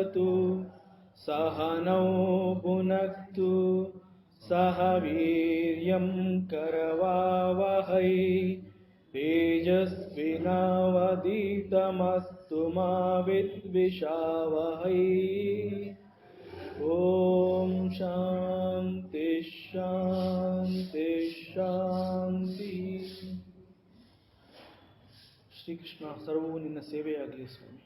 भवतु सहनौ भुनक्तु सह वीर्यं करवावहै तेजस्विनावधीतमस्तु मा विद्विषावहै। ओम शांति शांति शांति। ಶ್ರೀಕೃಷ್ಣ, ಸರ್ವವು ನಿನ್ನ ಸೇವೆಯಾಗಲಿ ಸ್ವಾಮಿ.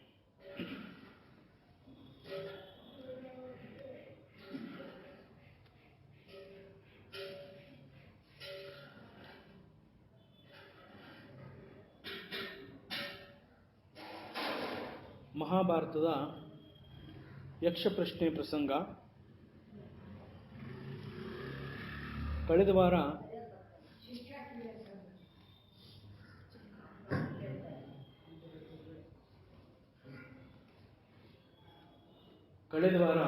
ಮಹಾಭಾರತದ ಯಕ್ಷ ಪ್ರಶ್ನೆ ಪ್ರಸಂಗ. ಕಳೆದ ವಾರ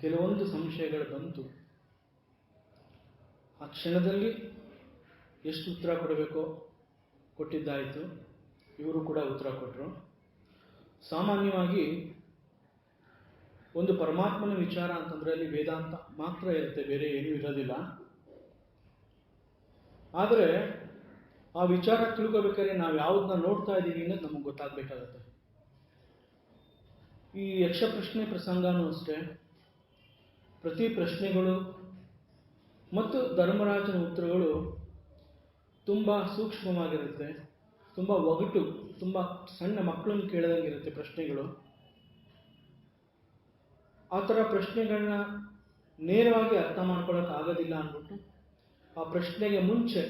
ಕೆಲವೊಂದು ಸಂಶಯಗಳು ಬಂತು. ಆ ಕ್ಷಣದಲ್ಲಿ ಎಷ್ಟು ಉತ್ತರ ಕೊಡಬೇಕೋ ಕೊಟ್ಟಿದ್ದಾಯಿತು. ಇವರು ಕೂಡ ಉತ್ತರ ಕೊಟ್ಟರು. ಸಾಮಾನ್ಯವಾಗಿ ಒಂದು ಪರಮಾತ್ಮನ ವಿಚಾರ ಅಂತಂದ್ರೆ ಅಲ್ಲಿ ವೇದಾಂತ ಮಾತ್ರ ಇರುತ್ತೆ, ಬೇರೆ ಏನೂ ಇರೋದಿಲ್ಲ. ಆದರೆ ಆ ವಿಚಾರ ತಿಳ್ಕೋಬೇಕಾದ್ರೆ ನಾವು ಯಾವುದನ್ನ ನೋಡ್ತಾ ಇದ್ದೀವಿ ಅನ್ನೋದು ನಮಗೆ ಗೊತ್ತಾಗಬೇಕಾಗತ್ತೆ. ಈ ಯಕ್ಷ ಪ್ರಶ್ನೆ ಪ್ರಸಂಗನೂ ಅಷ್ಟೇ, ಪ್ರತಿ ಪ್ರಶ್ನೆಗಳು ಮತ್ತು ಧರ್ಮರಾಜನ ಉತ್ತರಗಳು ತುಂಬ ಸೂಕ್ಷ್ಮವಾಗಿರುತ್ತೆ, ತುಂಬ ಒಗಟು, ತುಂಬ ಸಣ್ಣ ಮಕ್ಕಳನ್ನು ಕೇಳಿದಂಗಿರುತ್ತೆ ಪ್ರಶ್ನೆಗಳು. ಆ ಥರ ಪ್ರಶ್ನೆಗಳನ್ನ ನೇರವಾಗಿ ಅರ್ಥ ಮಾಡ್ಕೊಳ್ಳೋಕೆ ಆಗೋದಿಲ್ಲ ಅಂದ್ಬಿಟ್ಟು ಆ ಪ್ರಶ್ನೆಗೆ ಮುಂಚೆ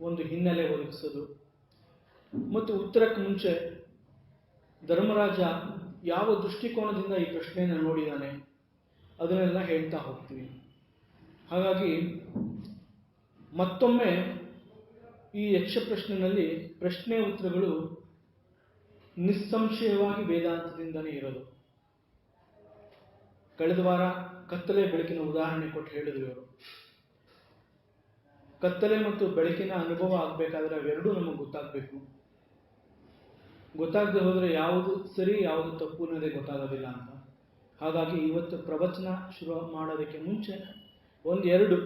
ಒಂದು ಹಿನ್ನೆಲೆ ಒದಗಿಸೋದು ಮತ್ತು ಉತ್ತರಕ್ಕೆ ಮುಂಚೆ ಧರ್ಮರಾಜ ಯಾವ ದೃಷ್ಟಿಕೋನದಿಂದ ಈ ಪ್ರಶ್ನೆಯನ್ನು ನೋಡಿದ್ದಾನೆ ಅದನ್ನೆಲ್ಲ ಹೇಳ್ತಾ ಹೋಗ್ತೀವಿ. ಹಾಗಾಗಿ ಮತ್ತೊಮ್ಮೆ ಈ ಯಕ್ಷ ಪ್ರಶ್ನೆಯಲ್ಲಿ ಪ್ರಶ್ನೆ ಉತ್ತರಗಳು ನಿಸ್ಸಂಶಯವಾಗಿ ವೇದಾಂತದಿಂದಲೇ ಇರೋದು. ಕಳೆದ ವಾರ ಕತ್ತಲೆ ಬೆಳಕಿನ ಉದಾಹರಣೆ ಕೊಟ್ಟು ಹೇಳಿದ್ರು ಇವರು. ಕತ್ತಲೆ ಮತ್ತು ಬೆಳಕಿನ ಅನುಭವ ಆಗಬೇಕಾದ್ರೆ ಅವೆರಡೂ ನಮಗೆ ಗೊತ್ತಾಗಬೇಕು. ಗೊತ್ತಾಗದೆ ಹೋದರೆ ಯಾವುದು ಸರಿ ಯಾವುದು ತಪ್ಪು ಅನ್ನೋದೇ ಗೊತ್ತಾಗೋದಿಲ್ಲ ಅಂತ. ಹಾಗಾಗಿ ಇವತ್ತು ಪ್ರವಚನ ಶುರು ಮಾಡೋದಕ್ಕೆ ಮುಂಚೆ ಒಂದೆರಡು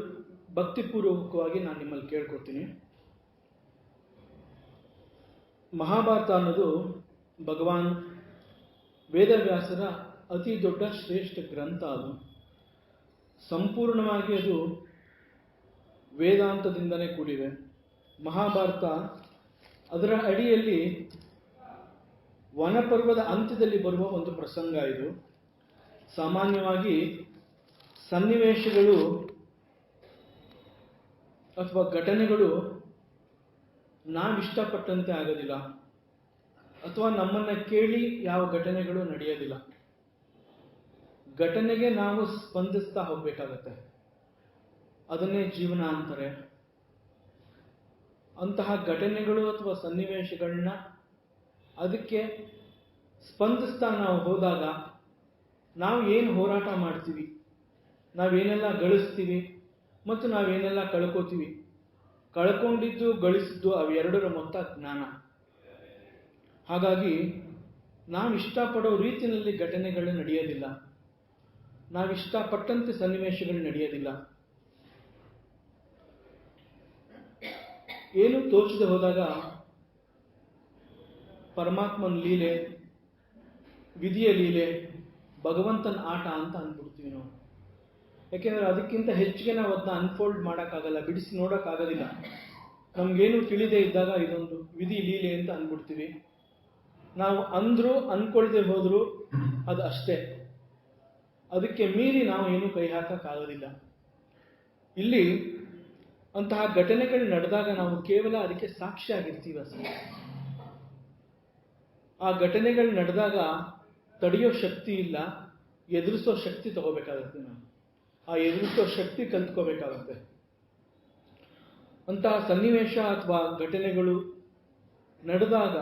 ಭಕ್ತಿಪೂರ್ವಕವಾಗಿ ನಾನು ನಿಮ್ಮಲ್ಲಿ ಕೇಳ್ಕೊತೀನಿ. ಮಹಾಭಾರತ ಅನ್ನೋದು ಭಗವಾನ್ ವೇದವ್ಯಾಸರ ಅತಿ ದೊಡ್ಡ ಶ್ರೇಷ್ಠ ಗ್ರಂಥ. ಅದು ಸಂಪೂರ್ಣವಾಗಿ ಅದು ವೇದಾಂತದಿಂದಲೇ ಕೂಡಿದೆ. ಮಹಾಭಾರತ ಅದರ ಅಡಿಯಲ್ಲಿ ವನಪರ್ವದ ಅಂತ್ಯದಲ್ಲಿ ಬರುವ ಒಂದು ಪ್ರಸಂಗ ಇದು. ಸಾಮಾನ್ಯವಾಗಿ ಸನ್ನಿವೇಶಗಳು ಅಥವಾ ಘಟನೆಗಳು ನಾವಿಷ್ಟಪಟ್ಟಂತೆ ಆಗೋದಿಲ್ಲ, ಅಥವಾ ನಮ್ಮನ್ನು ಕೇಳಿ ಯಾವ ಘಟನೆಗಳು ನಡೆಯೋದಿಲ್ಲ. ಘಟನೆಗೆ ನಾವು ಸ್ಪಂದಿಸ್ತಾ ಹೋಗ್ಬೇಕಾಗತ್ತೆ. ಅದನ್ನೇ ಜೀವನ ಅಂತಾರೆ. ಅಂತಹ ಘಟನೆಗಳು ಅಥವಾ ಸನ್ನಿವೇಶಗಳನ್ನ ಅದಕ್ಕೆ ಸ್ಪಂದಿಸ್ತಾ ನಾವು ಹೋದಾಗ ನಾವು ಏನು ಹೋರಾಟ ಮಾಡ್ತೀವಿ, ನಾವೇನೆಲ್ಲ ಗಳಿಸ್ತೀವಿ ಮತ್ತು ನಾವೇನೆಲ್ಲ ಕಳ್ಕೋತೀವಿ, ಕಳ್ಕೊಂಡಿದ್ದು ಗಳಿಸಿದ್ದು ಅವೆರಡರ ಮೊತ್ತ ಜ್ಞಾನ. ಹಾಗಾಗಿ ನಾವು ಇಷ್ಟಪಡೋ ರೀತಿಯಲ್ಲಿ ಘಟನೆಗಳು ನಡೆಯೋದಿಲ್ಲ, ನಾವಿಷ್ಟಪಟ್ಟಂತೆ ಸನ್ನಿವೇಶಗಳು ನಡೆಯೋದಿಲ್ಲ. ಏನು ತೋಚದೆ ಹೋದಾಗ ಪರಮಾತ್ಮನ ಲೀಲೆ, ವಿಧಿಯ ಲೀಲೆ, ಭಗವಂತನ ಆಟ ಅಂತ ಅಂದ್ಬಿಡ್ತೀವಿ ನಾವು. ಯಾಕೆಂದ್ರೆ ಅದಕ್ಕಿಂತ ಹೆಚ್ಚಿಗೆ ನಾವು ಅದನ್ನ ಅನ್ಫೋಲ್ಡ್ ಮಾಡೋಕ್ಕಾಗಲ್ಲ, ಬಿಡಿಸಿ ನೋಡೋಕ್ಕಾಗೋದಿಲ್ಲ. ನಮ್ಗೇನು ತಿಳಿದೇ ಇದ್ದಾಗ ಇದೊಂದು ವಿಧಿ ಲೀಲೆ ಅಂತ ಅಂದ್ಬಿಡ್ತೀವಿ. ನಾವು ಅಂದ್ರೂ ಅನ್ಕೊಳ್ದೆ ಹೋದ್ರು ಅದು ಅಷ್ಟೇ. ಅದಕ್ಕೆ ಮೀರಿ ನಾವು ಏನು ಕೈ ಹಾಕೋಕ್ಕಾಗೋದಿಲ್ಲ. ಇಲ್ಲಿ ಅಂತಹ ಘಟನೆಗಳು ನಡೆದಾಗ ನಾವು ಕೇವಲ ಅದಕ್ಕೆ ಸಾಕ್ಷಿಯಾಗಿರ್ತೀವಿ ಅಷ್ಟೇ. ಆ ಘಟನೆಗಳು ನಡೆದಾಗ ತಡೆಯೋ ಶಕ್ತಿ ಇಲ್ಲ, ಎದುರಿಸೋ ಶಕ್ತಿ ತಗೋಬೇಕಾಗುತ್ತೆ. ನಾವು ಆ ಎದುರಿಸೋ ಶಕ್ತಿ ಕಲ್ತ್ಕೋಬೇಕಾಗುತ್ತೆ. ಅಂತಹ ಸನ್ನಿವೇಶ ಅಥವಾ ಘಟನೆಗಳು ನಡೆದಾಗ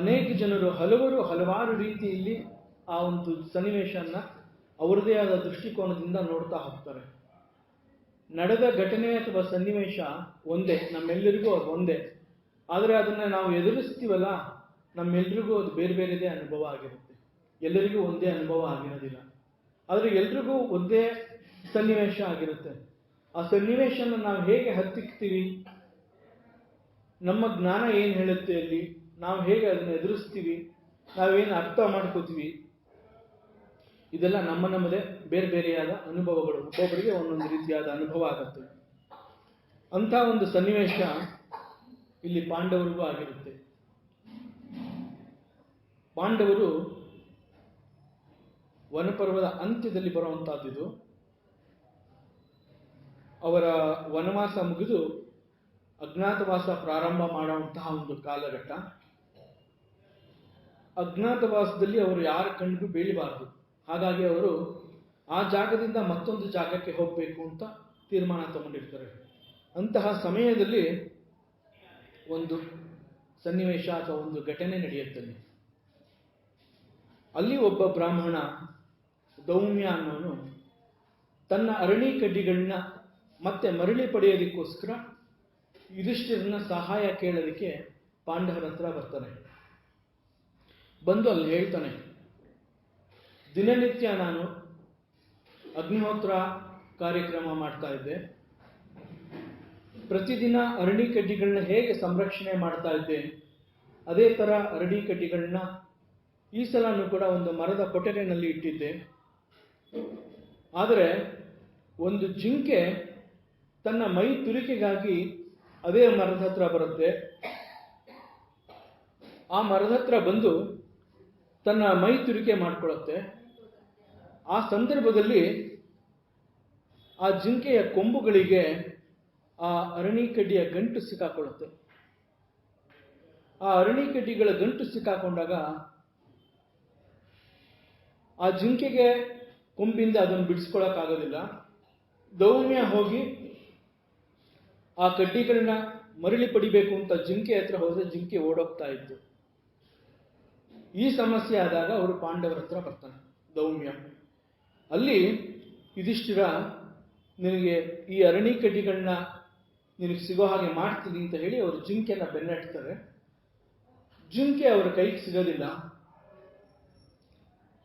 ಅನೇಕ ಜನರು ಹಲವಾರು ರೀತಿಯಲ್ಲಿ ಆ ಒಂದು ಸನ್ನಿವೇಶನ ಅವರದೇ ಆದ ದೃಷ್ಟಿಕೋನದಿಂದ ನೋಡ್ತಾ ಹೋಗ್ತಾರೆ. ನಡೆದ ಘಟನೆ ಅಥವಾ ಸನ್ನಿವೇಶ ಒಂದೇ, ನಮ್ಮೆಲ್ಲರಿಗೂ ಅದು ಒಂದೇ. ಆದರೆ ಅದನ್ನು ನಾವು ಎದುರಿಸ್ತೀವಲ್ಲ, ನಮ್ಮೆಲ್ರಿಗೂ ಅದು ಬೇರೆ ಬೇರೆದೇ ಅನುಭವ ಆಗಿರುತ್ತೆ. ಎಲ್ಲರಿಗೂ ಒಂದೇ ಅನುಭವ ಆಗಿರೋದಿಲ್ಲ. ಆದರೆ ಎಲ್ರಿಗೂ ಒಂದೇ ಸನ್ನಿವೇಶ ಆಗಿರುತ್ತೆ. ಆ ಸನ್ನಿವೇಶನ ನಾವು ಹೇಗೆ ಹತ್ತಿಕ್ತೀವಿ, ನಮ್ಮ ಜ್ಞಾನ ಏನು ಹೇಳುತ್ತೆ ಅಲ್ಲಿ, ನಾವು ಹೇಗೆ ಅದನ್ನು ಎದುರಿಸ್ತೀವಿ, ನಾವೇನು ಅರ್ಥ ಮಾಡ್ಕೋತೀವಿ, ಇದೆಲ್ಲ ನಮ್ಮದೇ ಬೇರೆ ಬೇರೆಯಾದ ಅನುಭವಗಳು. ಒಬ್ಬೊಬ್ಬರಿಗೆ ಒಂದೊಂದು ರೀತಿಯಾದ ಅನುಭವ ಆಗುತ್ತೆ. ಅಂಥ ಒಂದು ಸನ್ನಿವೇಶ ಇಲ್ಲಿ ಪಾಂಡವರಿಗೂ ಆಗಿರುತ್ತೆ. ಪಾಂಡವರು ವನಪರ್ವದ ಅಂತ್ಯದಲ್ಲಿ ಬರುವಂತಹದ್ದು. ಅವರ ವನವಾಸ ಮುಗಿದು ಅಜ್ಞಾತವಾಸ ಪ್ರಾರಂಭ ಮಾಡುವಂತಹ ಒಂದು ಕಾಲಘಟ್ಟ. ಅಜ್ಞಾತವಾಸದಲ್ಲಿ ಅವರು ಯಾರ ಕಣ್ಣಿಗೂ ಬೀಳಬಾರದು. ಹಾಗಾಗಿ ಅವರು ಆ ಜಾಗದಿಂದ ಮತ್ತೊಂದು ಜಾಗಕ್ಕೆ ಹೋಗಬೇಕು ಅಂತ ತೀರ್ಮಾನ ತಗೊಂಡಿರ್ತಾರೆ. ಅಂತಹ ಸಮಯದಲ್ಲಿ ಒಂದು ಸನ್ನಿವೇಶ ಅಥವಾ ಒಂದು ಘಟನೆ ನಡೆಯುತ್ತದೆ. ಅಲ್ಲಿ ಒಬ್ಬ ಬ್ರಾಹ್ಮಣ ದೌಮ್ಯ ಅನ್ನೋನು ತನ್ನ ಅರಣಿ ಕಡ್ಡಿಗಳನ್ನ ಮತ್ತೆ ಮರಳಿ ಪಡೆಯೋದಕ್ಕೋಸ್ಕರ ಯುಧಿಷ್ಠಿರನ ಸಹಾಯ ಕೇಳೋದಕ್ಕೆ ಪಾಂಡವರ ಹತ್ರ ಬರ್ತಾನೆ. ಬಂದು ಅಲ್ಲಿ ಹೇಳ್ತಾನೆ, ದಿನನಿತ್ಯ ನಾನು ಅಗ್ನಿಹೋತ್ರ ಕಾರ್ಯಕ್ರಮ ಮಾಡ್ತಾ ಇದ್ದೆ. ಪ್ರತಿದಿನ ಅರಣಿ ಕಡ್ಡಿಗಳನ್ನ ಹೇಗೆ ಸಂರಕ್ಷಣೆ ಮಾಡ್ತಾ ಇದ್ದೆ, ಅದೇ ಥರ ಅರಣಿ ಕಡ್ಡಿಗಳನ್ನ ಈ ಸಲನೂ ಕೂಡ ಒಂದು ಮರದ ಕೊಠಡಿನಲ್ಲಿ ಇಟ್ಟಿದ್ದೆ. ಆದರೆ ಒಂದು ಜಿಂಕೆ ತನ್ನ ಮೈ ತುರಿಕೆಗಾಗಿ ಅದೇ ಮರದ ಹತ್ರ ಬರುತ್ತೆ. ಆ ಮರದ ಹತ್ರ ಬಂದು ತನ್ನ ಮೈ ತುರಿಕೆ ಮಾಡಿಕೊಳ್ಳುತ್ತೆ. ಆ ಸಂದರ್ಭದಲ್ಲಿ ಆ ಜಿಂಕೆಯ ಕೊಂಬುಗಳಿಗೆ ಆ ಅರಣಿ ಕಡ್ಡಿಯ ಗಂಟು ಸಿಕ್ಕಾಕೊಳ್ಳುತ್ತೆ. ಆ ಅರಣಿ ಕಡ್ಡಿಗಳ ಗಂಟು ಸಿಕ್ಕಾಕೊಂಡಾಗ ಆ ಜಿಂಕೆಗೆ ಕೊಂಬಿಂದ ಅದನ್ನು ಬಿಡಿಸ್ಕೊಳ್ಳೋಕ್ಕಾಗೋದಿಲ್ಲ. ದೌಮ್ಯ ಹೋಗಿ ಆ ಕಡ್ಡಿಗಳನ್ನ ಮರಳಿ ಪಡಿಬೇಕು ಅಂತ ಜಿಂಕೆ ಹತ್ರ ಹೋದ್ರೆ ಜಿಂಕೆ ಓಡೋಗ್ತಾ ಇತ್ತು. ಈ ಸಮಸ್ಯೆ ಆದಾಗ ಅವರು ಪಾಂಡವರ ಹತ್ರ ಬರ್ತಾನೆ ದೌಮ್ಯ. ಅಲ್ಲಿ ಯುಧಿಷ್ಠಿರ, ನಿನಗೆ ಈ ಅರಣಿ ಕಡ್ಡಿಗಳನ್ನ ನಿನಗೆ ಸಿಗೋ ಹಾಗೆ ಮಾಡ್ತೀನಿ ಅಂತ ಹೇಳಿ ಅವರು ಜಿಂಕೆನ ಬೆನ್ನಟ್ತಾರೆ. ಜಿಂಕೆ ಅವರ ಕೈಗೆ ಸಿಗೋದಿಲ್ಲ.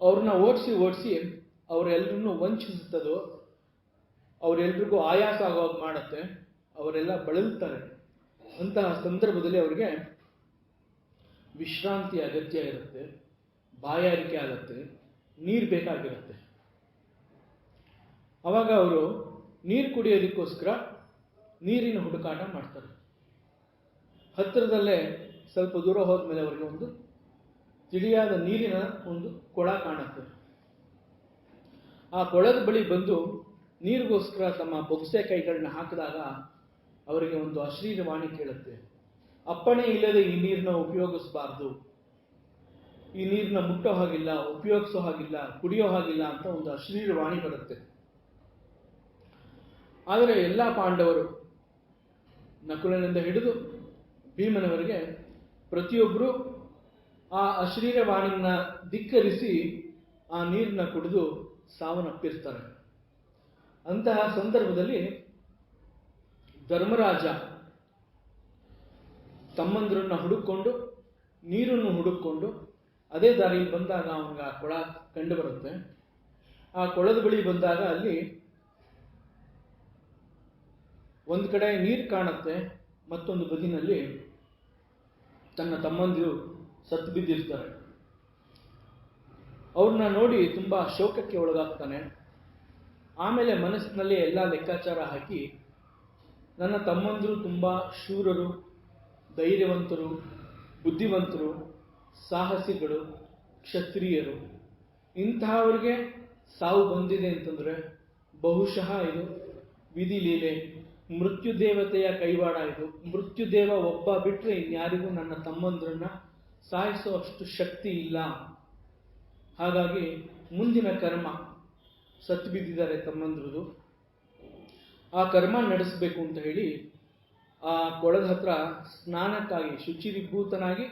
ಅವ್ರನ್ನ ಓಡಿಸಿ ಅವರೆಲ್ಲರನ್ನೂ ವಂಚಿಸುತ್ತದೋ, ಅವರೆಲ್ರಿಗೂ ಆಯಾಸ ಆಗೋದು ಮಾಡುತ್ತೆ. ಅವರೆಲ್ಲ ಬಳಲ್ತಾರೆ. ಅಂತಹ ಸಂದರ್ಭದಲ್ಲಿ ಅವರಿಗೆ ವಿಶ್ರಾಂತಿ ಅಗತ್ಯ ಇರುತ್ತೆ, ಬಾಯಾರಿಕೆ ಆಗುತ್ತೆ, ನೀರು ಬೇಕಾಗಿರುತ್ತೆ. ಅವಾಗ ಅವರು ನೀರು ಕುಡಿಯೋದಕ್ಕೋಸ್ಕರ ನೀರಿನ ಹುಡುಕಾಟ ಮಾಡ್ತಾರೆ. ಹತ್ತಿರದಲ್ಲೇ ಸ್ವಲ್ಪ ದೂರ ಹೋದ್ಮೇಲೆ ಅವರಿಗೆ ಒಂದು ತಿಳಿಯಾದ ನೀರಿನ ಒಂದು ಕೊಳ ಕಾಣುತ್ತೆ. ಆ ಕೊಳದ ಬಳಿ ಬಂದು ನೀರಿಗೋಸ್ಕರ ತಮ್ಮ ಬೊಗಸೆ ಕೈಗಳನ್ನ ಹಾಕಿದಾಗ ಅವರಿಗೆ ಒಂದು ಅಶ್ಲೀಲವಾಣಿ ಕೇಳುತ್ತೆ. ಅಪ್ಪಣೆ ಇಲ್ಲದೆ ಈ ನೀರನ್ನ ಉಪಯೋಗಿಸಬಾರ್ದು, ಈ ನೀರನ್ನ ಮುಟ್ಟೋ ಹಾಗಿಲ್ಲ, ಉಪಯೋಗಿಸೋ ಹಾಗಿಲ್ಲ, ಕುಡಿಯೋ ಹಾಗಿಲ್ಲ ಅಂತ ಒಂದು ಅಶ್ಲೀಲವಾಣಿ ಬರುತ್ತೆ. ಆದರೆ ಎಲ್ಲ ಪಾಂಡವರು, ನಕುಲನಿಂದ ಹಿಡಿದು ಭೀಮನವರೆಗೆ ಪ್ರತಿಯೊಬ್ಬರು ಆ ಅಶ್ಲೀಲವಾಣಿನ ಧಿಕ್ಕರಿಸಿ ಆ ನೀರನ್ನ ಕುಡಿದು ಸಾವನ್ನಪ್ಪಿರ್ತಾರೆ. ಅಂತಹ ಸಂದರ್ಭದಲ್ಲಿ ಧರ್ಮರಾಜ ತಮ್ಮಂದ್ರನ್ನ ಹುಡುಕೊಂಡು ನೀರನ್ನು ಹುಡುಕೊಂಡು ಅದೇ ದಾರಿಯಲ್ಲಿ ಬಂದಾಗ ಅವನಿಗೆ ಆ ಕೊಳ ಕಂಡು ಬರುತ್ತೆ. ಆ ಕೊಳದ ಬಳಿ ಬಂದಾಗ ಅಲ್ಲಿ ಒಂದು ಕಡೆ ನೀರು ಕಾಣುತ್ತೆ, ಮತ್ತೊಂದು ಬದಿನಲ್ಲಿ ತನ್ನ ತಮ್ಮಂದಿರು ಸತ್ತು ಬಿದ್ದಿರ್ತಾರೆ. ಅವ್ರನ್ನ ನೋಡಿ ತುಂಬಾ ಶೋಕಕ್ಕೆ ಒಳಗಾಗ್ತಾನೆ. ಆಮೇಲೆ ಮನಸ್ಸಿನಲ್ಲಿ ಎಲ್ಲ ಲೆಕ್ಕಾಚಾರ ಹಾಕಿ, ನನ್ನ ತಮ್ಮಂದಿರು ತುಂಬಾ ಶೂರರು, ಧೈರ್ಯವಂತರು, ಬುದ್ಧಿವಂತರು, ಸಾಹಸಿಗಳು, ಕ್ಷತ್ರಿಯರು. ಇಂತಹವರಿಗೆ ಸಾವು ಬಂದಿದೆ ಅಂತಂದ್ರೆ ಬಹುಶಃ ಇದು ವಿಧಿಲೀಲೆ, ಮೃತ್ಯು ದೇವತೆಯ ಕೈವಾಡ. ಇದು ಮೃತ್ಯುದೇವ ಒಬ್ಬ ಬಿಟ್ರೆ ಇನ್ಯಾರಿಗೂ ನನ್ನ ತಮ್ಮಂದ್ರನ್ನ ಸಾಯಿಸೋ ಅಷ್ಟು ಶಕ್ತಿ ಇಲ್ಲ. ಹಾಗಾಗಿ ಮುಂದಿನ ಕರ್ಮ, ಸತ್ತು ಬಿದ್ದಿದ್ದಾರೆ ತಮ್ಮಂದ್ರದು, ಆ ಕರ್ಮ ನಡೆಸಬೇಕು ಅಂತ ಹೇಳಿ ಆ ಕೊಳದ ಹತ್ರ ಸ್ನಾನಕ್ಕಾಗಿ ಶುಚಿವಿಭೂತನಾಗಿ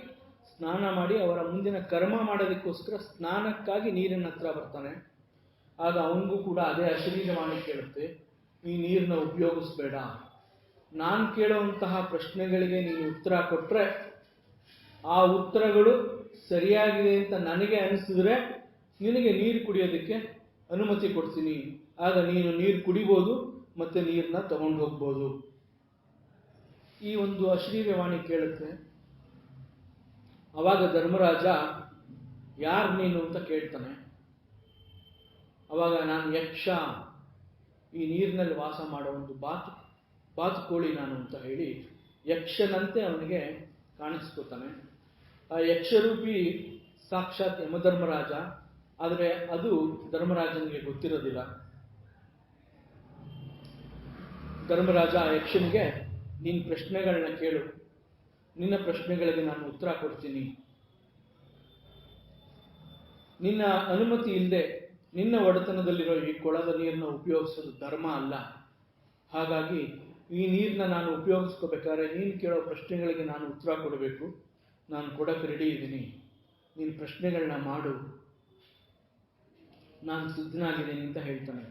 ಸ್ನಾನ ಮಾಡಿ ಅವರ ಮುಂದಿನ ಕರ್ಮ ಮಾಡೋದಕ್ಕೋಸ್ಕರ ಸ್ನಾನಕ್ಕಾಗಿ ನೀರಿನ ಹತ್ರ ಬರ್ತಾನೆ. ಆಗ ಅವನಿಗೂ ಕೂಡ ಅದೇ ಅಶರೀರವಾಣಿ ಕೇಳುತ್ತೆ, ಈ ನೀರನ್ನ ಉಪಯೋಗಿಸ್ಬೇಡ, ನಾನು ಕೇಳುವಂತಹ ಪ್ರಶ್ನೆಗಳಿಗೆ ನೀನು ಉತ್ತರ ಕೊಟ್ರೆ ಆ ಉತ್ತರಗಳು ಸರಿಯಾಗಿದೆ ಅಂತ ನನಗೆ ಅನಿಸಿದ್ರೆ ನಿನಗೆ ನೀರು ಕುಡಿಯೋದಕ್ಕೆ ಅನುಮತಿ ಕೊಡ್ತೀನಿ, ಆಗ ನೀನು ನೀರು ಕುಡಿಬೋದು ಮತ್ತೆ ನೀರನ್ನ ತಗೊಂಡು ಹೋಗ್ಬೋದು. ಈ ಒಂದು ಅಶ್ಲೀಲವಾಣಿ ಕೇಳುತ್ತೆ. ಅವಾಗ ಧರ್ಮರಾಜ ಯಾರು ನೀನು ಅಂತ ಕೇಳ್ತಾನೆ. ಅವಾಗ ನಾನು ಯಕ್ಷ, ಈ ನೀರಿನಲ್ಲಿ ವಾಸ ಮಾಡೋ ಒಂದು ಬಾತುಕೋಳಿ ನಾನು ಅಂತ ಹೇಳಿ ಯಕ್ಷನಂತೆ ಅವನಿಗೆ ಕಾಣಿಸ್ಕೊತಾನೆ. ಆ ಯಕ್ಷರೂಪಿ ಸಾಕ್ಷಾತ್ ಯಮಧರ್ಮರಾಜ, ಆದರೆ ಅದು ಧರ್ಮರಾಜನಿಗೆ ಗೊತ್ತಿರೋದಿಲ್ಲ. ಧರ್ಮರಾಜ ಆ ಯಕ್ಷನಿಗೆ, ನಿನ್ನ ಪ್ರಶ್ನೆಗಳನ್ನ ಕೇಳು, ನಿನ್ನ ಪ್ರಶ್ನೆಗಳಿಗೆ ನಾನು ಉತ್ತರ ಕೊಡ್ತೀನಿ. ನಿನ್ನ ಅನುಮತಿ ಇಲ್ಲದೆ ನಿನ್ನ ಒಡೆತನದಲ್ಲಿರೋ ಈ ಕೊಳದ ನೀರನ್ನ ಉಪಯೋಗಿಸೋದು ಧರ್ಮ ಅಲ್ಲ. ಹಾಗಾಗಿ ಈ ನೀರನ್ನ ನಾನು ಉಪಯೋಗಿಸ್ಕೋಬೇಕಾದ್ರೆ ನೀನು ಕೇಳೋ ಪ್ರಶ್ನೆಗಳಿಗೆ ನಾನು ಉತ್ತರ ಕೊಡಬೇಕು. ನಾನು ಕೊಡಕ್ಕೆ ರೆಡಿ ಇದ್ದೀನಿ, ನೀನು ಪ್ರಶ್ನೆಗಳನ್ನ ಮಾಡು, ನಾನು ಸಿದ್ಧನಾಗಿದ್ದೀನಿ ಅಂತ ಹೇಳ್ತಾನೆ.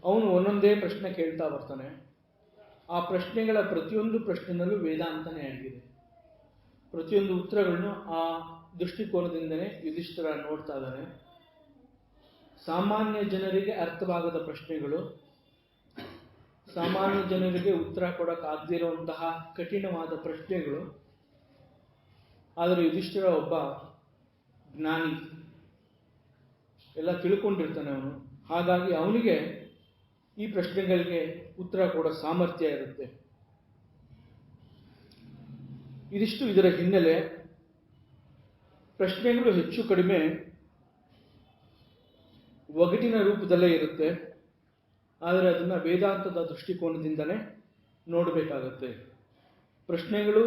ಅವನು ಒಂದೊಂದೇ ಪ್ರಶ್ನೆ ಕೇಳ್ತಾ ಬರ್ತಾನೆ. ಆ ಪ್ರಶ್ನೆಗಳ ಪ್ರತಿಯೊಂದು ಪ್ರಶ್ನೆನಲ್ಲೂ ವೇದಾಂತನೇ ಆಗಿದೆ. ಪ್ರತಿಯೊಂದು ಉತ್ತರಗಳನ್ನು ಆ ದೃಷ್ಟಿಕೋನದಿಂದನೇ ಯುಧಿಷ್ಠಿರ ನೋಡ್ತಾ ಇದ್ದಾನೆ. ಸಾಮಾನ್ಯ ಜನರಿಗೆ ಅರ್ಥವಾಗದ ಪ್ರಶ್ನೆಗಳು, ಸಾಮಾನ್ಯ ಜನರಿಗೆ ಉತ್ತರ ಕೊಡಕ್ಕಾಗದೇ ಇರುವಂತಹ ಕಠಿಣವಾದ ಪ್ರಶ್ನೆಗಳು. ಆದರೆ ಯುಧಿಷ್ಠಿರ ಒಬ್ಬ ಜ್ಞಾನಿ, ಎಲ್ಲ ತಿಳ್ಕೊಂಡಿರ್ತಾನೆ ಅವನು. ಹಾಗಾಗಿ ಅವನಿಗೆ ಈ ಪ್ರಶ್ನೆಗಳಿಗೆ ಉತ್ತರ ಕೊಡೋ ಸಾಮರ್ಥ್ಯ ಇರುತ್ತೆ. ಇದಿಷ್ಟು ಇದರ ಹಿನ್ನೆಲೆ. ಪ್ರಶ್ನೆಗಳು ಹೆಚ್ಚು ಕಡಿಮೆ ಒಗಟಿನ ರೂಪದಲ್ಲೇ ಇರುತ್ತೆ, ಆದರೆ ಅದನ್ನು ವೇದಾಂತದ ದೃಷ್ಟಿಕೋನದಿಂದಲೇ ನೋಡಬೇಕಾಗತ್ತೆ. ಪ್ರಶ್ನೆಗಳು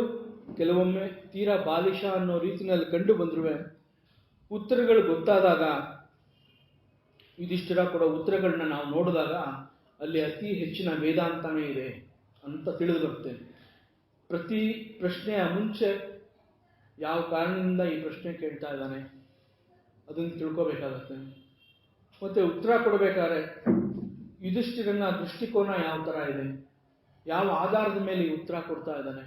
ಕೆಲವೊಮ್ಮೆ ತೀರಾ ಬಾಲಿಶ ಅನ್ನೋ ರೀತಿಯಲ್ಲಿ ಕಂಡು ಬಂದರೂ ಉತ್ತರಗಳು ಗೊತ್ತಾದಾಗ, ಯುಧಿಷ್ಠಿರ ಕೊಡೋ ಉತ್ತರಗಳನ್ನ ನಾವು ನೋಡಿದಾಗ ಅಲ್ಲಿ ಅತಿ ಹೆಚ್ಚಿನ ವೇದಾಂತನೇ ಇದೆ ಅಂತ ತಿಳಿದು ಬರುತ್ತೆ. ಪ್ರತಿ ಪ್ರಶ್ನೆಯ ಮುಂಚೆ ಯಾವ ಕಾರಣದಿಂದ ಈ ಪ್ರಶ್ನೆ ಕೇಳ್ತಾ ಇದ್ದಾನೆ ಅದನ್ನು ತಿಳ್ಕೋಬೇಕಾಗತ್ತೆ. ಮತ್ತೆ ಉತ್ತರ ಕೊಡಬೇಕಾದ್ರೆ ಯುಧಿಷ್ಠಿರನ ದೃಷ್ಟಿಕೋನ ಯಾವ ಥರ ಇದೆ, ಯಾವ ಆಧಾರದ ಮೇಲೆ ಈ ಉತ್ತರ ಕೊಡ್ತಾ ಇದ್ದಾನೆ,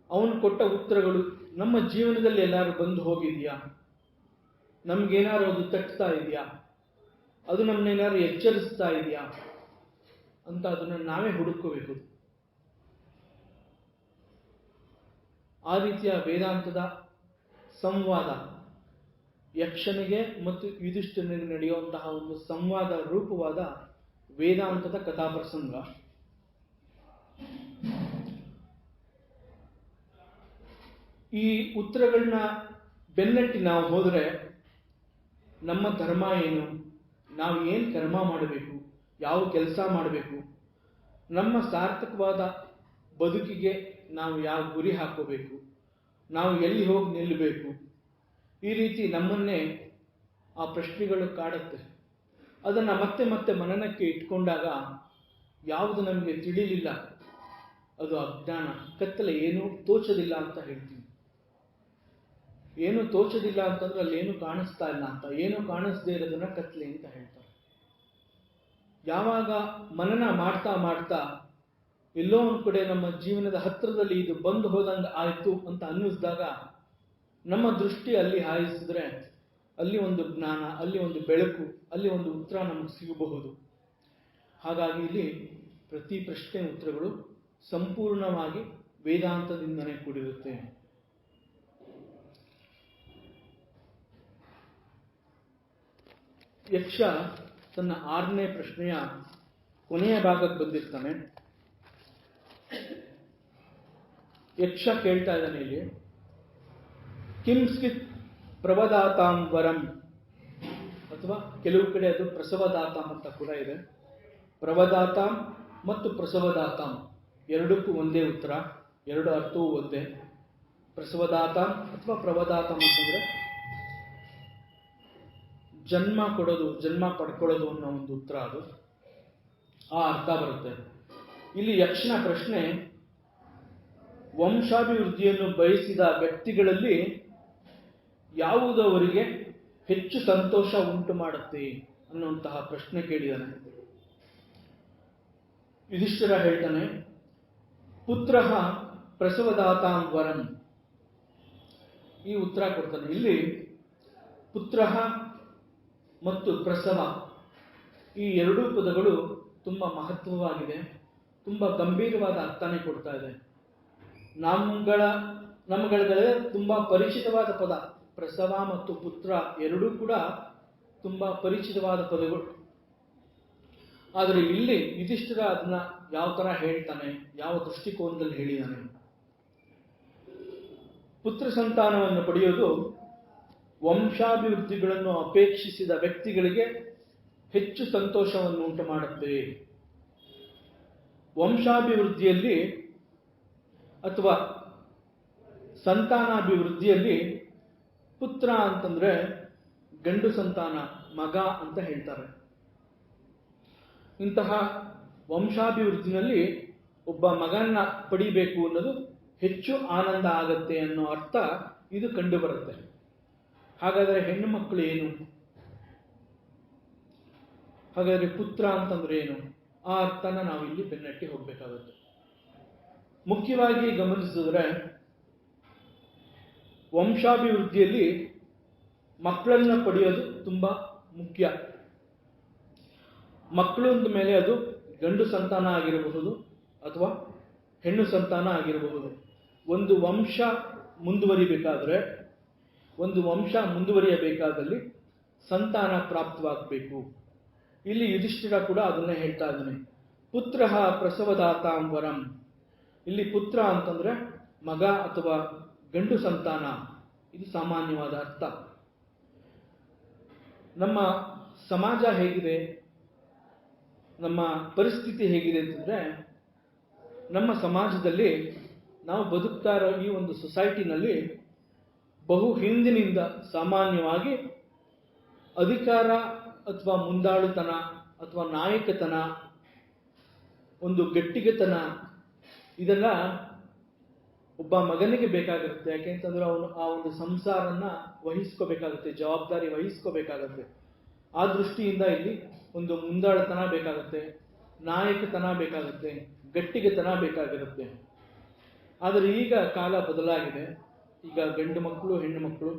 ಅವನು ಕೊಟ್ಟ ಉತ್ತರಗಳು ನಮ್ಮ ಜೀವನದಲ್ಲಿ ಎಲ್ಲಾರು ಬಂದು ಹೋಗಿದೆಯಾ, ನಮ್ಗೇನಾದ್ರು ಅದು ತಟ್ತಾ ಇದೆಯಾ, ಅದು ನಮ್ಮನ್ನೇನಾದ್ರು ಎಚ್ಚರಿಸ್ತಾ ಇದೆಯಾ ಅಂತ ಅದನ್ನು ನಾವೇ ಹುಡುಕೋಬೇಕು. ಆ ರೀತಿಯ ವೇದಾಂತದ ಸಂವಾದ, ಯಕ್ಷನಿಗೆ ಮತ್ತು ಯುಧಿಷ್ಠಿರನಿಗೆ ನಡೆಯುವಂತಹ ಒಂದು ಸಂವಾದ ರೂಪವಾದ ವೇದಾಂತದ ಕಥಾಪ್ರಸಂಗ. ಈ ಉತ್ತರಗಳನ್ನ ಬೆನ್ನಟ್ಟಿ ನಾವು ಹೋದರೆ ನಮ್ಮ ಧರ್ಮ ಏನು, ನಾವು ಏನು ಕರ್ಮ ಮಾಡಬೇಕು, ಯಾವ ಕೆಲಸ ಮಾಡಬೇಕು, ನಮ್ಮ ಸಾರ್ಥಕವಾದ ಬದುಕಿಗೆ ನಾವು ಯಾವ ಗುರಿ ಹಾಕೋಬೇಕು, ನಾವು ಎಲ್ಲಿ ಹೋಗಿ ನಿಲ್ಲಬೇಕು, ಈ ರೀತಿ ನಮ್ಮನ್ನೇ ಆ ಪ್ರಶ್ನೆಗಳು ಕಾಡುತ್ತೆ. ಅದನ್ನು ಮತ್ತೆ ಮತ್ತೆ ಮನನಕ್ಕೆ ಇಟ್ಕೊಂಡಾಗ ಯಾವುದು ನಮಗೆ ತಿಳಿಲಿಲ್ಲ ಅದು ಅಜ್ಞಾನ, ಕತ್ತಲೆ, ಏನೂ ತೋಚದಿಲ್ಲ ಅಂತ ಹೇಳ್ತೀವಿ. ಏನು ತೋಚದಿಲ್ಲ ಅಂತಂದ್ರೆ ಅಲ್ಲಿ ಏನು ಕಾಣಿಸ್ತಾ ಇಲ್ಲ ಅಂತ, ಏನು ಕಾಣಿಸ್ದೇ ಇರೋದನ್ನ ಕತ್ತಲೆ ಅಂತ ಹೇಳ್ತಾರೆ. ಯಾವಾಗ ಮನನ ಮಾಡ್ತಾ ಮಾಡ್ತಾ ಎಲ್ಲೋ ಒಂದು ಕಡೆ ನಮ್ಮ ಜೀವನದ ಹತ್ತಿರದಲ್ಲಿ ಇದು ಬಂದು ಹೋದಂಗೆ ಆಯಿತು ಅಂತ ಅನ್ನಿಸಿದಾಗ ನಮ್ಮ ದೃಷ್ಟಿ ಅಲ್ಲಿ ಹಾಯಿಸಿದ್ರೆ ಅಲ್ಲಿ ಒಂದು ಜ್ಞಾನ, ಅಲ್ಲಿ ಒಂದು ಬೆಳಕು, ಅಲ್ಲಿ ಒಂದು ಉತ್ತರ ನಮಗೆ ಸಿಗಬಹುದು. ಹಾಗಾಗಿ ಇಲ್ಲಿ ಪ್ರತಿ ಪ್ರಶ್ನೆ ಉತ್ತರಗಳು ಸಂಪೂರ್ಣವಾಗಿ ವೇದಾಂತದಿಂದನೇ ಕೂಡಿರುತ್ತೆ. ಯಕ್ಷ ತನ್ನ 6ನೇ ಪ್ರಶ್ನೆಯ ಕೊನೆಯ ಭಾಗಕ್ಕೆ ಬಂದಿರ್ತಾನೆ. ಯಕ್ಷ ಕೇಳ್ತಾ ಇದ್ದಾನೆ ಇಲ್ಲಿ, ಕಿಂಸ್ಕಿತ್ ಪ್ರವದಾತಾಂ ವರಂ, ಅಥವಾ ಕೆಲವು ಕಡೆ ಅದು ಪ್ರಸವದಾತಾಂ ಅಂತ ಕೂಡ ಇದೆ. ಪ್ರವದಾತಾಂ ಮತ್ತು ಪ್ರಸವದಾತಾಂ ಎರಡಕ್ಕೂ ಒಂದೇ ಉತ್ತರ, ಎರಡು ಅರ್ಥವೂ ಒಂದೇ. ಪ್ರಸವದಾತಾಂ ಅಥವಾ ಪ್ರವದಾತಾಂ ಅಂತಂದ್ರೆ ಜನ್ಮ ಕೊಡೋದು, ಜನ್ಮ ಪಡ್ಕೊಳ್ಳೋದು ಅನ್ನೋ ಒಂದು ಉತ್ತರ, ಅದು ಆ ಅರ್ಥ ಬರುತ್ತೆ. ಇಲ್ಲಿ ಯಕ್ಷನ ಪ್ರಶ್ನೆ, ವಂಶಾಭಿವೃದ್ಧಿಯನ್ನು ಬಯಸಿದ ವ್ಯಕ್ತಿಗಳಲ್ಲಿ ಯಾವುದು ಅವರಿಗೆ ಹೆಚ್ಚು ಸಂತೋಷ ಉಂಟು ಮಾಡುತ್ತೆ ಅನ್ನುವಂತಹ ಪ್ರಶ್ನೆ ಕೇಳಿದಾನೆ. ಯುಧಿಷ್ಠಿರ ಹೇಳ್ತಾನೆ, ಪುತ್ರ ಪ್ರಸವದಾತಾಂ ವರಂ, ಈ ಉತ್ತರ ಕೊಡ್ತಾನೆ. ಇಲ್ಲಿ ಪುತ್ರ ಮತ್ತು ಪ್ರಸವ ಈ ಎರಡೂ ಪದಗಳು ತುಂಬ ಮಹತ್ವವಾಗಿದೆ, ತುಂಬ ಗಂಭೀರವಾದ ಅರ್ಥನೇ ಕೊಡ್ತಾ ಇದೆ. ನಮ್ಮಗಳಿಗೆ ತುಂಬ ಪರಿಚಿತವಾದ ಪದ ಪ್ರಸವ ಮತ್ತು ಪುತ್ರ ಎರಡೂ ಕೂಡ ತುಂಬ ಪರಿಚಿತವಾದ ಪದಗಳು. ಆದರೆ ಇಲ್ಲಿ ಯುಧಿಷ್ಠಿರ ಅದನ್ನ ಯಾವ ಥರ ಹೇಳ್ತಾನೆ, ಯಾವ ದೃಷ್ಟಿಕೋನದಲ್ಲಿ ಹೇಳಿದ್ದಾನೆ. ಪುತ್ರ ಸಂತಾನವನ್ನು ಪಡೆಯೋದು ವಂಶಾಭಿವೃದ್ಧಿಗಳನ್ನು ಅಪೇಕ್ಷಿಸಿದ ವ್ಯಕ್ತಿಗಳಿಗೆ ಹೆಚ್ಚು ಸಂತೋಷವನ್ನು ಉಂಟು ಮಾಡುತ್ತೆ. ವಂಶಾಭಿವೃದ್ಧಿಯಲ್ಲಿ ಅಥವಾ ಸಂತಾನಾಭಿವೃದ್ಧಿಯಲ್ಲಿ ಪುತ್ರ ಅಂತಂದ್ರೆ ಗಂಡು ಸಂತಾನ, ಮಗ ಅಂತ ಹೇಳ್ತಾರೆ. ಇಂತಹ ವಂಶಾಭಿವೃದ್ಧಿನಲ್ಲಿ ಒಬ್ಬ ಮಗನ್ನ ಪಡಿಬೇಕು ಅನ್ನೋದು ಹೆಚ್ಚು ಆನಂದ ಆಗತ್ತೆ ಅನ್ನೋ ಅರ್ಥ ಇದು ಕಂಡು ಬರುತ್ತೆ. ಹಾಗಾದರೆ ಹೆಣ್ಣು ಮಕ್ಕಳು ಏನು? ಹಾಗಾದರೆ ಪುತ್ರ ಅಂತಂದ್ರೆ ಏನು? ಆ ಅರ್ಥನ ನಾವು ಇಲ್ಲಿ ಬೆನ್ನಟ್ಟಿ ಹೋಗ್ಬೇಕಾಗುತ್ತೆ. ಮುಖ್ಯವಾಗಿ ಗಮನಿಸಿದ್ರೆ ವಂಶಾಭಿವೃದ್ಧಿಯಲ್ಲಿ ಮಕ್ಕಳನ್ನ ಪಡೆಯೋದು ತುಂಬಾ ಮುಖ್ಯ. ಮಕ್ಕಳು ಅಂದ ಮೇಲೆ ಅದು ಗಂಡು ಸಂತಾನ ಆಗಿರಬಹುದು ಅಥವಾ ಹೆಣ್ಣು ಸಂತಾನ ಆಗಿರಬಹುದು. ಒಂದು ವಂಶ ಮುಂದುವರಿಯಬೇಕಾದಲ್ಲಿ ಸಂತಾನ ಪ್ರಾಪ್ತವಾಗಬೇಕು. ಇಲ್ಲಿ ಯುಧಿಷ್ಠಿರ ಕೂಡ ಅದನ್ನೇ ಹೇಳ್ತಾ ಇದ್ದಾನೆ. ಪುತ್ರ ಪ್ರಸವದಾತಾಂ ವರಂ. ಇಲ್ಲಿ ಪುತ್ರ ಅಂತಂದ್ರೆ ಮಗ ಅಥವಾ ಗಂಡು ಸಂತಾನ, ಇದು ಸಾಮಾನ್ಯವಾದ ಅರ್ಥ. ನಮ್ಮ ಸಮಾಜ ಹೇಗಿದೆ, ನಮ್ಮ ಪರಿಸ್ಥಿತಿ ಹೇಗಿದೆ ಅಂತಂದ್ರೆ, ನಮ್ಮ ಸಮಾಜದಲ್ಲಿ ನಾವು ಬದುಕ್ತಾ ಇರೋ ಈ ಒಂದು ಸೊಸೈಟಿನಲ್ಲಿ ಬಹು ಹಿಂದಿನಿಂದ ಸಾಮಾನ್ಯವಾಗಿ ಅಧಿಕಾರ ಅಥವಾ ಮುಂದಾಳುತನ ಅಥವಾ ನಾಯಕತನ, ಒಂದು ಗಟ್ಟಿಗೆತನ, ಇದೆಲ್ಲ ಒಬ್ಬ ಮಗನಿಗೆ ಬೇಕಾಗುತ್ತೆ. ಯಾಕೆಂತಂದ್ರೆ ಅವನು ಆ ಒಂದು ಸಂಸಾರನ್ನ ವಹಿಸ್ಕೋಬೇಕಾಗುತ್ತೆ, ಜವಾಬ್ದಾರಿ ವಹಿಸ್ಕೋಬೇಕಾಗತ್ತೆ. ಆ ದೃಷ್ಟಿಯಿಂದ ಇಲ್ಲಿ ಒಂದು ಮುಂದಾಳುತನ ಬೇಕಾಗುತ್ತೆ, ನಾಯಕತನ ಬೇಕಾಗುತ್ತೆ, ಗಟ್ಟಿಗೆತನ ಬೇಕಾಗಿರುತ್ತೆ. ಆದರೆ ಈಗ ಕಾಲ ಬದಲಾಗಿದೆ. ಈಗ ಗಂಡು ಮಕ್ಕಳು ಹೆಣ್ಣು ಮಕ್ಕಳು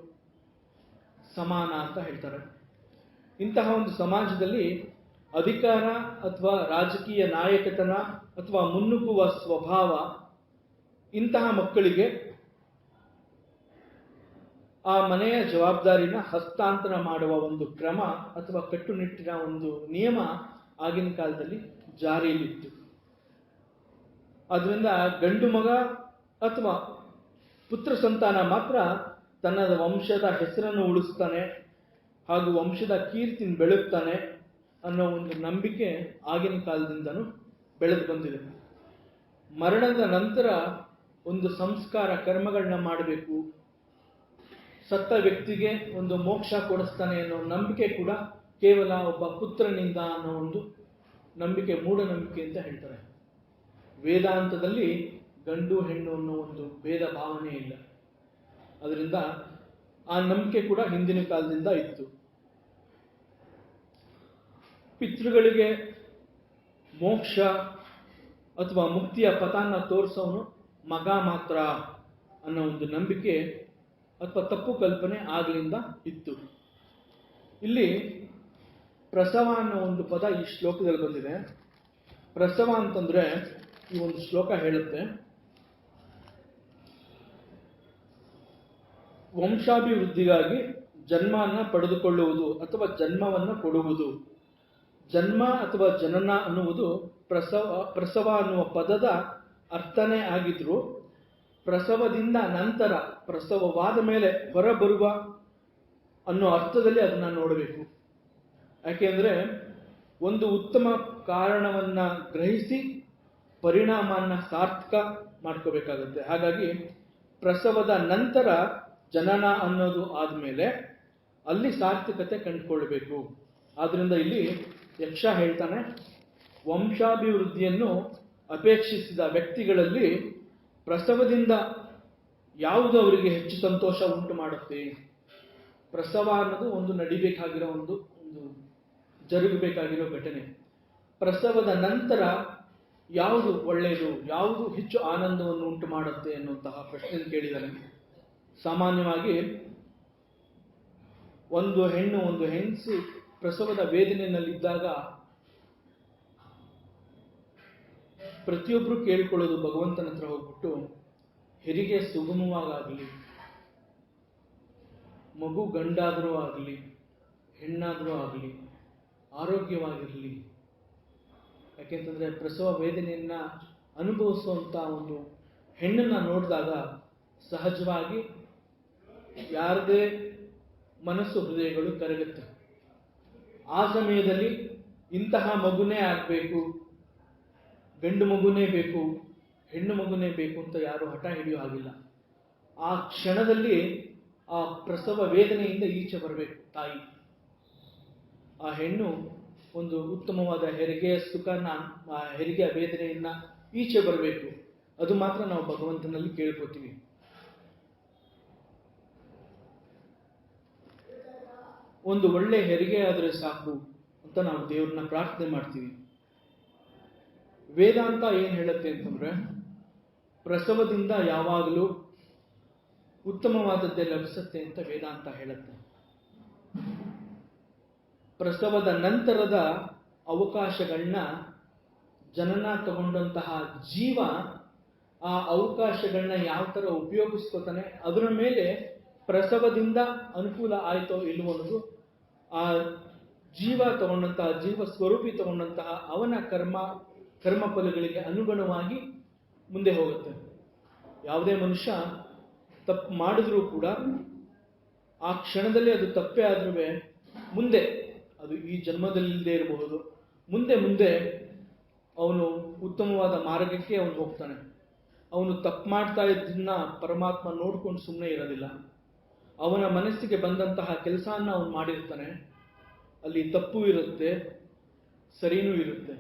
ಸಮಾನ ಅಂತ ಹೇಳ್ತಾರೆ. ಇಂತಹ ಒಂದು ಸಮಾಜದಲ್ಲಿ ಅಧಿಕಾರ ಅಥವಾ ರಾಜಕೀಯ ನಾಯಕತನ ಅಥವಾ ಮುನ್ನುಗ್ಗುವ ಸ್ವಭಾವ, ಇಂತಹ ಮಕ್ಕಳಿಗೆ ಆ ಮನೆಯ ಜವಾಬ್ದಾರಿನ ಹಸ್ತಾಂತರ ಮಾಡುವ ಒಂದು ಕ್ರಮ ಅಥವಾ ಕಟ್ಟುನಿಟ್ಟಿನ ಒಂದು ನಿಯಮ ಆಗಿನ ಕಾಲದಲ್ಲಿ ಜಾರಿಯಲ್ಲಿತ್ತು. ಅದರಿಂದ ಗಂಡು ಮಗ ಅಥವಾ ಪುತ್ರ ಸಂತಾನ ಮಾತ್ರ ತನ್ನ ವಂಶದ ಹೆಸರನ್ನು ಉಳಿಸ್ತಾನೆ ಹಾಗೂ ವಂಶದ ಕೀರ್ತಿನ ಬೆಳಗ್ತಾನೆ ಅನ್ನೋ ಒಂದು ನಂಬಿಕೆ ಆಗಿನ ಕಾಲದಿಂದನೂ ಬೆಳೆದು ಬಂದಿದೆ. ಮರಣದ ನಂತರ ಒಂದು ಸಂಸ್ಕಾರ ಕರ್ಮಗಳನ್ನ ಮಾಡಬೇಕು, ಸತ್ತ ವ್ಯಕ್ತಿಗೆ ಒಂದು ಮೋಕ್ಷ ಕೊಡಿಸ್ತಾನೆ ಅನ್ನೋ ನಂಬಿಕೆ ಕೂಡ ಕೇವಲ ಒಬ್ಬ ಪುತ್ರನಿಂದ ಅನ್ನೋ ಒಂದು ನಂಬಿಕೆ, ಮೂಢನಂಬಿಕೆ ಅಂತ ಹೇಳ್ತಾರೆ. ವೇದಾಂತದಲ್ಲಿ ಗಂಡು ಹೆಣ್ಣು ಅನ್ನೋ ಒಂದು ಭೇದ ಭಾವನೆ ಇಲ್ಲ. ಅದರಿಂದ ಆ ನಂಬಿಕೆ ಕೂಡ ಹಿಂದಿನ ಕಾಲದಿಂದ ಇತ್ತು. ಪಿತೃಗಳಿಗೆ ಮೋಕ್ಷ ಅಥವಾ ಮುಕ್ತಿಯ ಪಥನ ತೋರಿಸೋನು ಮಗ ಮಾತ್ರ ಅನ್ನೋ ಒಂದು ನಂಬಿಕೆ ಅಥವಾ ತಪ್ಪು ಕಲ್ಪನೆ ಆಗ್ಲಿಂದ ಇತ್ತು. ಇಲ್ಲಿ ಪ್ರಸವ ಅನ್ನೋ ಒಂದು ಪದ ಈ ಶ್ಲೋಕದಲ್ಲಿ ಬಂದಿದೆ. ಪ್ರಸವ ಅಂತಂದ್ರೆ ಈ ಒಂದು ಶ್ಲೋಕ ಹೇಳುತ್ತೆ, ವಂಶಾಭಿವೃದ್ಧಿಗಾಗಿ ಜನ್ಮವನ್ನು ಪಡೆದುಕೊಳ್ಳುವುದು ಅಥವಾ ಜನ್ಮವನ್ನು ಕೊಡುವುದು. ಜನ್ಮ ಅಥವಾ ಜನನ ಅನ್ನುವುದು ಪ್ರಸವ ಅನ್ನುವ ಪದದ ಅರ್ಥನೇ ಆಗಿದ್ರು, ಪ್ರಸವದಿಂದ ನಂತರ ಪ್ರಸವವಾದ ಮೇಲೆ ಹೊರಬರುವ ಅನ್ನೋ ಅರ್ಥದಲ್ಲಿ ಅದನ್ನ ನೋಡಬೇಕು. ಯಾಕೆಂದ್ರೆ ಒಂದು ಉತ್ತಮ ಕಾರಣವನ್ನ ಗ್ರಹಿಸಿ ಪರಿಣಾಮನ ಸಾರ್ಥಕ ಮಾಡ್ಕೋಬೇಕಾಗುತ್ತೆ. ಹಾಗಾಗಿ ಪ್ರಸವದ ನಂತರ ಜನನ ಅನ್ನೋದು ಆದ್ಮೇಲೆ ಅಲ್ಲಿ ಸಾರ್ಥಕತೆ ಕಂಡುಕೊಳ್ಬೇಕು. ಆದ್ರಿಂದ ಇಲ್ಲಿ ಯಕ್ಷ ಹೇಳ್ತಾನೆ, ವಂಶಾಭಿವೃದ್ಧಿಯನ್ನು ಅಪೇಕ್ಷಿಸಿದ ವ್ಯಕ್ತಿಗಳಲ್ಲಿ ಪ್ರಸವದಿಂದ ಯಾವುದು ಅವರಿಗೆ ಹೆಚ್ಚು ಸಂತೋಷ ಉಂಟು ಮಾಡುತ್ತೆ. ಪ್ರಸವ ಅನ್ನೋದು ಒಂದು ನಡಿಬೇಕಾಗಿರೋ ಒಂದು ಜರುಗಬೇಕಾಗಿರೋ ಘಟನೆ. ಪ್ರಸವದ ನಂತರ ಯಾವುದು ಒಳ್ಳೆಯದು, ಯಾವುದು ಹೆಚ್ಚು ಆನಂದವನ್ನು ಉಂಟು ಮಾಡುತ್ತೆ ಅನ್ನುವಂತಹ ಪ್ರಶ್ನೆ ಕೇಳಿದ್ದಾನೆ. ಸಾಮಾನ್ಯವಾಗಿ ಒಂದು ಹೆಣ್ಣು ಒಂದು ಹೆಂಗಸು ಪ್ರಸವದ ವೇದನೆಯಲ್ಲಿದ್ದಾಗ ಪ್ರತಿಯೊಬ್ಬರು ಕೇಳ್ಕೊಳ್ಳೋದು ಭಗವಂತನ ಹತ್ರ ಹೋಗ್ಬಿಟ್ಟು, ಹೆರಿಗೆ ಸುಗಮವಾಗಲಿ, ಮಗು ಗಂಡಾದರೂ ಆಗಲಿ ಹೆಣ್ಣಾದರೂ ಆಗಲಿ ಆರೋಗ್ಯವಾಗಿರಲಿ. ಯಾಕೆಂತಂದ್ರೆ ಪ್ರಸವ ವೇದನೆಯನ್ನ ಅನುಭವಿಸುವಂತ ಒಂದು ಹೆಣ್ಣನ್ನ ನೋಡಿದಾಗ ಸಹಜವಾಗಿ ಯಾರದೇ ಮನಸ್ಸು ಹೃದಯಗಳು ಕರಗುತ್ತೆ. ಆ ಸಮಯದಲ್ಲಿ ಇಂತಹ ಮಗುನೇ ಆಗಬೇಕು, ಗಂಡು ಮಗುನೇ ಬೇಕು, ಹೆಣ್ಣು ಮಗುನೇ ಬೇಕು ಅಂತ ಯಾರು ಹಠ ಹಿಡಿಯೋ ಹಾಗಿಲ್ಲ. ಆ ಕ್ಷಣದಲ್ಲಿ ಆ ಪ್ರಸವ ವೇದನೆಯಿಂದ ಈಚೆ ಬರಬೇಕು ತಾಯಿ. ಆ ಹೆಣ್ಣು ಒಂದು ಉತ್ತಮವಾದ ಹೆರಿಗೆಯ ಸುಖನ, ಆ ಹೆರಿಗೆಯ ವೇದನೆಯನ್ನ ಈಚೆ ಬರಬೇಕು. ಅದು ಮಾತ್ರ ನಾವು ಭಗವಂತನಲ್ಲಿ ಕೇಳ್ಕೊತೀವಿ. ಒಂದು ಒಳ್ಳೆ ಹೆರಿಗೆ ಆದರೆ ಸಾಕು ಅಂತ ನಾವು ದೇವ್ರನ್ನ ಪ್ರಾರ್ಥನೆ ಮಾಡ್ತೀವಿ. ವೇದಾಂತ ಏನ್ ಹೇಳುತ್ತೆ ಅಂತಂದ್ರೆ, ಪ್ರಸವದಿಂದ ಯಾವಾಗಲೂ ಉತ್ತಮವಾದದ್ದೇ ಲಭಿಸುತ್ತೆ ಅಂತ ವೇದಾಂತ ಹೇಳುತ್ತೆ. ಪ್ರಸವದ ನಂತರದ ಅವಕಾಶಗಳನ್ನ ಜನನ ತಗೊಂಡಂತಹ ಜೀವ ಆ ಅವಕಾಶಗಳನ್ನ ಯಾವ ತರ ಉಪಯೋಗಿಸ್ಕೋತಾನೆ, ಅದರ ಮೇಲೆ ಪ್ರಸವದಿಂದ ಅನುಕೂಲ ಆಯ್ತೋ ಇಲ್ವೋ ಅನ್ನೋದು ಆ ಜೀವ ತಗೊಂಡಂತಹ, ಜೀವ ಸ್ವರೂಪಿ ತಗೊಂಡಂತಹ ಅವನ ಕರ್ಮ ಫಲಗಳಿಗೆ ಅನುಗುಣವಾಗಿ ಮುಂದೆ ಹೋಗುತ್ತೆ. ಯಾವುದೇ ಮನುಷ್ಯ ತಪ್ಪು ಮಾಡಿದ್ರೂ ಕೂಡ ಆ ಕ್ಷಣದಲ್ಲಿ ಅದು ತಪ್ಪೇ ಆದ್ರೂ ಮುಂದೆ, ಅದು ಈ ಜನ್ಮದಲ್ಲಿಲ್ಲದೆ ಇರಬಹುದು, ಮುಂದೆ ಅವನು ಉತ್ತಮವಾದ ಮಾರ್ಗಕ್ಕೆ ಅವನು ಹೋಗ್ತಾನೆ. ಅವನು ತಪ್ಪು ಮಾಡ್ತಾ ಇದ್ದನ್ನ ಪರಮಾತ್ಮ ನೋಡ್ಕೊಂಡು ಸುಮ್ಮನೆ ಇರೋದಿಲ್ಲ. ಅವನ ಮನಸ್ಸಿಗೆ ಬಂದಂತಹ ಕೆಲಸನ ಅವನು ಮಾಡಿರ್ತಾನೆ. ಅಲ್ಲಿ ತಪ್ಪು ಇರುತ್ತೆ, ಸರಿನೂ ಇರುತ್ತೆ,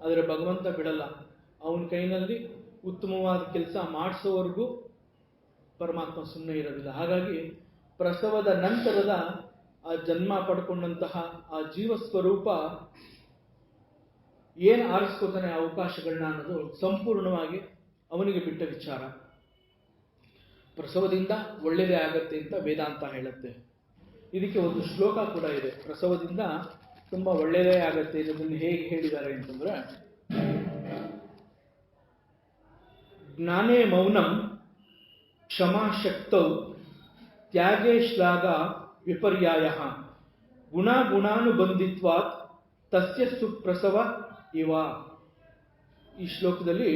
ಆದರೆ ಭಗವಂತ ಬಿಡಲ್ಲ. ಅವನ ಕೈನಲ್ಲಿ ಉತ್ತಮವಾದ ಕೆಲಸ ಮಾಡಿಸೋವರೆಗೂ ಪರಮಾತ್ಮ ಸುಮ್ಮನೆ ಇರೋದಿಲ್ಲ. ಹಾಗಾಗಿ ಪ್ರಸವದ ನಂತರದ ಆ ಜನ್ಮ ಪಡ್ಕೊಂಡಂತಹ ಆ ಜೀವ ಸ್ವರೂಪ ಏನ್ ಆರಿಸ್ಕೋತಾನೆ ಅವಕಾಶಗಳನ್ನ ಅನ್ನೋದು ಸಂಪೂರ್ಣವಾಗಿ ಅವನಿಗೆ ಬಿಟ್ಟ ವಿಚಾರ. ಪ್ರಸವದಿಂದ ಒಳ್ಳೆಯದೇ ಆಗತ್ತೆ ಅಂತ ವೇದಾಂತ ಹೇಳುತ್ತೆ. ಇದಕ್ಕೆ ಒಂದು ಶ್ಲೋಕ ಕೂಡ ಇದೆ, ಪ್ರಸವದಿಂದ ತುಂಬಾ ಒಳ್ಳೆಯದೇ ಆಗತ್ತೆ. ಇದನ್ನು ಹೇಗೆ ಹೇಳಿದ್ದಾರೆ ಅಂತಂದ್ರೆ, ಜ್ಞಾನೇ ಮೌನಂ ಕ್ಷಮಾಶಕ್ತೌ ತ್ಯಾಗೇ ಶ್ಲಾಘ ವಿಪರ್ಯಾಯ ಗುಣಾನುಬಂಧಿತ್ವಾತ್ ತಸ್ಯ ಸುಪ್ರಸವ ಇವ. ಈ ಶ್ಲೋಕದಲ್ಲಿ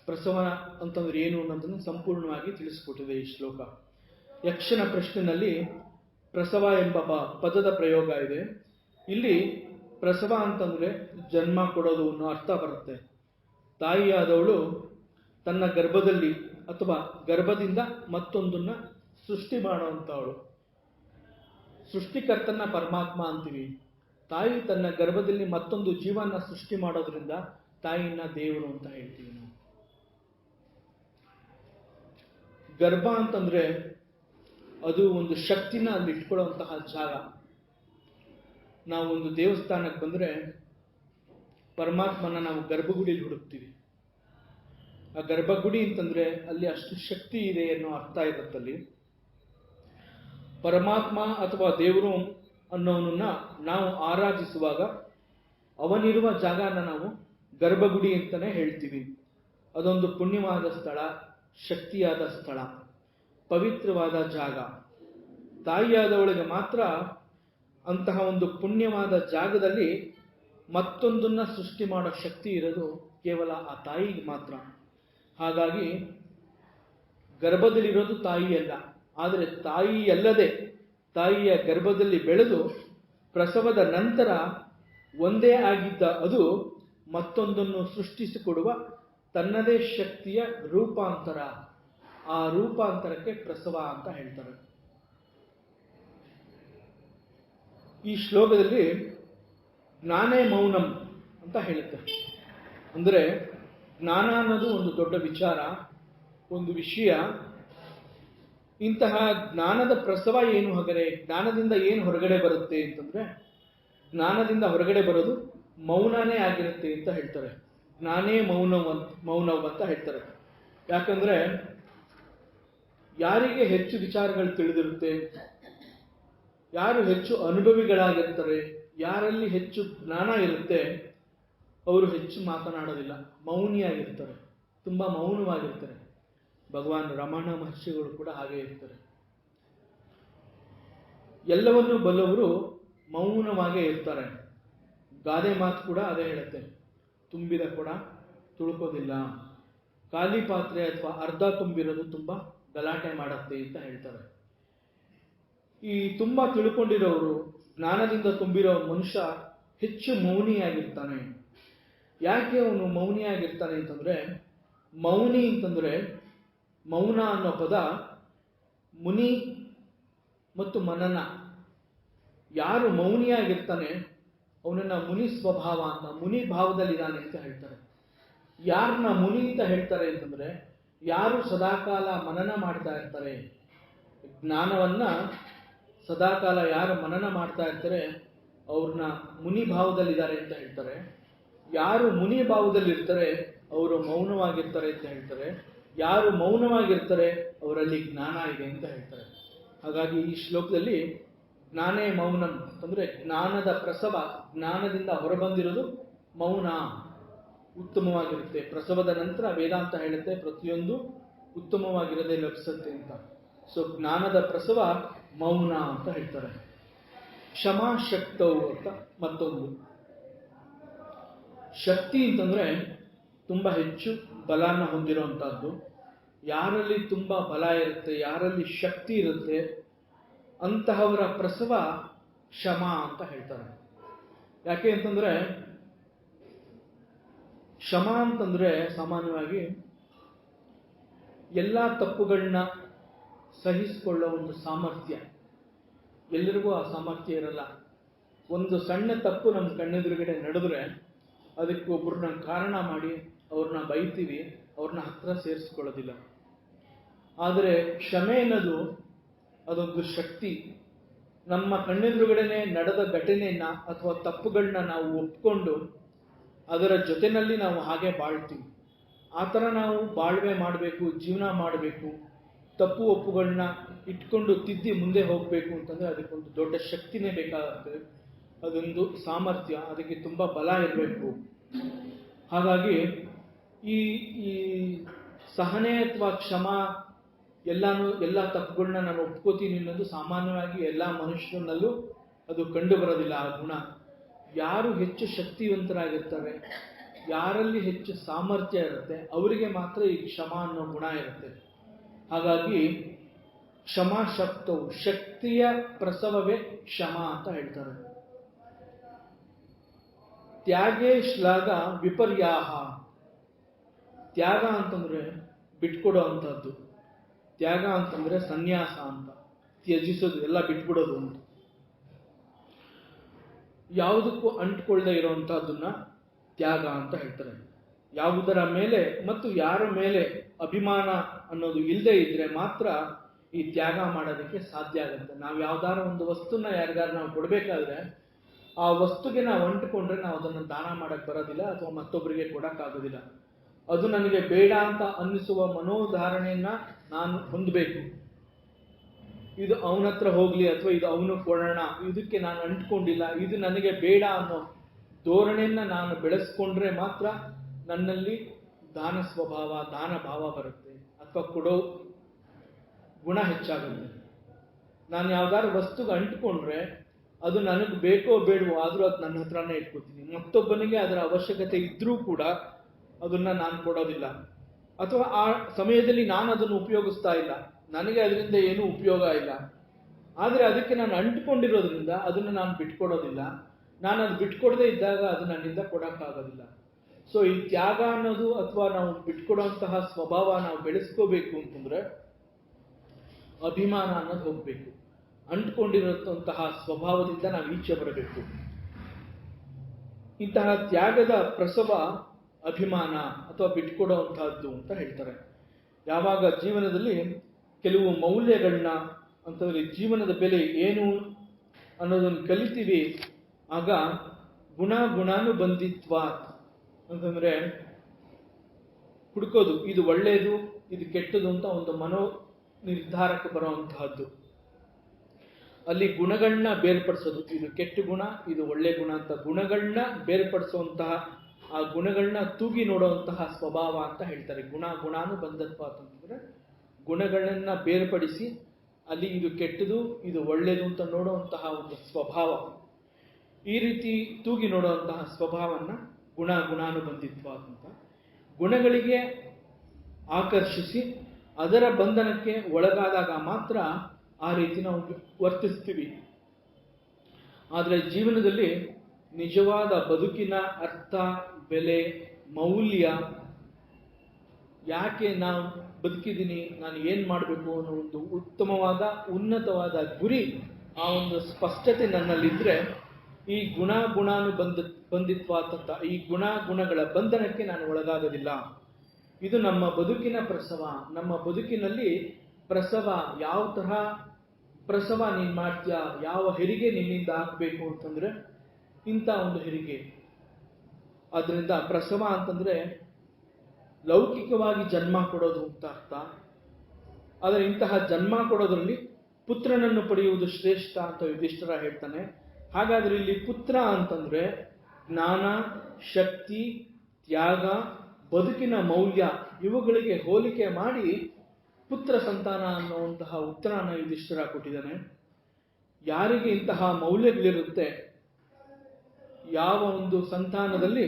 ಪ್ರಸವ ಅಂತಂದ್ರೆ ಏನು ಅನ್ನೋದನ್ನು ಸಂಪೂರ್ಣವಾಗಿ ತಿಳಿಸಿಕೊಟ್ಟಿದೆ ಈ ಶ್ಲೋಕ. ಯಕ್ಷನ ಪ್ರಶ್ನೆಯಲ್ಲಿ ಪ್ರಸವ ಎಂಬ ಪದದ ಪ್ರಯೋಗ ಇದೆ. ಇಲ್ಲಿ ಪ್ರಸವ ಅಂತಂದ್ರೆ ಜನ್ಮ ಕೊಡೋದು ಅನ್ನೋ ಅರ್ಥ ಬರುತ್ತೆ. ತಾಯಿಯಾದವಳು ತನ್ನ ಗರ್ಭದಲ್ಲಿ ಅಥವಾ ಗರ್ಭದಿಂದ ಮತ್ತೊಂದನ್ನ ಸೃಷ್ಟಿ ಮಾಡುವಂಥವಳು. ಸೃಷ್ಟಿಕರ್ತನ ಪರಮಾತ್ಮ ಅಂತೀವಿ. ತಾಯಿ ತನ್ನ ಗರ್ಭದಲ್ಲಿ ಮತ್ತೊಂದು ಜೀವನ ಸೃಷ್ಟಿ ಮಾಡೋದ್ರಿಂದ ತಾಯಿಯನ್ನ ದೇವರು ಅಂತ ಹೇಳ್ತೀವಿ ನಾವು. ಗರ್ಭ ಅಂತಂದ್ರೆ ಅದು ಒಂದು ಶಕ್ತಿನ ಅಲ್ಲಿ ಇಟ್ಕೊಳ್ಳುವಂತಹ ಜಾಗ. ನಾವು ಒಂದು ದೇವಸ್ಥಾನಕ್ಕೆ ಬಂದ್ರೆ ಪರಮಾತ್ಮನ ನಾವು ಗರ್ಭಗುಡಿಲಿ ಹುಡುಕ್ತೀವಿ. ಆ ಗರ್ಭಗುಡಿ ಅಂತಂದ್ರೆ ಅಲ್ಲಿ ಅಷ್ಟು ಶಕ್ತಿ ಇದೆ ಅನ್ನೋ ಅರ್ಥ ಇರುತ್ತಲ್ಲಿ. ಪರಮಾತ್ಮ ಅಥವಾ ದೇವರು ಅನ್ನೋನನ್ನ ನಾವು ಆರಾಧಿಸುವಾಗ ಅವನಿರುವ ಜಾಗನ ನಾವು ಗರ್ಭಗುಡಿ ಅಂತಾನೆ ಹೇಳ್ತೀವಿ. ಅದೊಂದು ಪುಣ್ಯವಾದ ಸ್ಥಳ, ಶಕ್ತಿಯಾದ ಸ್ಥಳ, ಪವಿತ್ರವಾದ ಜಾಗ. ತಾಯಿಯಾದವಳಿಗೆ ಮಾತ್ರ ಅಂತಹ ಒಂದು ಪುಣ್ಯವಾದ ಜಾಗದಲ್ಲಿ ಮತ್ತೊಂದನ್ನ ಸೃಷ್ಟಿ ಮಾಡೋ ಶಕ್ತಿ ಇರೋದು ಕೇವಲ ಆ ತಾಯಿಗೆ ಮಾತ್ರ. ಹಾಗಾಗಿ ಗರ್ಭದಲ್ಲಿರೋದು ತಾಯಿಯಲ್ಲ, ಆದರೆ ತಾಯಿಯಲ್ಲದೆ ತಾಯಿಯ ಗರ್ಭದಲ್ಲಿ ಬೆಳೆದು ಪ್ರಸವದ ನಂತರ ಒಂದೇ ಆಗಿದ್ದ ಅದು ಮತ್ತೊಂದನ್ನು ಸೃಷ್ಟಿಸಿಕೊಡುವ ತನ್ನದೇ ಶಕ್ತಿಯ ರೂಪಾಂತರ. ಆ ರೂಪಾಂತರಕ್ಕೆ ಪ್ರಸವ ಅಂತ ಹೇಳ್ತಾರೆ. ಈ ಶ್ಲೋಕದಲ್ಲಿ ಜ್ಞಾನೇ ಮೌನಂ ಅಂತ ಹೇಳುತ್ತೆ. ಅಂದ್ರೆ ಜ್ಞಾನ ಅನ್ನೋದು ಒಂದು ದೊಡ್ಡ ವಿಚಾರ, ಒಂದು ವಿಷಯ. ಇಂತಹ ಜ್ಞಾನದ ಪ್ರಸವ ಏನು, ಹಾಗಾದ್ರೆ ಜ್ಞಾನದಿಂದ ಏನು ಹೊರಗಡೆ ಬರುತ್ತೆ ಅಂತಂದ್ರೆ, ಜ್ಞಾನದಿಂದ ಹೊರಗಡೆ ಬರೋದು ಮೌನನೇ ಆಗಿರುತ್ತೆ ಅಂತ ಹೇಳ್ತಾರೆ. ಜ್ಞಾನೇ ಮೌನವ್ ಅಂತ ಹೇಳ್ತಾರೆ. ಯಾಕಂದ್ರೆ ಯಾರಿಗೆ ಹೆಚ್ಚು ವಿಚಾರಗಳು ತಿಳಿದಿರುತ್ತೆ, ಯಾರು ಹೆಚ್ಚು ಅನುಭವಿಗಳಾಗಿರ್ತಾರೆ, ಯಾರಲ್ಲಿ ಹೆಚ್ಚು ಜ್ಞಾನ ಇರುತ್ತೆ, ಅವರು ಹೆಚ್ಚು ಮಾತನಾಡೋದಿಲ್ಲ, ಮೌನಿಯಾಗಿರ್ತಾರೆ, ತುಂಬ ಮೌನವಾಗಿರ್ತಾರೆ. ಭಗವಾನ್ ರಮಣ ಮಹರ್ಷಿಗಳು ಕೂಡ ಹಾಗೆ ಇರ್ತಾರೆ. ಎಲ್ಲವನ್ನೂ ಬಲ್ಲವರು ಮೌನವಾಗೇ ಇರ್ತಾರೆ. ಗಾದೆ ಮಾತು ಕೂಡ ಅದೇ ಹೇಳುತ್ತೆ, ತುಂಬಿದ ಕೊಡ ತುಳುಕೋದಿಲ್ಲ, ಖಾಲಿ ಪಾತ್ರೆ ಅಥವಾ ಅರ್ಧ ತುಂಬಿರೋದು ತುಂಬ ಗಲಾಟೆ ಮಾಡತ್ತೆ ಅಂತ ಹೇಳ್ತಾರೆ. ಈ ತುಂಬ ತಿಳ್ಕೊಂಡಿರೋರು, ಜ್ಞಾನದಿಂದ ತುಂಬಿರೋ ಮನುಷ್ಯ ಹೆಚ್ಚು ಮೌನಿಯಾಗಿರ್ತಾನೆ. ಯಾಕೆ ಅವನು ಮೌನಿಯಾಗಿರ್ತಾನೆ ಅಂತಂದ್ರೆ, ಮೌನಿ ಅಂತಂದ್ರೆ, ಮೌನ ಅನ್ನೋ ಪದ ಮುನಿ ಮತ್ತು ಮನನ. ಯಾರು ಮೌನಿಯಾಗಿರ್ತಾನೆ ಅವನನ್ನ ಮುನಿ ಸ್ವಭಾವ ಅಂತ, ಮುನಿ ಭಾವದಲ್ಲಿದ್ದಾನೆ ಅಂತ ಹೇಳ್ತಾರೆ. ಯಾರನ್ನ ಮುನಿ ಅಂತ ಹೇಳ್ತಾರೆ ಅಂತಂದ್ರೆ, ಯಾರು ಸದಾಕಾಲ ಮನನ ಮಾಡ್ತಾ ಇರ್ತಾರೆ, ಜ್ಞಾನವನ್ನ ಸದಾಕಾಲ ಯಾರು ಮನನ ಮಾಡ್ತಾ ಇರ್ತಾರೆ ಅವ್ರನ್ನ ಮುನಿ ಭಾವದಲ್ಲಿದ್ದಾರೆ ಅಂತ ಹೇಳ್ತಾರೆ. ಯಾರು ಮುನಿ ಭಾವದಲ್ಲಿರ್ತಾರೆ ಅವರು ಮೌನವಾಗಿರ್ತಾರೆ ಅಂತ ಹೇಳ್ತಾರೆ. ಯಾರು ಮೌನವಾಗಿರ್ತಾರೆ ಅವರಲ್ಲಿ ಜ್ಞಾನ ಇದೆ ಅಂತ ಹೇಳ್ತಾರೆ. ಹಾಗಾಗಿ ಈ ಶ್ಲೋಕದಲ್ಲಿ ಜ್ಞಾನೇ ಮೌನಂ ಅಂತಂದ್ರೆ ಜ್ಞಾನದ ಪ್ರಸವ, ಜ್ಞಾನದಿಂದ ಹೊರಬಂದಿರೋದು ಮೌನ ಉತ್ತಮವಾಗಿರುತ್ತೆ. ಪ್ರಸವದ ನಂತರ ವೇದಾಂತ ಹೇಳುತ್ತೆ ಪ್ರತಿಯೊಂದು ಉತ್ತಮವಾಗಿರದೆ ಲಭಿಸುತ್ತೆ ಅಂತ. ಸೊ ಜ್ಞಾನದ ಪ್ರಸವ ಮೌನ ಅಂತ ಹೇಳ್ತಾರೆ. ಕ್ಷಮಾ ಶಕ್ತವು ಅಂತ ಮತ್ತೊಂದು. ಶಕ್ತಿ ಅಂತಂದ್ರೆ ತುಂಬ ಹೆಚ್ಚು ಬಲನ ಹೊಂದಿರುವಂತಹದ್ದು. ಯಾರಲ್ಲಿ ತುಂಬ ಬಲ ಇರುತ್ತೆ, ಯಾರಲ್ಲಿ ಶಕ್ತಿ ಇರುತ್ತೆ ಅಂತಹವರ ಪ್ರಸವ ಕ್ಷಮ ಅಂತ ಹೇಳ್ತಾರೆ. ಯಾಕೆ ಅಂತಂದ್ರೆ, ಕ್ಷಮ ಅಂತಂದ್ರೆ ಸಾಮಾನ್ಯವಾಗಿ ಎಲ್ಲ ತಪ್ಪುಗಳನ್ನ ಸಹಿಸಿಕೊಳ್ಳೋ ಒಂದು ಸಾಮರ್ಥ್ಯ. ಎಲ್ಲರಿಗೂ ಆ ಸಾಮರ್ಥ್ಯ ಇರಲ್ಲ. ಒಂದು ಸಣ್ಣ ತಪ್ಪು ನಮ್ಮ ಕಣ್ಣೆದುರುಗಡೆ ನಡೆದ್ರೆ ಅದಕ್ಕೆ ಒಬ್ಬರನ್ನ ಕಾರಣ ಮಾಡಿ ಅವ್ರನ್ನ ಬೈತೀವಿ, ಅವ್ರನ್ನ ಹತ್ರ ಸೇರಿಸ್ಕೊಳ್ಳೋದಿಲ್ಲ. ಆದರೆ ಕ್ಷಮೆ ಅನ್ನೋದು ಅದೊಂದು ಶಕ್ತಿ. ನಮ್ಮ ಕಣ್ಣೆದುರುಗಡೆನೆ ನಡೆದ ಘಟನೆಯನ್ನ ಅಥವಾ ತಪ್ಪುಗಳನ್ನ ನಾವು ಒಪ್ಕೊಂಡು ಅದರ ಜೊತೆನಲ್ಲಿ ನಾವು ಹಾಗೆ ಬಾಳ್ತೀವಿ. ಆ ಥರ ನಾವು ಬಾಳ್ವೆ ಮಾಡಬೇಕು, ಜೀವನ ಮಾಡಬೇಕು, ತಪ್ಪು ಒಪ್ಪುಗಳನ್ನ ಇಟ್ಕೊಂಡು ತಿದ್ದಿ ಮುಂದೆ ಹೋಗಬೇಕು ಅಂತಂದ್ರೆ ಅದಕ್ಕೊಂದು ದೊಡ್ಡ ಶಕ್ತಿನೇ ಬೇಕಾಗುತ್ತೆ. ಅದೊಂದು ಸಾಮರ್ಥ್ಯ, ಅದಕ್ಕೆ ತುಂಬ ಬಲ ಇರಬೇಕು. ಹಾಗಾಗಿ ಈ ಈ ಸಹನೆ ಅಥವಾ ಕ್ಷಮ ಎಲ್ಲ ತಪ್ಪುಗಳನ್ನ ನಾನು ಒಪ್ಕೋತೀನಿ ಅನ್ನೋದು ಸಾಮಾನ್ಯವಾಗಿ ಎಲ್ಲ ಮನುಷ್ಯನಲ್ಲೂ ಅದು ಕಂಡು ಬರೋದಿಲ್ಲ ಆ ಗುಣ. ಯಾರು ಹೆಚ್ಚು ಶಕ್ತಿವಂತರಾಗಿರ್ತಾರೆ, ಯಾರಲ್ಲಿ ಹೆಚ್ಚು ಸಾಮರ್ಥ್ಯ ಇರುತ್ತೆ ಅವರಿಗೆ ಮಾತ್ರ ಈ ಕ್ಷಮ ಅನ್ನೋ ಗುಣ ಇರುತ್ತೆ. ಹಾಗಾಗಿ ಕ್ಷಮಾ ಶಕ್ತವು, ಶಕ್ತಿಯ ಪ್ರಸವವೇ ಕ್ಷಮ ಅಂತ ಹೇಳ್ತಾರೆ. ತ್ಯಾಗೇ ಶ್ಲಾಘ ವಿಪರ್ಯಾಹ. ತ್ಯಾಗ ಅಂತಂದ್ರೆ ಬಿಟ್ಕೊಡೋ ಅಂಥದ್ದು, ತ್ಯಾಗ ಅಂತಂದ್ರೆ ಸನ್ಯಾಸ ಅಂತ, ತ್ಯಜಿಸೋದು, ಎಲ್ಲ ಬಿಟ್ಬಿಡೋದು ಅಂತ. ಯಾವುದಕ್ಕೂ ಅಂಟ್ಕೊಳ್ಳದೆ ಇರೋವಂಥದ್ದನ್ನ ತ್ಯಾಗ ಅಂತ ಹೇಳ್ತಾರೆ. ಯಾವುದರ ಮೇಲೆ ಮತ್ತು ಯಾರ ಮೇಲೆ ಅಭಿಮಾನ ಅನ್ನೋದು ಇಲ್ಲದೆ ಇದ್ರೆ ಮಾತ್ರ ಈ ತ್ಯಾಗ ಮಾಡೋದಕ್ಕೆ ಸಾಧ್ಯ ಆಗುತ್ತೆ. ನಾವು ಯಾವ್ದಾರ ಒಂದು ವಸ್ತುನ ಯಾರಿಗಾರು ನಾವು ಕೊಡಬೇಕಾದ್ರೆ ಆ ವಸ್ತುಗೆ ನಾವು ಅಂಟುಕೊಂಡ್ರೆ ನಾವು ಅದನ್ನು ದಾನ ಮಾಡಕ್ ಬರೋದಿಲ್ಲ ಅಥವಾ ಮತ್ತೊಬ್ಬರಿಗೆ ಕೊಡಕ್ಕಾಗೋದಿಲ್ಲ. ಅದು ನನಗೆ ಬೇಡ ಅಂತ ಅನ್ನಿಸುವ ಮನೋಧಾರಣೆಯನ್ನ ನಾನು ಹೊಂದಬೇಕು. ಇದು ಅವನ ಹತ್ರ ಹೋಗ್ಲಿ ಅಥವಾ ಇದು ಅವನು ಕೊಡೋಣ, ಇದಕ್ಕೆ ನಾನು ಅಂಟ್ಕೊಂಡಿಲ್ಲ, ಇದು ನನಗೆ ಬೇಡ ಅನ್ನೋ ಧೋರಣೆಯನ್ನ ನಾನು ಬೆಳೆಸ್ಕೊಂಡ್ರೆ ಮಾತ್ರ ನನ್ನಲ್ಲಿ ದಾನ ಸ್ವಭಾವ, ದಾನ ಭಾವ ಬರುತ್ತೆ ಅಥವಾ ಕೊಡೋ ಗುಣ ಹೆಚ್ಚಾಗುತ್ತೆ. ನಾನು ಯಾವ್ದಾದ್ರು ವಸ್ತುಗೆ ಅಂಟ್ಕೊಂಡ್ರೆ ಅದು ನನಗೆ ಬೇಕೋ ಬೇಡವೋ ಆದ್ರೂ ಅದು ನನ್ನ ಹತ್ರನೇ ಇಟ್ಕೋತೀನಿ. ಮತ್ತೊಬ್ಬನಿಗೆ ಅದರ ಅವಶ್ಯಕತೆ ಇದ್ರೂ ಕೂಡ ಅದನ್ನ ನಾನು ಕೊಡೋದಿಲ್ಲ, ಅಥವಾ ಆ ಸಮಯದಲ್ಲಿ ನಾನು ಅದನ್ನು ಉಪಯೋಗಿಸ್ತಾ ಇಲ್ಲ, ನನಗೆ ಅದರಿಂದ ಏನೂ ಉಪಯೋಗ ಇಲ್ಲ. ಆದರೆ ಅದಕ್ಕೆ ನಾನು ಅಂಟ್ಕೊಂಡಿರೋದ್ರಿಂದ ಅದನ್ನು ನಾನು ಬಿಟ್ಕೊಡೋದಿಲ್ಲ. ನಾನು ಅದು ಬಿಟ್ಕೊಡದೇ ಇದ್ದಾಗ ಅದು ನನ್ನಿಂದ ಕೊಡೋಕ್ಕಾಗೋದಿಲ್ಲ. ಸೊ ಈ ತ್ಯಾಗ ಅನ್ನೋದು ಅಥವಾ ನಾವು ಬಿಟ್ಕೊಡುವಂತಹ ಸ್ವಭಾವ ನಾವು ಬೆಳೆಸ್ಕೋಬೇಕು ಅಂತಂದ್ರೆ ಅಭಿಮಾನ ಅನ್ನೋದು ಹೋಗ್ಬೇಕು. ಅಂಟ್ಕೊಂಡಿರುವಂತಹ ಸ್ವಭಾವದಿಂದ ನಾವು ಈಚೆ ಬರಬೇಕು. ಇಂತಹ ತ್ಯಾಗದ ಪ್ರಸವ ಅಭಿಮಾನ ಅಥವಾ ಬಿಟ್ಕೊಡುವಂತಹದ್ದು ಅಂತ ಹೇಳ್ತಾರೆ. ಯಾವಾಗ ಜೀವನದಲ್ಲಿ ಕೆಲವು ಮೌಲ್ಯಗಳನ್ನ ಅಂತಂದ್ರೆ ಜೀವನದ ಬೆಲೆ ಏನು ಅನ್ನೋದನ್ನು ಕಲಿತೀವಿ, ಆಗ ಗುಣಾನುಬಂಧಿತ್ವ ಅಂತಂದ್ರೆ ಹುಡುಕೋದು, ಇದು ಒಳ್ಳೆಯದು ಇದು ಕೆಟ್ಟದು ಅಂತ ಒಂದು ಮನೋ ನಿರ್ಧಾರಕ್ಕೆ ಬರುವಂತಹದ್ದು. ಅಲ್ಲಿ ಗುಣಗಳನ್ನ ಬೇರ್ಪಡಿಸೋದು, ಇದು ಕೆಟ್ಟ ಗುಣ, ಇದು ಒಳ್ಳೆ ಗುಣ ಅಂತ ಗುಣಗಳನ್ನ ಬೇರ್ಪಡಿಸುವಂತಹ, ಆ ಗುಣಗಳನ್ನ ತೂಗಿ ನೋಡುವಂತಹ ಸ್ವಭಾವ ಅಂತ ಹೇಳ್ತಾರೆ. ಗುಣಾನುಬಂಧತ್ವ ಅಂತಂದ್ರೆ ಗುಣಗಳನ್ನ ಬೇರ್ಪಡಿಸಿ ಅಲ್ಲಿ ಇದು ಕೆಟ್ಟದು ಇದು ಒಳ್ಳೆಯದು ಅಂತ ನೋಡುವಂತಹ ಒಂದು ಸ್ವಭಾವ. ಈ ರೀತಿ ತೂಗಿ ನೋಡುವಂತಹ ಸ್ವಭಾವನ್ನ ಗುಣಾನುಬಂಧಿತ್ವ ಅಂತ. ಗುಣಗಳಿಗೆ ಆಕರ್ಷಿಸಿ ಅದರ ಬಂಧನಕ್ಕೆ ಒಳಗಾದಾಗ ಮಾತ್ರ ಆ ರೀತಿ ನಾವು ವರ್ತಿಸ್ತೀವಿ. ಆದರೆ ಜೀವನದಲ್ಲಿ ನಿಜವಾದ ಬದುಕಿನ ಅರ್ಥ, ಬೆಲೆ, ಮೌಲ್ಯ, ಯಾಕೆ ನಾನು ಬದುಕಿದ್ದೀನಿ, ನಾನು ಏನು ಮಾಡಬೇಕು ಅನ್ನೋ ಒಂದು ಉತ್ತಮವಾದ ಉನ್ನತವಾದ ಗುರಿ, ಆ ಒಂದು ಸ್ಪಷ್ಟತೆ ನನ್ನಲ್ಲಿದ್ದರೆ ಈ ಗುಣಾನುಬಂಧಿತ್ವ ಅಂತ ಈ ಗುಣಗಳ ಬಂಧನಕ್ಕೆ ನಾನು ಒಳಗಾಗೋದಿಲ್ಲ. ಇದು ನಮ್ಮ ಬದುಕಿನ ಪ್ರಸವ. ನಮ್ಮ ಬದುಕಿನಲ್ಲಿ ಪ್ರಸವ, ಯಾವ ತರಹ ಪ್ರಸವ ನೀನು ಮಾಡ್ತೀಯಾ, ಯಾವ ಹೆರಿಗೆ ನಿನ್ನಿಂದ ಆಗಬೇಕು ಅಂತಂದ್ರೆ ಇಂಥ ಒಂದು ಹೆರಿಗೆ. ಅದರಿಂದ ಪ್ರಸವ ಅಂತಂದ್ರೆ ಲೌಕಿಕವಾಗಿ ಜನ್ಮ ಕೊಡೋದು ಅಂತ ಅರ್ಥ. ಆದರೆ ಇಂತಹ ಜನ್ಮ ಕೊಡೋದ್ರಲ್ಲಿ ಪುತ್ರನನ್ನು ಪಡೆಯುವುದು ಶ್ರೇಷ್ಠ ಅಂತ ಯುಧಿಷ್ಠಿರ ಹೇಳ್ತಾನೆ. ಹಾಗಾದ್ರೆ ಇಲ್ಲಿ ಪುತ್ರ ಅಂತಂದ್ರೆ ಜ್ಞಾನ, ಶಕ್ತಿ, ತ್ಯಾಗ, ಬದುಕಿನ ಮೌಲ್ಯ ಇವುಗಳಿಗೆ ಹೋಲಿಕೆ ಮಾಡಿ ಪುತ್ರ ಸಂತಾನ ಅನ್ನುವಂತಹ ಉತ್ತರನ ಯುಧಿಷ್ಠಿರ ಕೊಟ್ಟಿದ್ದಾನೆ. ಯಾರಿಗೆ ಇಂತಹ ಮೌಲ್ಯಗಳಿರುತ್ತೆ, ಯಾವ ಒಂದು ಸಂತಾನದಲ್ಲಿ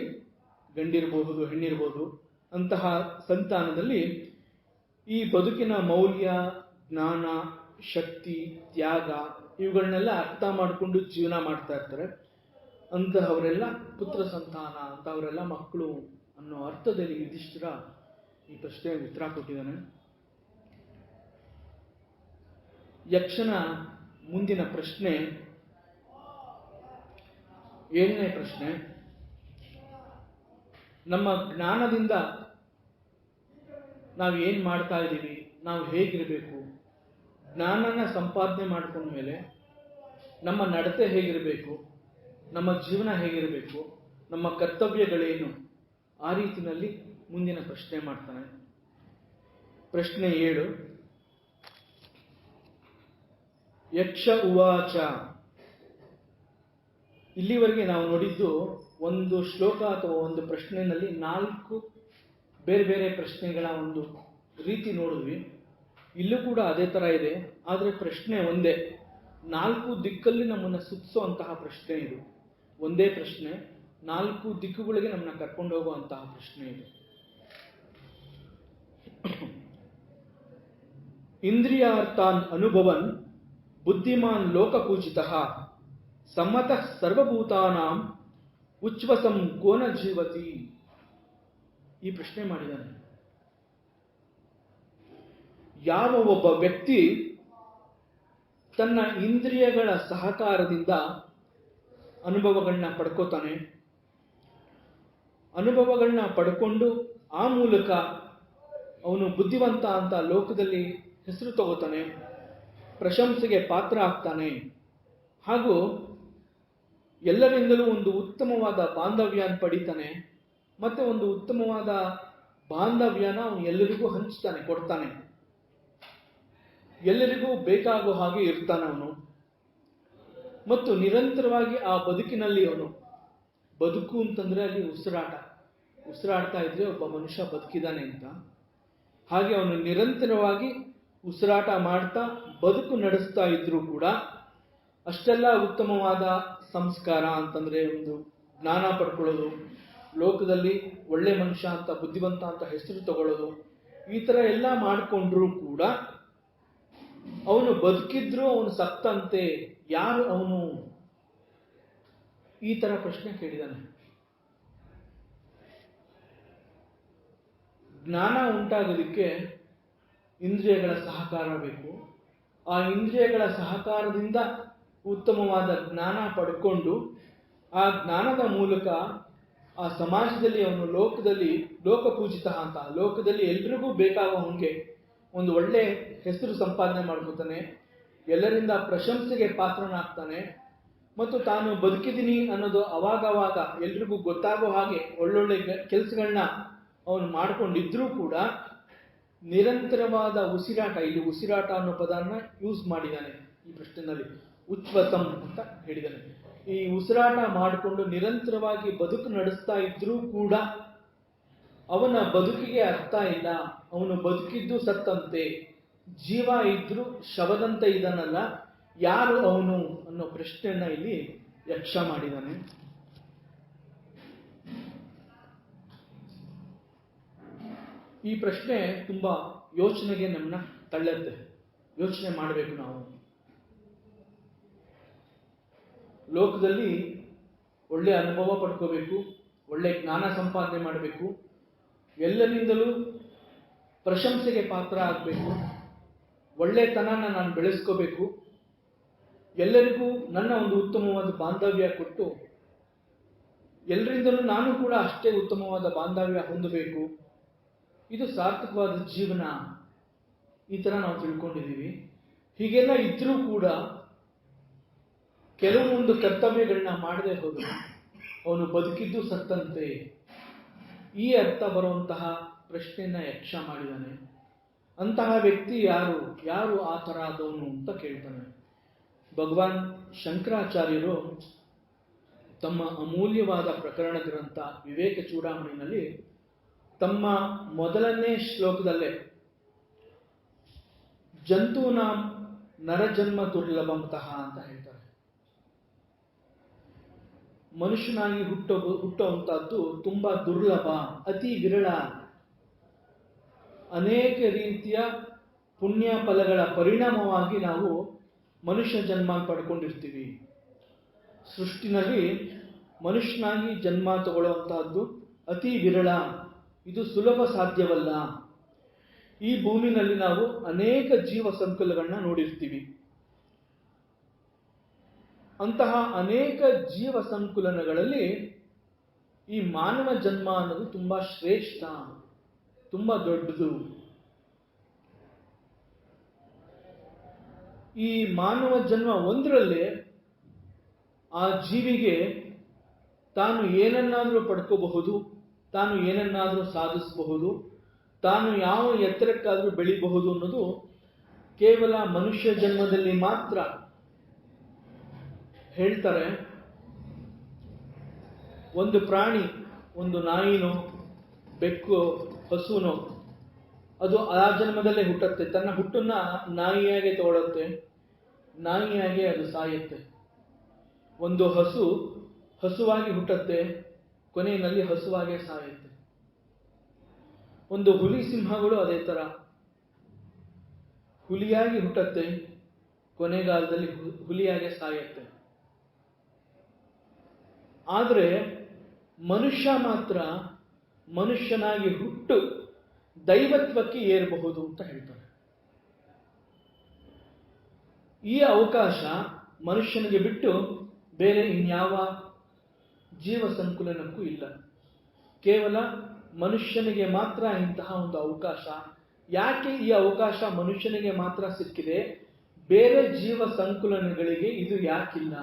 ಗಂಡಿರಬಹುದು ಹೆಣ್ಣಿರಬಹುದು, ಅಂತಹ ಸಂತಾನದಲ್ಲಿ ಈ ಬದುಕಿನ ಮೌಲ್ಯ, ಜ್ಞಾನ, ಶಕ್ತಿ, ತ್ಯಾಗ ಇವುಗಳನ್ನೆಲ್ಲ ಅರ್ಥ ಮಾಡಿಕೊಂಡು ಜೀವನ ಮಾಡ್ತಾ ಇರ್ತಾರೆ. ಅಂತಹವರೆಲ್ಲ ಪುತ್ರ ಸಂತಾನ, ಅಂತಹವರೆಲ್ಲ ಮಕ್ಕಳು ಅನ್ನೋ ಅರ್ಥದಲ್ಲಿ ಯುಧಿಷ್ಠಿರ ಈ ಪ್ರಶ್ನೆಗೆ ಉತ್ತರ ಕೊಟ್ಟಿದ್ದಾನೆ. ಯಕ್ಷನ ಮುಂದಿನ ಪ್ರಶ್ನೆ 7ನೇ ಪ್ರಶ್ನೆ. ನಮ್ಮ ಜ್ಞಾನದಿಂದ ನಾವು ಏನು ಮಾಡ್ತಾ ಇದ್ದೀವಿ, ನಾವು ಹೇಗಿರಬೇಕು, ಜ್ಞಾನನ ಸಂಪಾದನೆ ಮಾಡ್ಕೊಂಡ್ಮೇಲೆ ನಮ್ಮ ನಡತೆ ಹೇಗಿರಬೇಕು, ನಮ್ಮ ಜೀವನ ಹೇಗಿರಬೇಕು, ನಮ್ಮ ಕರ್ತವ್ಯಗಳೇನು, ಆ ರೀತಿಯಲ್ಲಿ ಮುಂದಿನ ಪ್ರಶ್ನೆ ಮಾಡ್ತಾನೆ. ಪ್ರಶ್ನೆ 7. ಯಕ್ಷ ಉವಾಚ. ಇಲ್ಲಿವರೆಗೆ ನಾವು ನೋಡಿದ್ದು ಒಂದು ಶ್ಲೋಕ ಅಥವಾ ಒಂದು ಪ್ರಶ್ನೆಯಲ್ಲಿ 4 ಬೇರೆ ಬೇರೆ ಪ್ರಶ್ನೆಗಳ ಒಂದು ರೀತಿ ನೋಡಿದ್ವಿ. ಇಲ್ಲೂ ಕೂಡ ಅದೇ ಥರ ಇದೆ. ಆದರೆ ಪ್ರಶ್ನೆ ಒಂದೇ, 4 ದಿಕ್ಕಲ್ಲಿ ನಮ್ಮನ್ನು ಸುತ್ತಿಸುವಂತಹ ಪ್ರಶ್ನೆ ಇದು. ಒಂದೇ ಪ್ರಶ್ನೆ 4 ದಿಕ್ಕುಗಳಿಗೆ ನಮ್ಮನ್ನ ಕರ್ಕೊಂಡು ಹೋಗುವಂತಹ ಪ್ರಶ್ನೆ ಇದು. ಇಂದ್ರಿಯಾರ್ಥಾನ್ ಅನುಭವನ್ ಬುದ್ಧಿಮಾನ್ ಲೋಕಪೂಜಿತಃ ಸಮ್ಮತಃ ಸರ್ವಭೂತಾನಾಂ ಉಚ್ಛ್ವಸಂ ಕೋನ ಜೀವತಿ. ಈ ಪ್ರಶ್ನೆ ಮಾಡಿದ್ದಾನೆ. ಯಾವ ಒಬ್ಬ ವ್ಯಕ್ತಿ ತನ್ನ ಇಂದ್ರಿಯಗಳ ಸಹಕಾರದಿಂದ ಅನುಭವಗಳನ್ನ ಪಡ್ಕೋತಾನೆ, ಅನುಭವಗಳನ್ನ ಪಡ್ಕೊಂಡು ಆ ಮೂಲಕ ಅವನು ಬುದ್ಧಿವಂತ ಅಂತ ಲೋಕದಲ್ಲಿ ಹೆಸರು ತಗೋತಾನೆ, ಪ್ರಶಂಸೆಗೆ ಪಾತ್ರ ಆಗ್ತಾನೆ, ಹಾಗೂ ಎಲ್ಲರಿಂದಲೂ ಒಂದು ಉತ್ತಮವಾದ ಬಾಂಧವ್ಯನ ಪಡಿತಾನೆ, ಮತ್ತೆ ಒಂದು ಉತ್ತಮವಾದ ಬಾಂಧವ್ಯನ ಅವನು ಎಲ್ಲರಿಗೂ ಹಂಚ್ತಾನೆ, ಕೊಡ್ತಾನೆ, ಎಲ್ಲರಿಗೂ ಬೇಕಾಗೋ ಹಾಗೆ ಇರ್ತಾನೆ ಅವನು. ಮತ್ತು ನಿರಂತರವಾಗಿ ಆ ಬದುಕಿನಲ್ಲಿ ಅವನು, ಬದುಕು ಅಂತಂದ್ರೆ ಅಲ್ಲಿ ಉಸಿರಾಡ್ತಾ ಇದ್ರೆ ಒಬ್ಬ ಮನುಷ್ಯ ಬದುಕಿದಾನೆ ಅಂತ. ಹಾಗೆ ಅವನು ನಿರಂತರವಾಗಿ ಉಸಿರಾಟ ಮಾಡ್ತಾ ಬದುಕು ನಡೆಸ್ತಾ ಇದ್ರೂ ಕೂಡ ಅಷ್ಟೆಲ್ಲ ಉತ್ತಮವಾದ ಸಂಸ್ಕಾರ ಅಂತಂದ್ರೆ ಒಂದು ಜ್ಞಾನ ಪಡ್ಕೊಳ್ಳೋದು, ಲೋಕದಲ್ಲಿ ಒಳ್ಳೆ ಮನುಷ್ಯ ಅಂತ ಬುದ್ಧಿವಂತ ಅಂತ ಹೆಸರು ತಗೊಳ್ಳೋದು, ಈ ತರ ಎಲ್ಲ ಮಾಡಿಕೊಂಡ್ರೂ ಕೂಡ ಅವನು ಬದುಕಿದ್ರು ಅವನು ಸತ್ತಂತೆ, ಯಾರು ಅವನು? ಈ ತರ ಪ್ರಶ್ನೆ ಕೇಳಿದಾನೆ. ಜ್ಞಾನ ಉಂಟಾಗೋದಕ್ಕೆ ಇಂದ್ರಿಯಗಳ ಸಹಕಾರ ಬೇಕು. ಆ ಇಂದ್ರಿಯಗಳ ಸಹಕಾರದಿಂದ ಉತ್ತಮವಾದ ಜ್ಞಾನ ಪಡ್ಕೊಂಡು ಆ ಜ್ಞಾನದ ಮೂಲಕ ಆ ಸಮಾಜದಲ್ಲಿ ಅವನು ಲೋಕದಲ್ಲಿ ಲೋಕಪೂಜಿತ ಅಂತ, ಲೋಕದಲ್ಲಿ ಎಲ್ರಿಗೂ ಬೇಕಾಗೋ ಹಂಗೆ ಒಂದು ಒಳ್ಳೆ ಹೆಸರು ಸಂಪಾದನೆ ಮಾಡ್ಕೊತಾನೆ, ಎಲ್ಲರಿಂದ ಪ್ರಶಂಸೆಗೆ ಪಾತ್ರನಾಗ್ತಾನೆ, ಮತ್ತು ತಾನು ಬದುಕಿದ್ದೀನಿ ಅನ್ನೋದು ಅವಾಗವಾಗ ಎಲ್ರಿಗೂ ಗೊತ್ತಾಗೋ ಹಾಗೆ ಒಳ್ಳೊಳ್ಳೆ ಕೆಲಸಗಳನ್ನ ಅವನು ಮಾಡ್ಕೊಂಡಿದ್ರೂ ಕೂಡ ನಿರಂತರವಾದ ಉಸಿರಾಟ, ಇಲ್ಲಿ ಉಸಿರಾಟ ಅನ್ನೋ ಪದನ ಯೂಸ್ ಮಾಡಿದ್ದಾನೆ ಈ ಪ್ರಶ್ನೆಯಲ್ಲಿ. ಉಚ್ಛ್ವಸಂ ಅಂತ ಹೇಳಿದ್ದಾನೆ. ಈ ಉಸಿರಾಟ ಮಾಡಿಕೊಂಡು ನಿರಂತರವಾಗಿ ಬದುಕು ನಡೆಸ್ತಾ ಇದ್ರೂ ಕೂಡ ಅವನ ಬದುಕಿಗೆ ಅರ್ಥ ಇಲ್ಲ. ಅವನು ಬದುಕಿದ್ದು ಸತ್ತಂತೆ, ಜೀವ ಇದ್ರೂ ಶವದಂತೆ ಇದನ್ನಲ್ಲ, ಯಾರು ಅವನು ಅನ್ನೋ ಪ್ರಶ್ನೆಯನ್ನ ಇಲ್ಲಿ ಯಕ್ಷ ಮಾಡಿದ್ದಾನೆ. ಈ ಪ್ರಶ್ನೆ ತುಂಬಾ ಯೋಚನೆಗೆ ನಮ್ಮನ್ನ ತಳ್ಳುತ್ತೆ. ಯೋಚನೆ ಮಾಡಬೇಕು. ನಾವು ಲೋಕದಲ್ಲಿ ಒಳ್ಳೆ ಅನುಭವ ಪಡ್ಕೋಬೇಕು, ಒಳ್ಳೆ ಜ್ಞಾನ ಸಂಪಾದನೆ ಮಾಡಬೇಕು, ಎಲ್ಲರಿಂದಲೂ ಪ್ರಶಂಸೆಗೆ ಪಾತ್ರ ಆಗಬೇಕು, ಒಳ್ಳೆತನನ ನಾನು ಬೆಳೆಸ್ಕೋಬೇಕು, ಎಲ್ಲರಿಗೂ ನನ್ನ ಒಂದು ಉತ್ತಮವಾದ ಬಾಂಧವ್ಯ ಕೊಟ್ಟು ಎಲ್ಲರಿಂದಲೂ ನಾನು ಕೂಡ ಅಷ್ಟೇ ಉತ್ತಮವಾದ ಬಾಂಧವ್ಯ ಹೊಂದಬೇಕು, ಇದು ಸಾರ್ಥಕವಾದ ಜೀವನ, ಈ ಥರ ನಾವು ತಿಳ್ಕೊಂಡಿದ್ದೀವಿ. ಹೀಗೆಲ್ಲ ಇದ್ರೂ ಕೂಡ ಕೆಲವೊಂದು ಕರ್ತವ್ಯಗಳನ್ನ ಮಾಡದೆ ಹೋದರೆ ಅವನು ಬದುಕಿದ್ದು ಸತ್ತಂತೆ, ಈ ಅರ್ಥ ಬರುವಂತಹ ಪ್ರಶ್ನೆಯನ್ನ ಯಕ್ಷ ಮಾಡಿದ್ದಾನೆ. ಅಂತಹ ವ್ಯಕ್ತಿ ಯಾರು, ಯಾರು ಆ ಥರ ಆದವನು ಅಂತ ಕೇಳ್ತಾನೆ. ಭಗವಾನ್ ಶಂಕರಾಚಾರ್ಯರು ತಮ್ಮ ಅಮೂಲ್ಯವಾದ ಪ್ರಕರಣ ಗ್ರಂಥ ವಿವೇಕ ಚೂಡಾಮಣಿನಲ್ಲಿ ತಮ್ಮ ಮೊದಲನೇ ಶ್ಲೋಕದಲ್ಲೇ ಜಂತೂನಾಂ ನರಜನ್ಮ ದುರ್ಲಭಂತಹ ಅಂತ ಹೇಳ್ತಾರೆ. ಮನುಷ್ಯನಾಗಿ ಹುಟ್ಟುವಂತಹದ್ದು ತುಂಬಾ ದುರ್ಲಭ, ಅತಿ ವಿರಳ. ಅನೇಕ ರೀತಿಯ ಪುಣ್ಯ ಫಲಗಳ ಪರಿಣಾಮವಾಗಿ ನಾವು ಮನುಷ್ಯ ಜನ್ಮ ಪಡ್ಕೊಂಡಿರ್ತೀವಿ. ಸೃಷ್ಟಿನಲ್ಲಿ ಮನುಷ್ಯನಾಗಿ ಜನ್ಮ ತಗೊಳ್ಳುವಂತಹದ್ದು ಅತಿ ವಿರಳ, ಇದು ಸುಲಭ ಸಾಧ್ಯವಲ್ಲ. ಈ ಭೂಮಿನಲ್ಲಿ ನಾವು ಅನೇಕ ಜೀವ ಸಂಕುಲಗಳನ್ನ ನೋಡಿರ್ತೀವಿ. ಅಂತಹ ಅನೇಕ ಜೀವ ಸಂಕುಲನಗಳಲ್ಲಿ ಈ ಮಾನವ ಜನ್ಮ ಅನ್ನೋದು ತುಂಬಾ ಶ್ರೇಷ್ಠ, ತುಂಬಾ ದೊಡ್ಡದು. ಈ ಮಾನವ ಜನ್ಮ ಒಂದರಲ್ಲೇ ಆ ಜೀವಿಗೆ ತಾನು ಏನನ್ನಾದರೂ ಪಡ್ಕೋಬಹುದು, ತಾನು ಏನನ್ನಾದರೂ ಸಾಧಿಸಬಹುದು, ತಾನು ಯಾವ ಎತ್ತರಕ್ಕಾದರೂ ಬೆಳಿಬಹುದು ಅನ್ನೋದು ಕೇವಲ ಮನುಷ್ಯ ಜನ್ಮದಲ್ಲಿ ಮಾತ್ರ. ಹೇಳ್ತಾರೆ, ಒಂದು ಪ್ರಾಣಿ, ಒಂದು ನಾಯಿನೋ ಬೆಕ್ಕು ಹಸುನೋ, ಅದು ಆ ಜನ್ಮದಲ್ಲೇ ಹುಟ್ಟುತ್ತೆ. ತನ್ನ ಹುಟ್ಟನ್ನ ನಾಯಿಯಾಗೆ ತಗೊಳುತ್ತೆ, ನಾಯಿಯಾಗೆ ಅದು ಸಾಯುತ್ತೆ. ಒಂದು ಹಸು ಹಸುವಾಗಿ ಹುಟ್ಟುತ್ತೆ, ಕೊನೆಯಲ್ಲಿ ಹಸುವಾಗೆ ಸಾಯುತ್ತೆ. ಒಂದು ಹುಲಿ ಸಿಂಹಗಳು ಅದೇ ತರ ಹುಲಿಯಾಗಿ ಹುಟ್ಟುತ್ತೆ, ಕೊನೆಗಾಲದಲ್ಲಿ ಹುಲಿಯಾಗೆ ಸಾಯುತ್ತೆ. ಆದರೆ ಮನುಷ್ಯ ಮಾತ್ರ ಮನುಷ್ಯನಾಗಿ ಹುಟ್ಟು ದೈವತ್ವಕ್ಕೆ ಏರಬಹುದು ಅಂತ ಹೇಳ್ತಾರೆ. ಈ ಅವಕಾಶ ಮನುಷ್ಯನಿಗೆ ಬಿಟ್ಟು ಬೇರೆ ಇನ್ಯಾವ ಜೀವ ಸಂಕುಲನಕ್ಕೂ ಇಲ್ಲ. ಕೇವಲ ಮನುಷ್ಯನಿಗೆ ಮಾತ್ರ ಇಂತಹ ಒಂದು ಅವಕಾಶ. ಯಾಕೆ ಈ ಅವಕಾಶ ಮನುಷ್ಯನಿಗೆ ಮಾತ್ರ ಸಿಕ್ಕಿದೆ, ಬೇರೆ ಜೀವ ಸಂಕುಲನಗಳಿಗೆ ಇದು ಯಾಕಿಲ್ಲ?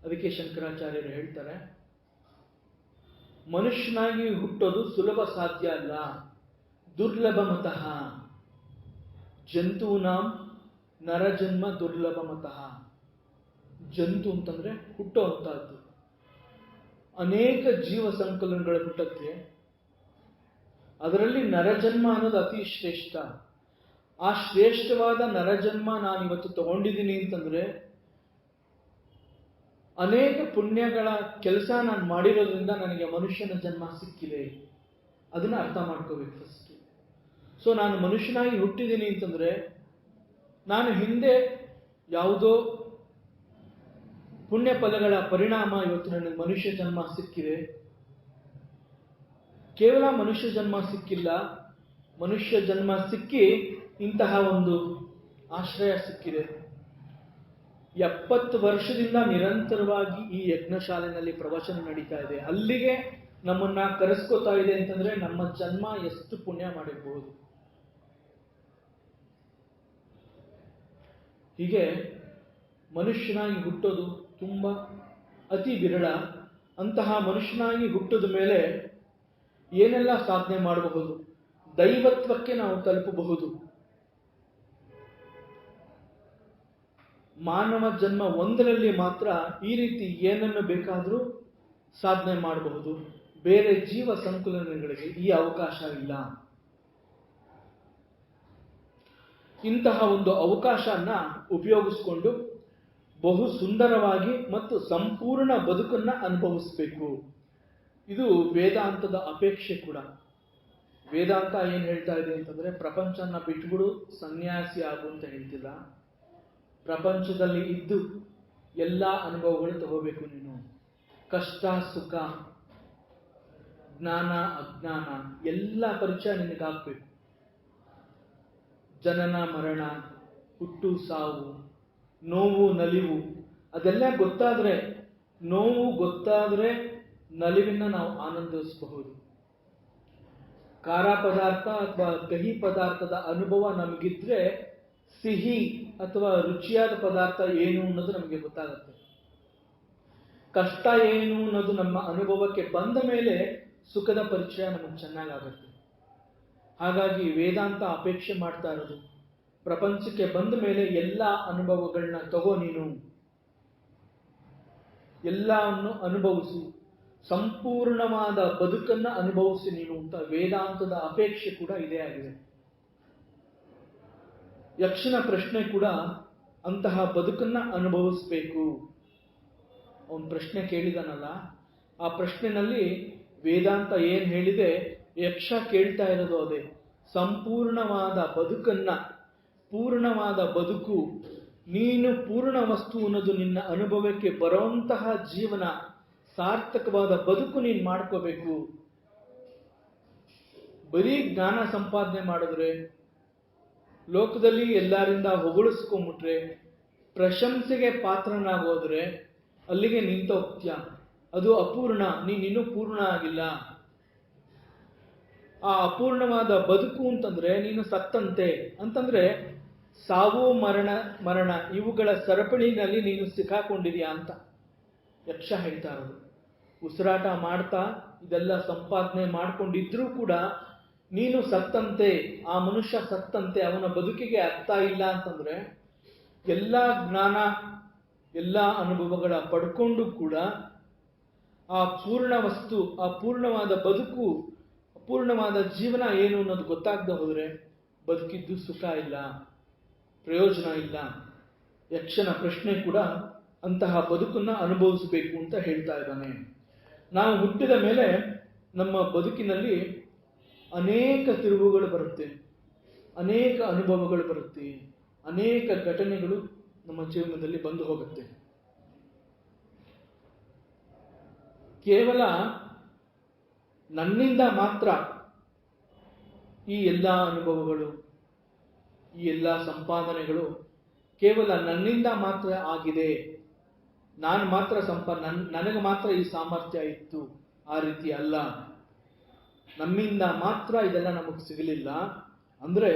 ಅದಕ್ಕೆ ಶಂಕರಾಚಾರ್ಯರು ಹೇಳ್ತಾರೆ, ಮನುಷ್ಯನಾಗಿ ಹುಟ್ಟೋದು ಸುಲಭ ಸಾಧ್ಯ ಅಲ್ಲ, ದುರ್ಲಭಮತಃ. ಜಂತೂನಾಂ ನರಜನ್ಮ ದುರ್ಲಭಮತಃ. ಜಂತು ಅಂತಂದ್ರೆ ಹುಟ್ಟೋ ಅಂತಹದ್ದು. ಅನೇಕ ಜೀವ ಸಂಕಲನಗಳು ಹುಟ್ಟಕ್ಕೆ, ಅದರಲ್ಲಿ ನರಜನ್ಮ ಅನ್ನೋದು ಅತಿ ಶ್ರೇಷ್ಠ. ಆ ಶ್ರೇಷ್ಠವಾದ ನರಜನ್ಮ ನಾನಿವತ್ತು ತಗೊಂಡಿದ್ದೀನಿ ಅಂತಂದ್ರೆ ಅನೇಕ ಪುಣ್ಯಗಳ ಕೆಲಸ ನಾನು ಮಾಡಿರೋದ್ರಿಂದ ನನಗೆ ಮನುಷ್ಯನ ಜನ್ಮ ಸಿಕ್ಕಿದೆ. ಅದನ್ನ ಅರ್ಥ ಮಾಡ್ಕೋಬೇಕು ಫಸ್ಟ್. ಸೊ ನಾನು ಮನುಷ್ಯನಾಗಿ ಹುಟ್ಟಿದ್ದೀನಿ ಅಂತಂದ್ರೆ ನಾನು ಹಿಂದೆ ಯಾವುದೋ ಪುಣ್ಯ ಫಲಗಳ ಪರಿಣಾಮ ಇವತ್ತು ನನಗೆ ಮನುಷ್ಯ ಜನ್ಮ ಸಿಕ್ಕಿದೆ. ಕೇವಲ ಮನುಷ್ಯ ಜನ್ಮ ಸಿಕ್ಕಿಲ್ಲ, ಮನುಷ್ಯ ಜನ್ಮ ಸಿಕ್ಕಿ ಇಂತಹ ಒಂದು ಆಶ್ರಯ ಸಿಕ್ಕಿದೆ. 70 ವರ್ಷದಿಂದ ನಿರಂತರವಾಗಿ ಈ ಯಜ್ಞಶಾಲೆನಲ್ಲಿ ಪ್ರವಚನ ನಡೀತಾ ಇದೆ. ಅಲ್ಲಿಗೆ ನಮ್ಮನ್ನ ಕರೆಸ್ಕೋತಾ ಇದೆ ಅಂತಂದ್ರೆ ನಮ್ಮ ಜನ್ಮ ಎಷ್ಟು ಪುಣ್ಯ ಮಾಡಿರ್ಬಹುದು. ಹೀಗೆ ಮನುಷ್ಯನಾಗಿ ಹುಟ್ಟೋದು ತುಂಬಾ ಅತಿ ವಿರಳ. ಅಂತಹ ಮನುಷ್ಯನಾಗಿ ಹುಟ್ಟಿದ ಮೇಲೆ ಏನೆಲ್ಲ ಸಾಧನೆ ಮಾಡಬಹುದು, ದೈವತ್ವಕ್ಕೆ ನಾವು ತಲುಪಬಹುದು. ಮಾನವ ಜನ್ಮ ಒಂದರಲ್ಲಿ ಮಾತ್ರ ಈ ರೀತಿ ಏನನ್ನು ಬೇಕಾದರೂ ಸಾಧನೆ ಮಾಡಬಹುದು. ಬೇರೆ ಜೀವ ಸಂಕುಲನಗಳಿಗೆ ಈ ಅವಕಾಶ ಇಲ್ಲ. ಇಂತಹ ಒಂದು ಅವಕಾಶನ ಉಪಯೋಗಿಸಿಕೊಂಡು ಬಹು ಸುಂದರವಾಗಿ ಮತ್ತು ಸಂಪೂರ್ಣ ಬದುಕನ್ನ ಅನುಭವಿಸಬೇಕು. ಇದು ವೇದಾಂತದ ಅಪೇಕ್ಷೆ ಕೂಡ. ವೇದಾಂತ ಏನ್ ಹೇಳ್ತಾ ಇದೆ ಅಂತಂದ್ರೆ, ಪ್ರಪಂಚನ ಬಿಟ್ಬಿಡು, ಸನ್ಯಾಸಿ ಆಗು ಅಂತ ಹೇಳ್ತಿಲ್ಲ. ಪ್ರಪಂಚದಲ್ಲಿ ಇದ್ದು ಎಲ್ಲ ಅನುಭವಗಳು ತಗೋಬೇಕು ನೀನು. ಕಷ್ಟ ಸುಖ, ಜ್ಞಾನ ಅಜ್ಞಾನ ಎಲ್ಲ ಪರಿಚಯ ನಿನಗಾಗಬೇಕು. ಜನನ ಮರಣ, ಹುಟ್ಟು ಸಾವು, ನೋವು ನಲಿವು ಅದೆಲ್ಲ ಗೊತ್ತಾದ್ರೆ, ನೋವು ಗೊತ್ತಾದ್ರೆ ನಲಿವಿನ ನಾವು ಆನಂದಿಸಬಹುದು. ಖಾರ ಪದಾರ್ಥ ಅಥವಾ ಕಹಿ ಪದಾರ್ಥದ ಅನುಭವ ನಮಗಿದ್ರೆ ಸಿಹಿ ಅಥವಾ ರುಚಿಯಾದ ಪದಾರ್ಥ ಏನು ಅನ್ನೋದು ನಮಗೆ ಗೊತ್ತಾಗುತ್ತೆ. ಕಷ್ಟ ಏನು ಅನ್ನೋದು ನಮ್ಮ ಅನುಭವಕ್ಕೆ ಬಂದ ಮೇಲೆ ಸುಖದ ಪರಿಚಯ ನಮಗೆ ಚೆನ್ನಾಗಾಗುತ್ತೆ. ಹಾಗಾಗಿ ವೇದಾಂತ ಅಪೇಕ್ಷೆ ಮಾಡ್ತಾ ಇರೋದು, ಪ್ರಪಂಚಕ್ಕೆ ಬಂದ ಮೇಲೆ ಎಲ್ಲ ಅನುಭವಗಳನ್ನ ತಗೋ, ನೀನು ಎಲ್ಲವನ್ನು ಅನುಭವಿಸು, ಸಂಪೂರ್ಣವಾದ ಬದುಕನ್ನ ಅನುಭವಿಸಿ ನೀನು ಅಂತ ವೇದಾಂತದ ಅಪೇಕ್ಷೆ ಕೂಡ ಇದೇ ಆಗಿದೆ. ಯಕ್ಷನ ಪ್ರಶ್ನೆ ಕೂಡ ಅಂತಹ ಬದುಕನ್ನ ಅನುಭವಿಸ್ಬೇಕು. ಅವನ್ ಪ್ರಶ್ನೆ ಕೇಳಿದಾನಲ್ಲ, ಆ ಪ್ರಶ್ನೆನಲ್ಲಿ ವೇದಾಂತ ಏನ್ ಹೇಳಿದೆ, ಯಕ್ಷ ಕೇಳ್ತಾ ಇರೋದು ಅದೇ. ಸಂಪೂರ್ಣವಾದ ಬದುಕನ್ನ, ಪೂರ್ಣವಾದ ಬದುಕು, ನೀನು ಪೂರ್ಣ ವಸ್ತು ಅನ್ನೋದು ನಿನ್ನ ಅನುಭವಕ್ಕೆ ಬರುವಂತಹ ಜೀವನ, ಸಾರ್ಥಕವಾದ ಬದುಕು ನೀನು ಮಾಡ್ಕೋಬೇಕು. ಬರೀ ಜ್ಞಾನ ಸಂಪಾದನೆ ಮಾಡಿದ್ರೆ, ಲೋಕದಲ್ಲಿ ಎಲ್ಲರಿಂದ ಹೊಗಳಿಸ್ಕೊಂಡ್ಬಿಟ್ರೆ, ಪ್ರಶಂಸೆಗೆ ಪಾತ್ರನಾಗೋದ್ರೆ ಅಲ್ಲಿಗೆ ನಿಂತೋಗ್ತೀಯ. ಅದು ಅಪೂರ್ಣ, ನೀನಿನ್ನೂ ಪೂರ್ಣ ಆಗಿಲ್ಲ. ಆ ಅಪೂರ್ಣವಾದ ಬದುಕು ಅಂತಂದ್ರೆ ನೀನು ಸತ್ತಂತೆ. ಅಂತಂದ್ರೆ ಸಾವು ಮರಣ ಇವುಗಳ ಸರಪಳಿನಲ್ಲಿ ನೀನು ಸಿಕ್ಕಾಕೊಂಡಿದ್ಯಾ ಅಂತ ಯಕ್ಷ ಹೇಳ್ತಾ ಇರೋದು. ಉಸಿರಾಟ ಮಾಡ್ತಾ ಇದೆಲ್ಲ ಸಂಪಾದನೆ ಮಾಡ್ಕೊಂಡಿದ್ರೂ ಕೂಡ ನೀನು ಸತ್ತಂತೆ, ಆ ಮನುಷ್ಯ ಸತ್ತಂತೆ, ಅವನ ಬದುಕಿಗೆ ಅರ್ಥ ಇಲ್ಲ ಅಂತಂದ್ರೆ, ಎಲ್ಲ ಜ್ಞಾನ ಎಲ್ಲ ಅನುಭವಗಳ ಪಡ್ಕೊಂಡು ಕೂಡ ಆ ಪೂರ್ಣ ವಸ್ತು, ಆ ಪೂರ್ಣವಾದ ಬದುಕು, ಅಪೂರ್ಣವಾದ ಜೀವನ ಏನು ಅನ್ನೋದು ಗೊತ್ತಾಗದೆ ಹೋದ್ರೆ ಬದುಕಿದ್ದು ಸುಖ ಇಲ್ಲ, ಪ್ರಯೋಜನ ಇಲ್ಲ. ಯಕ್ಷನ ಪ್ರಶ್ನೆ ಕೂಡ ಅಂತಹ ಬದುಕನ್ನ ಅನುಭವಿಸಬೇಕು ಅಂತ ಹೇಳ್ತಾ ಇದ್ದಾನೆ. ನಾವು ಹುಟ್ಟಿದ ಮೇಲೆ ನಮ್ಮ ಬದುಕಿನಲ್ಲಿ ಅನೇಕ ತಿರುವುಗಳು ಬರುತ್ತೆ, ಅನೇಕ ಅನುಭವಗಳು ಬರುತ್ತೆ, ಅನೇಕ ಘಟನೆಗಳು ನಮ್ಮ ಜೀವನದಲ್ಲಿ ಬಂದು ಹೋಗುತ್ತೆ. ಕೇವಲ ನನ್ನಿಂದ ಮಾತ್ರ ಈ ಎಲ್ಲ ಅನುಭವಗಳು, ಈ ಎಲ್ಲ ಸಂಪಾದನೆಗಳು ಕೇವಲ ನನ್ನಿಂದ ಮಾತ್ರ ಆಗಿದೆ, ನಾನು ಮಾತ್ರ ನನಗೆ ಮಾತ್ರ ಈ ಸಾಮರ್ಥ್ಯ ಇತ್ತು, ಆ ರೀತಿ ಅಲ್ಲ. ನಮ್ಮಿಂದ ಮಾತ್ರ ಇದೆಲ್ಲ ನಮಗೆ ಸಿಗಲಿಲ್ಲ. ಅಂದ್ರೆ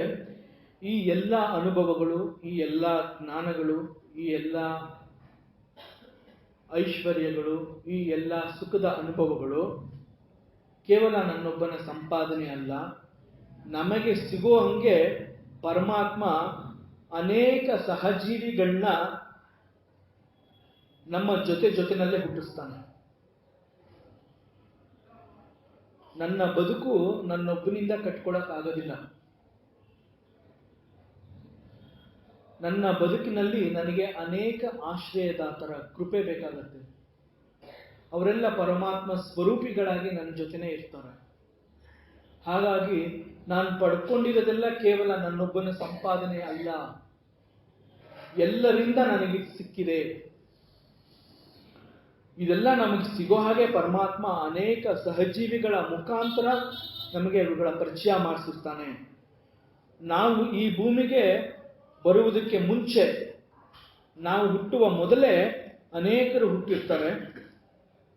ಈ ಎಲ್ಲ ಅನುಭವಗಳು, ಈ ಎಲ್ಲ ಜ್ಞಾನಗಳು, ಈ ಎಲ್ಲ ಐಶ್ವರ್ಯಗಳು, ಈ ಎಲ್ಲ ಸುಖದ ಅನುಭವಗಳು ಕೇವಲ ನನ್ನೊಬ್ಬನ ಸಂಪಾದನೆ ಅಲ್ಲ. ನಮಗೆ ಸಿಗೋ ಹಂಗೆ ಪರಮಾತ್ಮ ಅನೇಕ ಸಹಜೀವಿಗಳನ್ನ ನಮ್ಮ ಜೊತೆನಲ್ಲೇ ಹುಟ್ಟಿಸ್ತಾನೆ. ನನ್ನ ಬದುಕು ನನ್ನೊಬ್ಬನಿಂದ ಕಟ್ಕೊಳಕ್ ಆಗೋದಿಲ್ಲ. ನನ್ನ ಬದುಕಿನಲ್ಲಿ ನನಗೆ ಅನೇಕ ಆಶ್ರಯದಾತರ ಕೃಪೆ ಬೇಕಾಗತ್ತೆ. ಅವರೆಲ್ಲ ಪರಮಾತ್ಮ ಸ್ವರೂಪಿಗಳಾಗಿ ನನ್ನ ಜೊತೆನೇ ಇರ್ತಾರೆ. ಹಾಗಾಗಿ ನಾನು ಪಡ್ಕೊಂಡಿರೋದೆಲ್ಲ ಕೇವಲ ನನ್ನೊಬ್ಬನ ಸಂಪಾದನೆ ಅಲ್ಲ, ಎಲ್ಲರಿಂದ ನನಗೆ ಸಿಕ್ಕಿದೆ. ಇದೆಲ್ಲ ನಮಗೆ ಸಿಗೋ ಹಾಗೆ ಪರಮಾತ್ಮ ಅನೇಕ ಸಹಜೀವಿಗಳ ಮುಖಾಂತರ ನಮಗೆ ಇವುಗಳ ಪರಿಚಯ ಮಾಡಿಸಿರ್ತಾನೆ. ನಾವು ಈ ಭೂಮಿಗೆ ಬರುವುದಕ್ಕೆ ಮುಂಚೆ, ನಾವು ಹುಟ್ಟುವ ಮೊದಲೇ ಅನೇಕರು ಹುಟ್ಟಿರ್ತಾರೆ,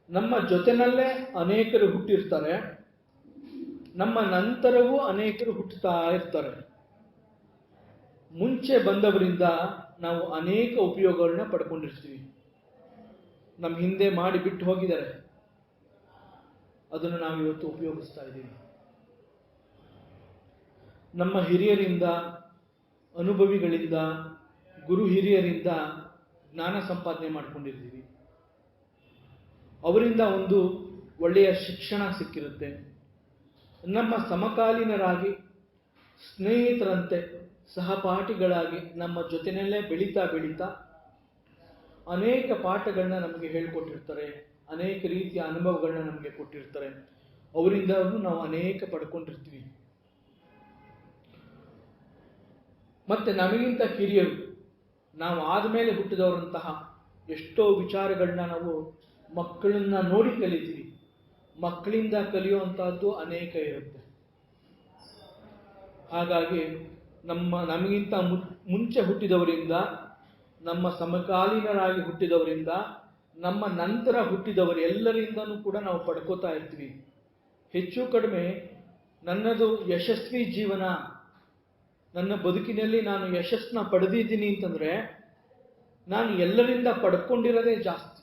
ನಮ್ಮ ಜೊತೆನಲ್ಲೇ ಅನೇಕರು ಹುಟ್ಟಿರ್ತಾರೆ, ನಮ್ಮ ನಂತರವೂ ಅನೇಕರು ಹುಟ್ಟುತ್ತಾ ಇರ್ತಾರೆ. ಮುಂಚೆ ಬಂದವರಿಂದ ನಾವು ಅನೇಕ ಉಪಯೋಗಗಳನ್ನ ಪಡ್ಕೊಂಡಿರ್ತೀವಿ. ನಮ್ಮ ಹಿಂದೆ ಮಾಡಿ ಬಿಟ್ಟು ಹೋಗಿದ್ದಾರೆ, ಅದನ್ನು ನಾವು ಇವತ್ತು ಉಪಯೋಗಿಸ್ತಾ ಇದ್ದೀವಿ. ನಮ್ಮ ಹಿರಿಯರಿಂದ, ಅನುಭವಿಗಳಿಂದ, ಗುರು ಹಿರಿಯರಿಂದ ಜ್ಞಾನ ಸಂಪಾದನೆ ಮಾಡ್ಕೊಂಡಿರ್ತೀವಿ, ಅವರಿಂದ ಒಂದು ಒಳ್ಳೆಯ ಶಿಕ್ಷಣ ಸಿಕ್ಕಿರುತ್ತೆ. ನಮ್ಮ ಸಮಕಾಲೀನರಾಗಿ, ಸ್ನೇಹಿತರಂತೆ, ಸಹಪಾಠಿಗಳಾಗಿ ನಮ್ಮ ಜೊತೆಯಲ್ಲೇ ಬೆಳೀತಾ ಬೆಳೀತಾ ಅನೇಕ ಪಾಠಗಳನ್ನ ನಮಗೆ ಹೇಳ್ಕೊಟ್ಟಿರ್ತಾರೆ, ಅನೇಕ ರೀತಿಯ ಅನುಭವಗಳನ್ನ ನಮಗೆ ಕೊಟ್ಟಿರ್ತಾರೆ. ಅವರಿಂದ ನಾವು ಅನೇಕ ಪಡ್ಕೊಂಡಿರ್ತೀವಿ. ಮತ್ತೆ ನಮಗಿಂತ ಕಿರಿಯರು, ನಾವು ಆದಮೇಲೆ ಹುಟ್ಟಿದವರಂತಹ ಎಷ್ಟೋ ವಿಚಾರಗಳನ್ನ ನಾವು ಮಕ್ಕಳನ್ನ ನೋಡಿ ಕಲಿತೀವಿ. ಮಕ್ಕಳಿಂದ ಕಲಿಯುವಂತಹದ್ದು ಅನೇಕ ಇರುತ್ತೆ. ಹಾಗಾಗಿ ನಮಗಿಂತ ಮುಂಚೆ ಹುಟ್ಟಿದವರಿಂದ, ನಮ್ಮ ಸಮಕಾಲೀನರಾಗಿ ಹುಟ್ಟಿದವರಿಂದ, ನಮ್ಮ ನಂತರ ಹುಟ್ಟಿದವರು ಎಲ್ಲರಿಂದನೂ ಕೂಡ ನಾವು ಪಡ್ಕೋತಾ ಇರ್ತೀವಿ. ಹೆಚ್ಚು ಕಡಿಮೆ ನನ್ನದು ಯಶಸ್ವಿ ಜೀವನ, ನನ್ನ ಬದುಕಿನಲ್ಲಿ ನಾನು ಯಶಸ್ಸನ್ನ ಪಡೆದಿದ್ದೀನಿ ಅಂತಂದ್ರೆ ನಾನು ಎಲ್ಲರಿಂದ ಪಡ್ಕೊಂಡಿರೋದೇ ಜಾಸ್ತಿ.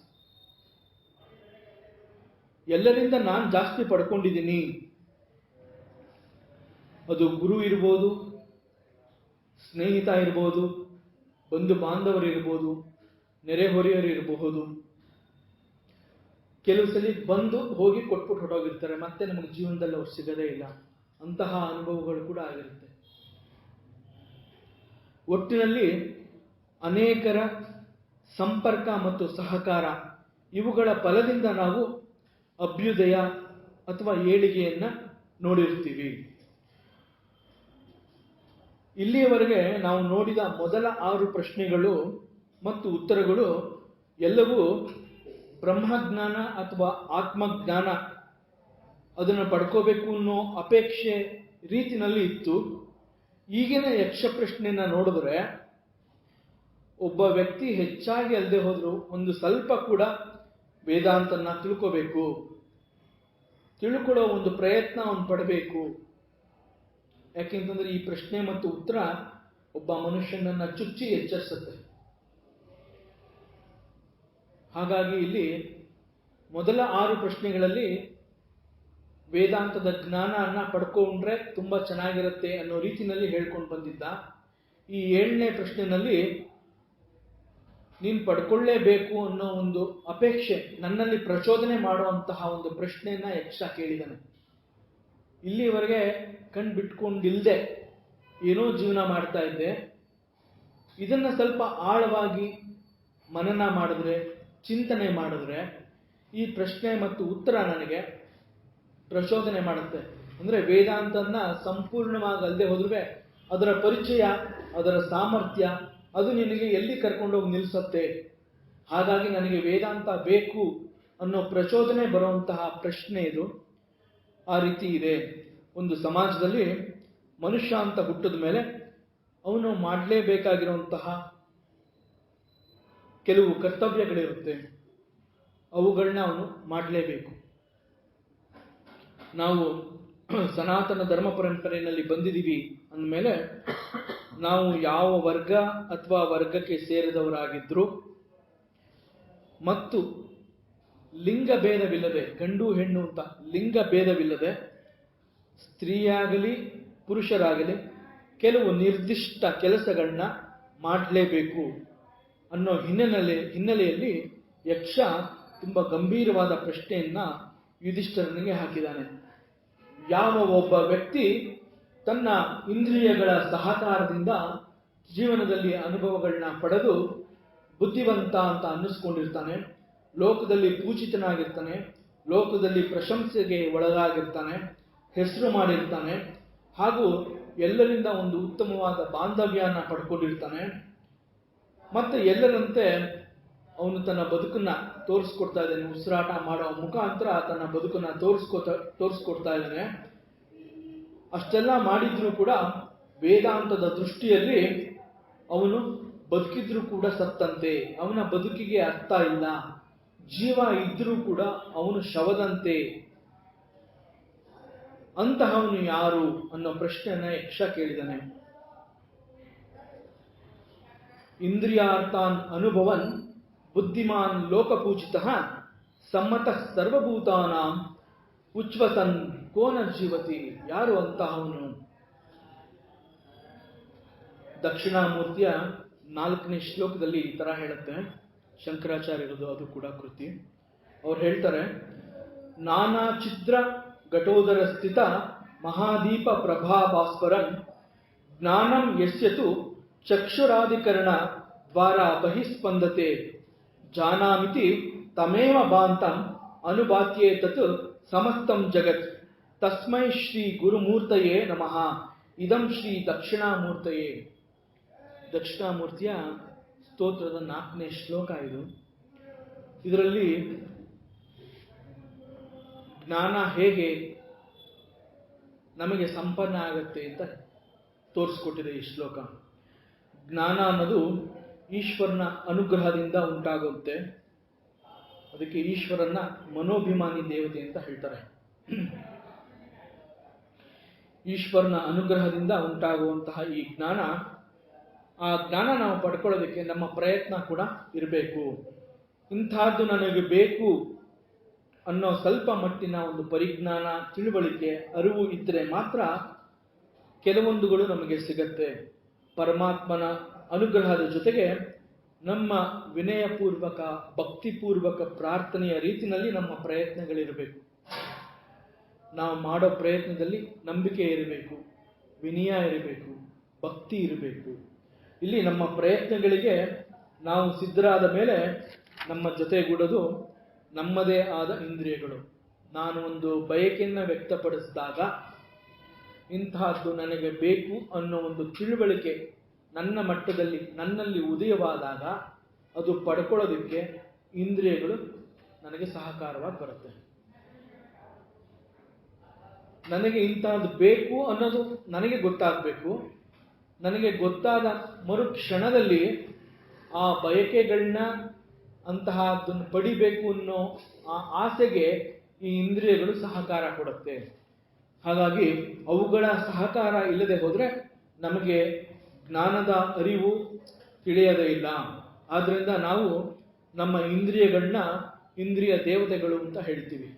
ಎಲ್ಲರಿಂದ ನಾನು ಜಾಸ್ತಿ ಪಡ್ಕೊಂಡಿದ್ದೀನಿ. ಅದು ಗುರು ಇರ್ಬೋದು, ಸ್ನೇಹಿತ ಇರ್ಬೋದು, ಬಂಧು ಬಾಂಧವರು ಇರ್ಬೋದು, ನೆರೆಹೊರೆಯರು ಇರಬಹುದು. ಕೆಲವು ಸಲ ಬಂದು ಹೋಗಿ ಕೊಟ್ಬಿಟ್ಟು ಹೊರಟೋಗಿರ್ತಾರೆ, ಮತ್ತೆ ನಮಗೆ ಜೀವನದಲ್ಲಿ ಅವ್ರು ಸಿಗದೇ ಇಲ್ಲ. ಅಂತಹ ಅನುಭವಗಳು ಕೂಡ ಆಗಿರುತ್ತೆ. ಒಟ್ಟಿನಲ್ಲಿ ಅನೇಕರ ಸಂಪರ್ಕ ಮತ್ತು ಸಹಕಾರ, ಇವುಗಳ ಫಲದಿಂದ ನಾವು ಅಭ್ಯುದಯ ಅಥವಾ ಏಳಿಗೆಯನ್ನ ನೋಡಿರ್ತೀವಿ. ಇಲ್ಲಿಯವರೆಗೆ ನಾವು ನೋಡಿದ ಮೊದಲ 6 ಪ್ರಶ್ನೆಗಳು ಮತ್ತು ಉತ್ತರಗಳು ಎಲ್ಲವೂ ಬ್ರಹ್ಮಜ್ಞಾನ ಅಥವಾ ಆತ್ಮಜ್ಞಾನ ಅದನ್ನು ಪಡ್ಕೋಬೇಕು ಅನ್ನೋ ಅಪೇಕ್ಷೆ ರೀತಿನಲ್ಲಿ ಇತ್ತು. ಈಗಿನ ಯಕ್ಷ ಪ್ರಶ್ನೆಯನ್ನ ನೋಡಿದ್ರೆ ಒಬ್ಬ ವ್ಯಕ್ತಿ ಹೆಚ್ಚಾಗಿ ಅಲ್ಲದೆ ಹೋದ್ರು ಒಂದು ಸ್ವಲ್ಪ ಕೂಡ ವೇದಾಂತನ ತಿಳ್ಕೊಳ್ಳೋ ಒಂದು ಪ್ರಯತ್ನ ಅವನು ಪಡಬೇಕು. ಯಾಕೆಂತಂದ್ರೆ ಈ ಪ್ರಶ್ನೆ ಮತ್ತು ಉತ್ತರ ಒಬ್ಬ ಮನುಷ್ಯನನ್ನ ಚುಚ್ಚಿ ಎಚ್ಚರಿಸುತ್ತೆ. ಹಾಗಾಗಿ ಇಲ್ಲಿ ಮೊದಲ 6 ಪ್ರಶ್ನೆಗಳಲ್ಲಿ ವೇದಾಂತದ ಜ್ಞಾನನ ಪಡ್ಕೊಂಡ್ರೆ ತುಂಬಾ ಚೆನ್ನಾಗಿರುತ್ತೆ ಅನ್ನೋ ರೀತಿಯಲ್ಲಿ ಹೇಳ್ಕೊಂಡು ಬಂದಿದ್ದ. ಈ 7ನೇ ಪ್ರಶ್ನೆಯಲ್ಲಿ ನೀನು ಪಡ್ಕೊಳ್ಳೇಬೇಕು ಅನ್ನೋ ಒಂದು ಅಪೇಕ್ಷೆ ನನ್ನಲ್ಲಿ ಪ್ರಚೋದನೆ ಮಾಡುವಂತಹ ಒಂದು ಪ್ರಶ್ನೆಯನ್ನ ಯಕ್ಷ ಕೇಳಿದಾನೆ. ಇಲ್ಲಿವರೆಗೆ ಕಣ್ ಬಿಟ್ಕೊಂಡಿಲ್ದೆ ಏನೋ ಜೀವನ ಮಾಡ್ತಾ ಇದ್ದೆ, ಇದನ್ನ ಸ್ವಲ್ಪ ಆಳವಾಗಿ ಮನನ ಮಾಡಿದ್ರೆ, ಚಿಂತನೆ ಮಾಡಿದ್ರೆ ಈ ಪ್ರಶ್ನೆ ಮತ್ತು ಉತ್ತರ ನನಗೆ ಪ್ರಚೋದನೆ ಮಾಡುತ್ತೆ. ಅಂದ್ರೆ ವೇದಾಂತನ ಸಂಪೂರ್ಣವಾಗಿ ಅಲ್ಲದೆ ಹೋದ್ರೆ ಅದರ ಪರಿಚಯ, ಅದರ ಸಾಮರ್ಥ್ಯ ಅದು ನಿನಗೆ ಎಲ್ಲಿ ಕರ್ಕೊಂಡೋಗಿ ನಿಲ್ಲಿಸುತ್ತೆ. ಹಾಗಾಗಿ ನನಗೆ ವೇದಾಂತ ಬೇಕು ಅನ್ನೋ ಪ್ರಚೋದನೆ ಬರುವಂತಹ ಪ್ರಶ್ನೆ ಇದು. ಆ ರೀತಿ ಇದೆ. ಒಂದು ಸಮಾಜದಲ್ಲಿ ಮನುಷ್ಯ ಅಂತ ಹುಟ್ಟಿದ ಮೇಲೆ ಅವನು ಮಾಡಲೇಬೇಕಾಗಿರುವಂತಹ ಕೆಲವು ಕರ್ತವ್ಯಗಳಿರುತ್ತೆ, ಅವುಗಳನ್ನ ಅವನು ಮಾಡಲೇಬೇಕು. ನಾವು ಸನಾತನ ಧರ್ಮ ಪರಂಪರೆಯಲ್ಲಿ ಬಂದಿದ್ದೀವಿ ಅಂದಮೇಲೆ ನಾವು ಯಾವ ವರ್ಗ ಅಥವಾ ವರ್ಗಕ್ಕೆ ಸೇರಿದವರಾಗಿದ್ರು ಮತ್ತು ಲಿಂಗ ಭೇದವಿಲ್ಲದೆ, ಗಂಡು ಹೆಣ್ಣು ಅಂತ ಲಿಂಗ ಭೇದವಿಲ್ಲದೆ ಸ್ತ್ರೀಯಾಗಲಿ ಪುರುಷರಾಗಲಿ ಕೆಲವು ನಿರ್ದಿಷ್ಟ ಕೆಲಸಗಳನ್ನ ಮಾಡಲೇಬೇಕು ಅನ್ನೋ ಹಿನ್ನೆಲೆಯಲ್ಲಿ ಯಕ್ಷ ತುಂಬಾ ಗಂಭೀರವಾದ ಪ್ರಶ್ನೆಯನ್ನ ಯುಧಿಷ್ಠಿರನಿಗೆ ಹಾಕಿದ್ದಾನೆ. ಯಾವ ಒಬ್ಬ ವ್ಯಕ್ತಿ ತನ್ನ ಇಂದ್ರಿಯಗಳ ಸಹಕಾರದಿಂದ ಜೀವನದಲ್ಲಿ ಅನುಭವಗಳನ್ನ ಪಡೆದು ಬುದ್ಧಿವಂತ ಅಂತ ಅನ್ನಿಸ್ಕೊಂಡಿರ್ತಾನೆ, ಲೋಕದಲ್ಲಿ ಪೂಜಿತನಾಗಿರ್ತಾನೆ, ಲೋಕದಲ್ಲಿ ಪ್ರಶಂಸೆಗೆ ಒಳಗಾಗಿರ್ತಾನೆ, ಹೆಸರು ಮಾಡಿರ್ತಾನೆ, ಹಾಗೂ ಎಲ್ಲರಿಂದ ಒಂದು ಉತ್ತಮವಾದ ಬಾಂಧವ್ಯನ ಪಡ್ಕೊಂಡಿರ್ತಾನೆ, ಮತ್ತೆ ಎಲ್ಲರಂತೆ ಅವನು ತನ್ನ ಬದುಕನ್ನ ತೋರಿಸ್ಕೊಡ್ತಾ ಇದ್ದಾನೆ. ಉಸಿರಾಟ ಮಾಡೋ ಮುಖಾಂತರ ತನ್ನ ಬದುಕನ್ನ ತೋರಿಸ್ಕೊಡ್ತಾ ಇದ್ದಾನೆ. ಅಷ್ಟೆಲ್ಲ ಮಾಡಿದ್ರೂ ಕೂಡ ವೇದಾಂತದ ದೃಷ್ಟಿಯಲ್ಲಿ ಅವನು ಬದುಕಿದ್ರೂ ಕೂಡ ಸತ್ತಂತೆ, ಅವನ ಬದುಕಿಗೆ ಅರ್ಥ ಇಲ್ಲ, ಜೀವ ಇದ್ರೂ ಕೂಡ ಅವನು ಶವದಂತೆ. ಅಂತಹವನು ಯಾರು ಅನ್ನೋ ಪ್ರಶ್ನೆಯನ್ನ ಯಕ್ಷ ಕೇಳಿದಾನೆ. ಇಂದ್ರಿಯಾರ್ಥಾನ್ ಅನುಭವನ್ ಬುದ್ಧಿಮಾನ್ ಲೋಕಪೂಜಿತಃ ಸಮ್ಮತಃ ಸರ್ವಭೂತಾನಾಂ ಉಚ್ವಸನ್ ಕೋನ ಜೀವತಿ. ಯಾರು ಅಂತಹವನು? ದಕ್ಷಿಣಾಮೂರ್ತಿಯ 4ನೇ ಶ್ಲೋಕದಲ್ಲಿ ಈ ತರ ಹೇಳುತ್ತೆ, ಶಂಕರಾಚಾರ್ಯರದು ಅದು ಕೂಡ ಕೃತಿ. ಅವ್ರು ಹೇಳ್ತಾರೆ, ನಾನಾ ಚಿತ್ರ ಘಟೋದರ ಸ್ಥಿತ ಮಹಾದೀಪ ಪ್ರಭಾಭಾಸ್ವರನ್ ಜ್ಞಾನಂ ಯಸ್ಯತು ಚಕ್ಷುರಾಧಿಕರಣ ದ್ವಾರ ಬಹಿಸ್ಪಂದತೆ ಜಾನಾಮಿತಿ ತಮೇವ ಭಾಂತಂ ಅನುಭಾತ್ಯೇ ತತ್ ಸಮಸ್ತಂ ಜಗತ್ ತಸ್ಮೈ ಶ್ರೀ ಗುರುಮೂರ್ತಯೇ ನಮಃ ಇದಂ ಶ್ರೀ ದಕ್ಷಿಣಾಮೂರ್ತಯೇ. ದಕ್ಷಿಣಾಮೂರ್ತಿಯ ಸ್ತೋತ್ರದ 4ನೇ ಶ್ಲೋಕ ಇದು. ಇದರಲ್ಲಿ ಜ್ಞಾನ ಹೇಗೆ ನಮಗೆ ಸಂಪನ್ನ ಆಗುತ್ತೆ ಅಂತ ತೋರಿಸ್ಕೊಟ್ಟಿದೆ ಈ ಶ್ಲೋಕ. ಜ್ಞಾನ ಅನ್ನೋದು ಈಶ್ವರನ ಅನುಗ್ರಹದಿಂದ ಉಂಟಾಗುತ್ತೆ. ಅದಕ್ಕೆ ಈಶ್ವರನ ಮನೋಭಿಮಾನಿ ದೇವತೆ ಅಂತ ಹೇಳ್ತಾರೆ. ಈಶ್ವರನ ಅನುಗ್ರಹದಿಂದ ಉಂಟಾಗುವಂತಹ ಈ ಜ್ಞಾನ, ಆ ಜ್ಞಾನ ನಾವು ಪಡ್ಕೊಳ್ಳೋದಕ್ಕೆ ನಮ್ಮ ಪ್ರಯತ್ನ ಕೂಡ ಇರಬೇಕು. ಇಂಥದ್ದು ನನಗೆ ಬೇಕು ಅನ್ನೋ ಸ್ವಲ್ಪ ಮಟ್ಟಿನ ಒಂದು ಪರಿಜ್ಞಾನ, ತಿಳುವಳಿಕೆ, ಅರಿವು ಇದ್ದರೆ ಮಾತ್ರ ಕೆಲವೊಂದುಗಳು ನಮಗೆ ಸಿಗತ್ತೆ. ಪರಮಾತ್ಮನ ಅನುಗ್ರಹದ ಜೊತೆಗೆ ನಮ್ಮ ವಿನಯಪೂರ್ವಕ, ಭಕ್ತಿಪೂರ್ವಕ ಪ್ರಾರ್ಥನೆಯ ರೀತಿಯಲ್ಲಿ ನಮ್ಮ ಪ್ರಯತ್ನಗಳಿರಬೇಕು. ನಾವು ಮಾಡೋ ಪ್ರಯತ್ನದಲ್ಲಿ ನಂಬಿಕೆ ಇರಬೇಕು, ವಿನಯ ಇರಬೇಕು, ಭಕ್ತಿ ಇರಬೇಕು. ಇಲ್ಲಿ ನಮ್ಮ ಪ್ರಯತ್ನಗಳಿಗೆ ನಾವು ಸಿದ್ಧರಾದ ಮೇಲೆ ನಮ್ಮ ಜೊತೆಗೂಡೋದು ನಮ್ಮದೇ ಆದ ಇಂದ್ರಿಯಗಳು. ನಾನು ಒಂದು ಬಯಕೆಯನ್ನು ವ್ಯಕ್ತಪಡಿಸಿದಾಗ, ಇಂತಹದ್ದು ನನಗೆ ಬೇಕು ಅನ್ನೋ ಒಂದು ತಿಳುವಳಿಕೆ ನನ್ನ ಮಟ್ಟದಲ್ಲಿ ನನ್ನಲ್ಲಿ ಉದಯವಾದಾಗ ಅದು ಪಡ್ಕೊಳ್ಳೋದಕ್ಕೆ ಇಂದ್ರಿಯಗಳು ನನಗೆ ಸಹಕಾರವಾಗಿ ಬರುತ್ತೆ. ನನಗೆ ಇಂತಹದ್ದು ಬೇಕು ಅನ್ನೋದು ನನಗೆ ಗೊತ್ತಾಗಬೇಕು. ನನಗೆ ಗೊತ್ತಾದ ಮರುಕ್ಷಣದಲ್ಲಿ ಆ ಬಯಕೆಗಳನ್ನ, ಅಂತಹದ್ದನ್ನು ಪಡಿಬೇಕು ಅನ್ನೋ ಆ ಆಸೆಗೆ ಈ ಇಂದ್ರಿಯಗಳು ಸಹಕಾರ ಕೊಡುತ್ತೆ. ಹಾಗಾಗಿ ಅವುಗಳ ಸಹಕಾರ ಇಲ್ಲದೆ ಹೋದರೆ ನಮಗೆ ಜ್ಞಾನದ ಅರಿವು ತಿಳಿಯದೇ ಇಲ್ಲ. ಆದ್ದರಿಂದ ನಾವು ನಮ್ಮ ಇಂದ್ರಿಯಗಳನ್ನ ಇಂದ್ರಿಯ ದೇವತೆಗಳು ಅಂತ ಹೇಳ್ತೀವಿ.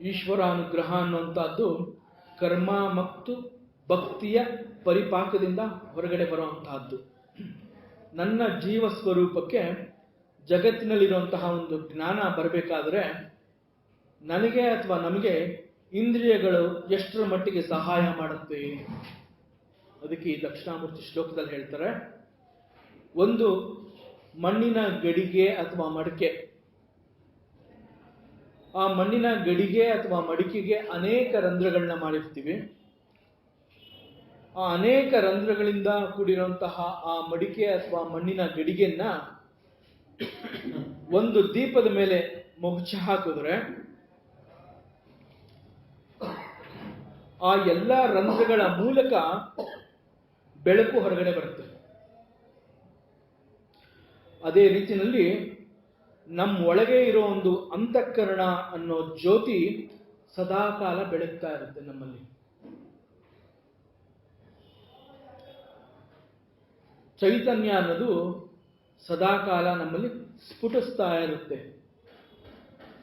ಈಶ್ವರಾನುಗ್ರಹ ಅನ್ನುವಂಥದ್ದು ಕರ್ಮ ಮತ್ತು ಭಕ್ತಿಯ ಪರಿಪಾಕದಿಂದ ಹೊರಗಡೆ ಬರುವಂತಹದ್ದು. ನನ್ನ ಜೀವ ಸ್ವರೂಪಕ್ಕೆ ಜಗತ್ತಿನಲ್ಲಿರುವಂತಹ ಒಂದು ಜ್ಞಾನ ಬರಬೇಕಾದ್ರೆ ನನಗೆ ಅಥವಾ ನಮಗೆ ಇಂದ್ರಿಯಗಳು ಎಷ್ಟರ ಮಟ್ಟಿಗೆ ಸಹಾಯ ಮಾಡುತ್ತೆ. ಅದಕ್ಕೆ ಈ ದಕ್ಷಿಣಾಮೂರ್ತಿ ಶ್ಲೋಕದಲ್ಲಿ ಹೇಳ್ತಾರೆ, ಒಂದು ಮಣ್ಣಿನ ಗಡಿಗೆ ಅಥವಾ ಮಡಿಕೆ, ಆ ಮಣ್ಣಿನ ಗಡಿಗೆ ಅಥವಾ ಮಡಿಕೆಗೆ ಅನೇಕ ರಂಧ್ರಗಳನ್ನ ಮಾಡಿರ್ತೀವಿ. ಆ ಅನೇಕ ರಂಧ್ರಗಳಿಂದ ಕೂಡಿರುವಂತಹ ಆ ಮಡಿಕೆ ಅಥವಾ ಮಣ್ಣಿನ ಗಡಿಗೆಯನ್ನ ಒಂದು ದೀಪದ ಮೇಲೆ ಮೊಗಚು ಹಾಕಿದ್ರೆ ಆ ಎಲ್ಲ ರಂಧ್ರಗಳ ಮೂಲಕ ಬೆಳಕು ಹೊರಗಡೆ ಬರುತ್ತೆ. ಅದೇ ರೀತಿಯಲ್ಲಿ ನಮ್ಮ ಒಳಗೆ ಇರೋ ಒಂದು ಅಂತಃಕರಣ ಅನ್ನೋ ಜ್ಯೋತಿ ಸದಾಕಾಲ ಬೆಳಗ್ತಾ ಇರುತ್ತೆ ನಮ್ಮಲ್ಲಿ. ಚೈತನ್ಯ ಅನ್ನೋದು ಸದಾಕಾಲ ನಮ್ಮಲ್ಲಿ ಸ್ಫುಟಿಸ್ತಾ ಇರುತ್ತೆ.